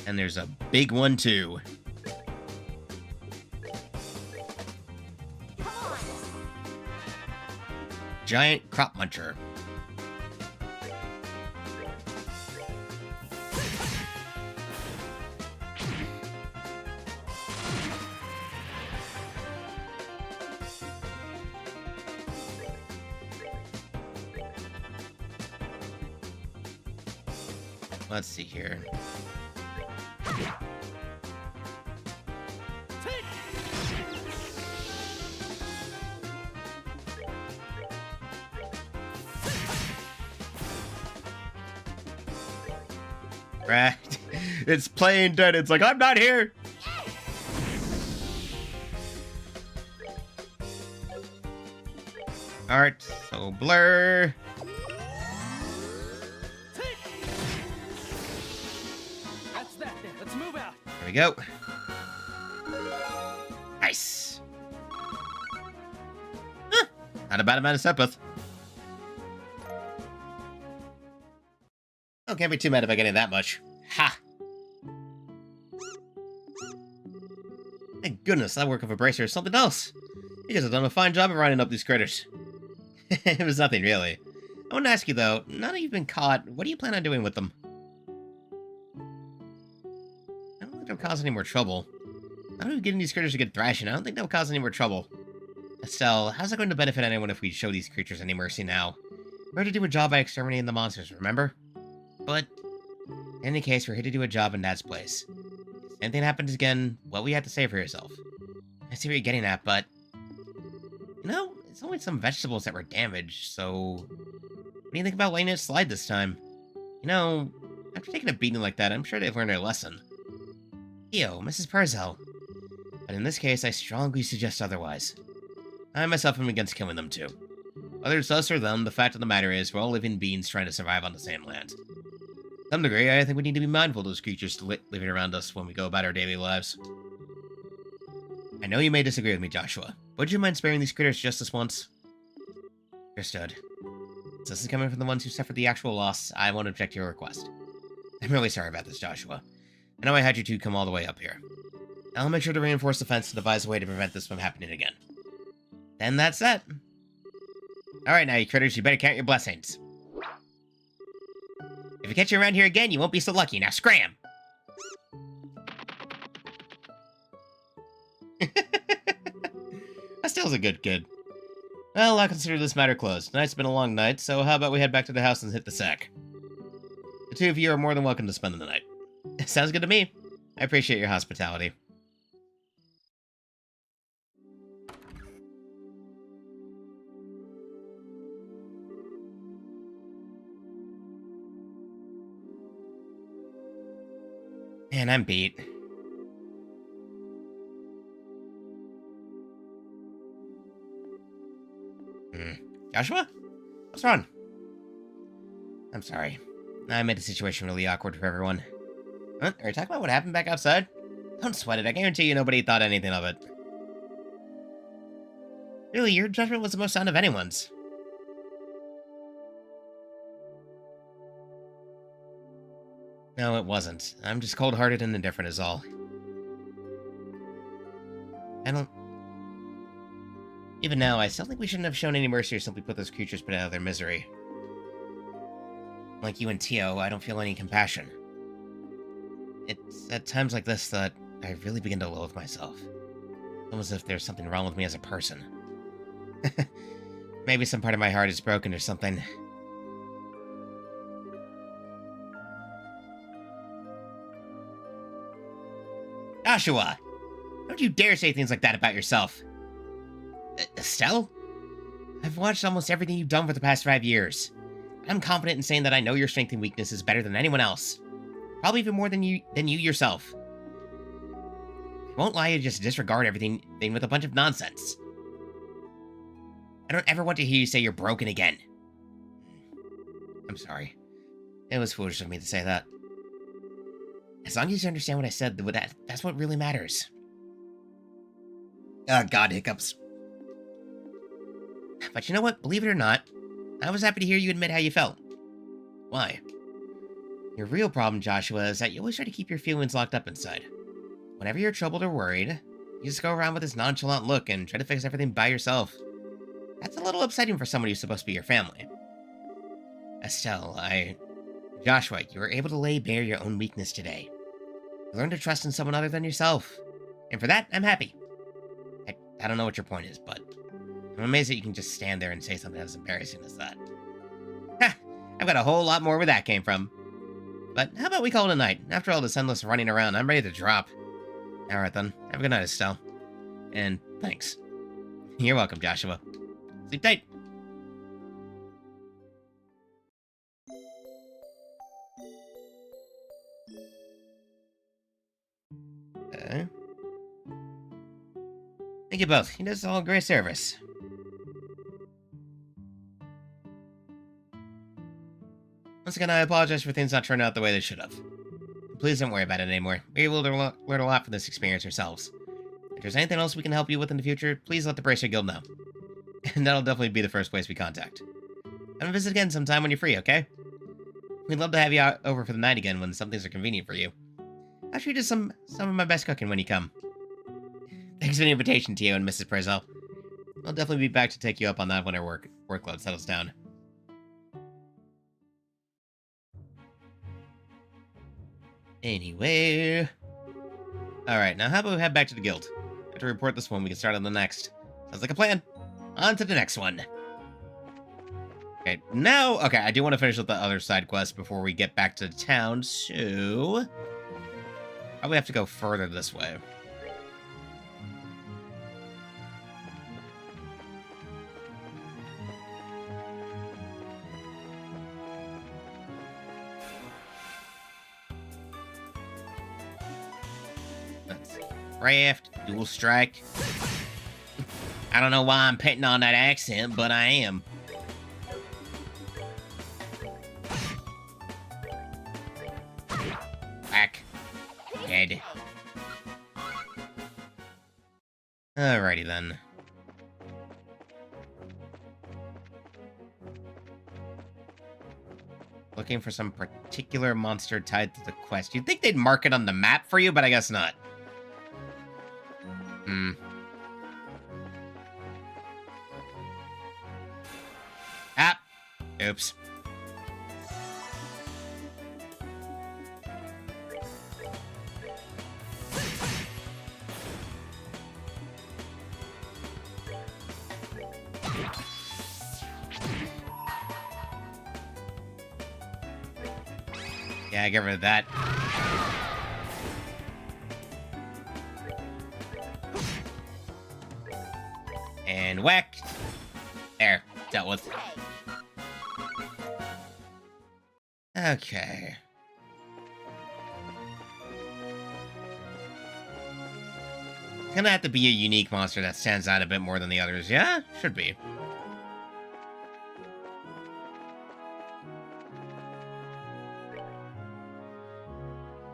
And there's a big one, too. Come on. Giant crop muncher. Let's see here. Right. It's plain dead. It's like, I'm not here. Alright, so blur. That's that. Let's move out. There we go. Nice. Huh. Not a bad amount of step with. Oh, can't be too mad about getting that much. Ha! Thank goodness, that work of a bracer is something else. You guys have done a fine job of rounding up these critters. It was nothing, really. I want to ask you, though, now that you've been caught, what do you plan on doing with them? I don't think they'll cause any more trouble. I don't even getting these critters a good thrashing. I don't think they'll cause any more trouble. Estelle, how's it going to benefit anyone if we show these creatures any mercy now? We're here to do a job by exterminating the monsters, remember? But, in any case, we're here to do a job in Dad's place. If anything happens again, what will you have to say for yourself? I see what you're getting at, but... You know, it's only some vegetables that were damaged, so... What do you think about letting it slide this time? You know, after taking a beating like that, I'm sure they've learned their lesson. Yo, Mrs. Purcell. But in this case, I strongly suggest otherwise. I myself am against killing them too. Whether it's us or them, the fact of the matter is, we're all living beings trying to survive on the Sandland. To some degree, I think we need to be mindful of those creatures living around us when we go about our daily lives. I know you may disagree with me, Joshua. Would you mind sparing these critters just this once? Understood. Since this is coming from the ones who suffered the actual loss, I won't object to your request. I'm really sorry about this, Joshua. I know I had you two come all the way up here. I'll make sure to reinforce the fence and devise a way to prevent this from happening again. Then that's that. Alright now, you critters, you better count your blessings. If we catch you around here again, you won't be so lucky. Now scram! Estelle's a good kid. Well, I'll consider this matter closed. Tonight's been a long night, so how about we head back to the house and hit the sack? The two of you are more than welcome to spend the night. Sounds good to me. I appreciate your hospitality. Man, I'm beat. Joshua? What's wrong? I'm sorry. I made the situation really awkward for everyone. Huh? Are you talking about what happened back outside? Don't sweat it. I guarantee you nobody thought anything of it. Really, your judgment was the most sound of anyone's. No, it wasn't. I'm just cold-hearted and indifferent is all. I don't... Even now, I still think we shouldn't have shown any mercy or simply put those creatures out of their misery. Like you and Tio, I don't feel any compassion. It's at times like this that I really begin to loathe myself. Almost as if there's something wrong with me as a person. Maybe some part of my heart is broken or something. Joshua! Don't you dare say things like that about yourself! Estelle? I've watched almost everything you've done for the past 5 years. I'm confident in saying that I know your strength and weaknesses better than anyone else. Probably even more than you yourself. I won't lie, you just disregard everything with a bunch of nonsense. I don't ever want to hear you say you're broken again. I'm sorry. It was foolish of me to say that. As long as you understand what I said, that's what really matters. God, hiccups. But you know what? Believe it or not, I was happy to hear you admit how you felt. Why? Your real problem, Joshua, is that you always try to keep your feelings locked up inside. Whenever you're troubled or worried, you just go around with this nonchalant look and try to fix everything by yourself. That's a little upsetting for someone who's supposed to be your family. Estelle, Joshua, you were able to lay bare your own weakness today. You learned to trust in someone other than yourself. And for that, I'm happy. I don't know what your point is, but I'm amazed that you can just stand there and say something as embarrassing as that. Ha! I've got a whole lot more where that came from. But how about we call it a night? After all this endless running around, I'm ready to drop. Alright then. Have a good night, Estelle. And thanks. You're welcome, Joshua. Sleep tight. Thank you both. You did us all a great service. Once again, I apologize for things not turning out the way they should have. Please don't worry about it anymore. We will learn a lot from this experience ourselves. If there's anything else we can help you with in the future, please let the Bracer Guild know. And that'll definitely be the first place we contact. Come visit again sometime when you're free, okay? We'd love to have you out over for the night again when some things are convenient for you. I'll treat you to some of my best cooking when you come. Thanks for the invitation, Tio and Mrs. Prezell. I'll definitely be back to take you up on that when our workload settles down. Anyway... Alright, now how about we head back to the guild? After we report this one, we can start on the next. Sounds like a plan. On to the next one. Okay, now... Okay, I do want to finish with the other side quest before we get back to town, so... Probably have to go further this way. Craft, dual strike. I don't know why I'm petting on that accent, but I am. Whack. Dead. Alrighty then. Looking for some particular monster tied to the quest. You'd think they'd mark it on the map for you, but I guess not. Ah! Oops. Yeah, get rid of that. And whack. There. Dealt with. Okay. gonna have to be a unique monster that stands out a bit more than the others. Yeah, should be.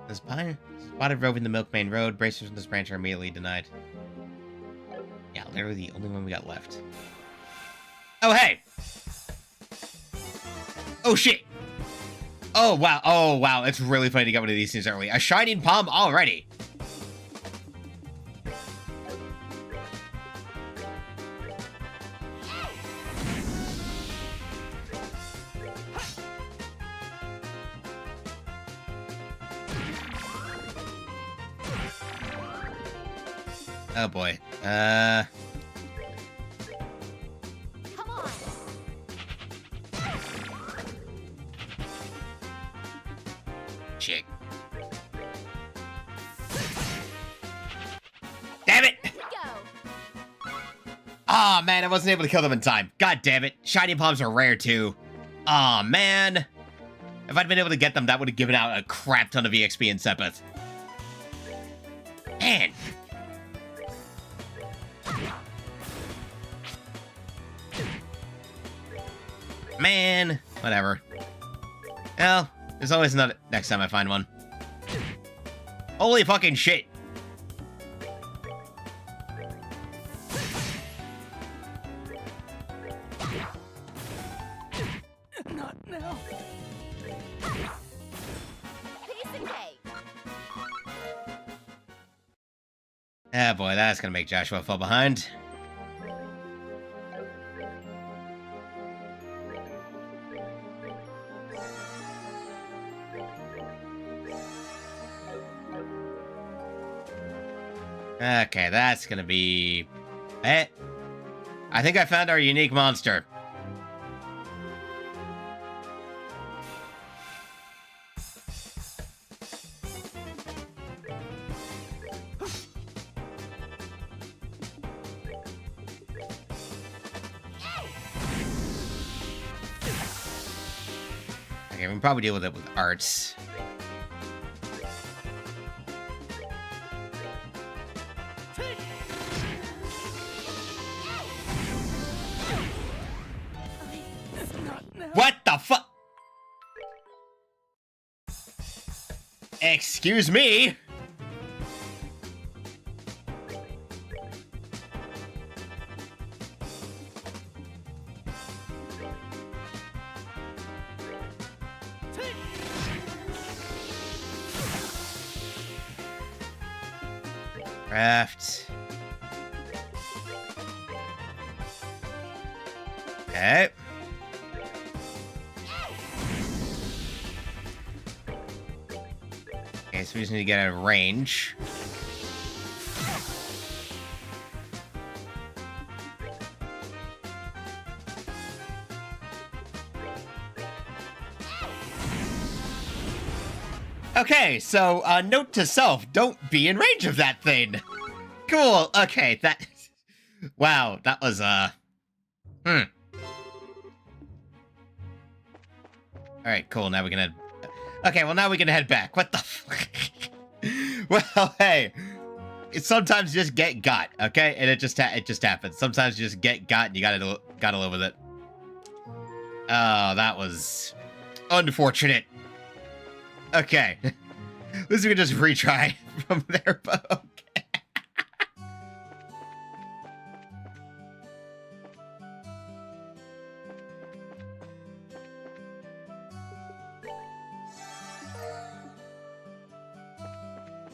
This pine spotted roving the Milkmain Road. Bracers from this branch are immediately denied. Yeah, literally the only one we got left. Oh, hey! Oh, shit! Oh, wow. Oh, wow. It's really funny to get one of these things early. A shining palm already. Oh, boy. Come on. Shit. Damn it! Here we go. Aw, man, I wasn't able to kill them in time. God damn it. Shiny palms are rare, too. Aw, man. If I'd been able to get them, that would have given out a crap ton of EXP and Sepith. Man. Man. Whatever. Well, there's always another next time I find one. Holy fucking shit. Not now. Piece of cake. Ah, boy, that's gonna make Joshua fall behind. Okay, that's gonna be... I think I found our unique monster. Okay, we can probably deal with it with arts. What the fuck? Excuse me? Craft. Okay. Okay, so we just need to get out of range. Okay, so, note to self, don't be in range of that thing. Cool, okay, that... Wow, that was, Alright, cool, now we can head... Okay, well, now we can head back. What the fuck? Well, hey, sometimes you just get got, okay? And it just happens. Sometimes you just get got and you gotta live with it. Oh, that was unfortunate. Okay. At least we can just retry from there, but okay.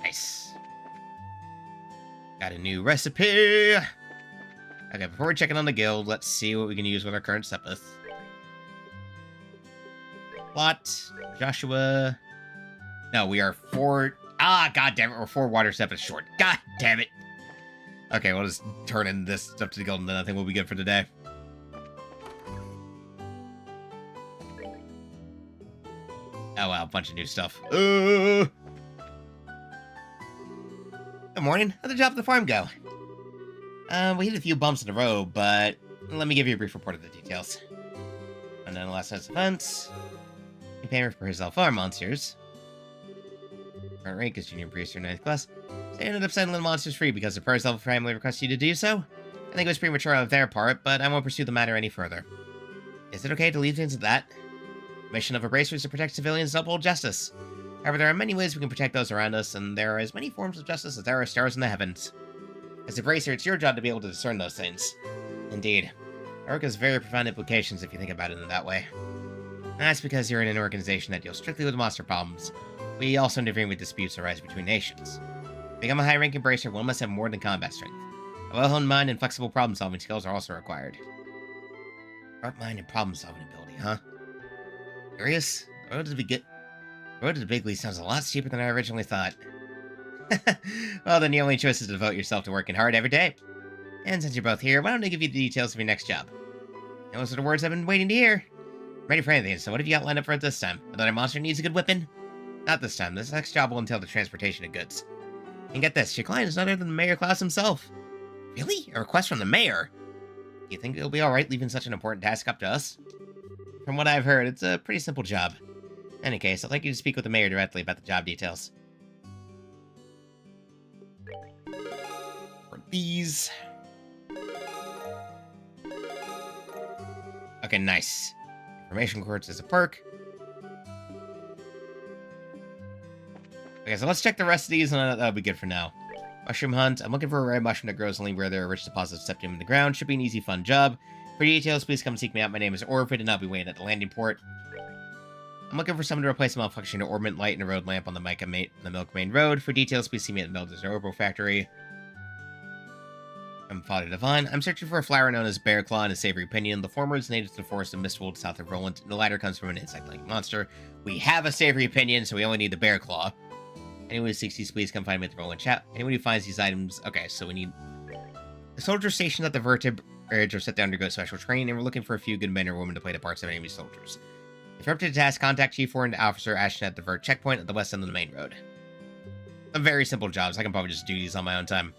Nice. Got a new recipe. Okay, before we're checking on the guild, let's see what we can use with our current Sepith. Plot. Joshua. No, we are 4... Ah, god damn it, we're 4 water Sepith short. God damn it. Okay, we'll just turn in this stuff to the guild and then I think we'll be good for today. Oh wow, a bunch of new stuff. Good morning. How'd the job at the farm go? We hit a few bumps in the road, but let me give you a brief report of the details. And then the last night's events. In payment for his farm monsters. current rank as junior priest or 9th class. So they ended up setting the monsters free because the first level family requested you to do so. I think it was premature on their part, but I won't pursue the matter any further. Is it okay to leave things at that? The mission of a bracer is to protect civilians and uphold justice. However, there are many ways we can protect those around us, and there are as many forms of justice as there are stars in the heavens. As a bracer, it's your job to be able to discern those things. Indeed. Our work has very profound implications if you think about it in that way. That's because you're in an organization that deals strictly with monster problems. We also intervene with disputes arise between nations. To become a high-ranking bracer, one must have more than combat strength. A well-honed mind and flexible problem-solving skills are also required. Sharp mind and problem-solving ability, huh? Curious? The road to the big league sounds a lot steeper than I originally thought. Well, then the only choice is to devote yourself to working hard every day. And since you're both here, why don't I give you the details of your next job? Those are the words I've been waiting to hear. I'm ready for anything, so what have you got lined up for it this time? Another monster needs a good whipping? Not this time. This next job will entail the transportation of goods. And get this, your client is none other than Mayor Klaus himself. Really? A request from the mayor? You think it'll be alright leaving such an important task up to us? From what I've heard, it's a pretty simple job. In any case, I'd like you to speak with the mayor directly about the job details. For these. Okay, nice. Information courts is a perk. Okay, so let's check the rest of these, and that'll be good for now. Mushroom hunt. I'm looking for a rare mushroom that grows only where there are rich deposits of septium in the ground. Should be an easy, fun job. For details, please come seek me out. My name is Orvid, and I'll be waiting at the landing port. I'm looking for someone to replace a malfunctioning orbit light and a road lamp on the Milk Main Road. For details, please see me at the Melder's Orbital Factory. I'm Father Divine. I'm searching for a flower known as Bear Claw and a savory pinion. The former is native to the forest of Mistwold south of Roland, and the latter comes from an insect-like monster. We have a savory pinion, so we only need the Bear Claw. Anyone who seeks these, please come find me at the Roland Chat. Anyone who finds these items... Okay, so we need... The soldiers stationed at the Vertibridge are set to undergo special training, and we're looking for a few good men or women to play the parts of enemy soldiers. If you're up to the task, contact Chief Warrant Officer Ashton at the Vert checkpoint at the west end of the main road. A very simple job, so I can probably just do these on my own time.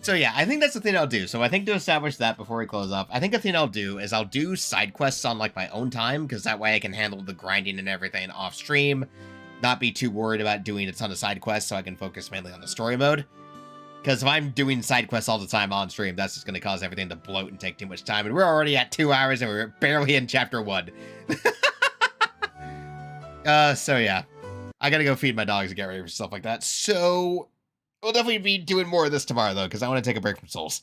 So yeah, I think that's the thing I'll do. So I think to establish that before we close off, I think the thing I'll do is I'll do side quests on like my own time, because that way I can handle the grinding and everything off stream, not be too worried about doing a ton of side quests, so I can focus mainly on the story mode. Because if I'm doing side quests all the time on stream, that's just going to cause everything to bloat and take too much time, and we're already at 2 hours and we're barely in chapter 1. So yeah, I gotta go feed my dogs and get ready for stuff like that. So we'll definitely be doing more of this tomorrow, though, because I want to take a break from Souls.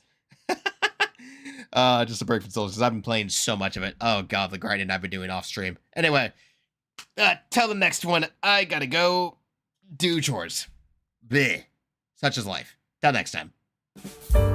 Just a break from Souls, because I've been playing so much of it. Oh, God, the grinding I've been doing off-stream. Anyway, till the next one, I gotta go do chores. Bleh. Such is life. Till next time.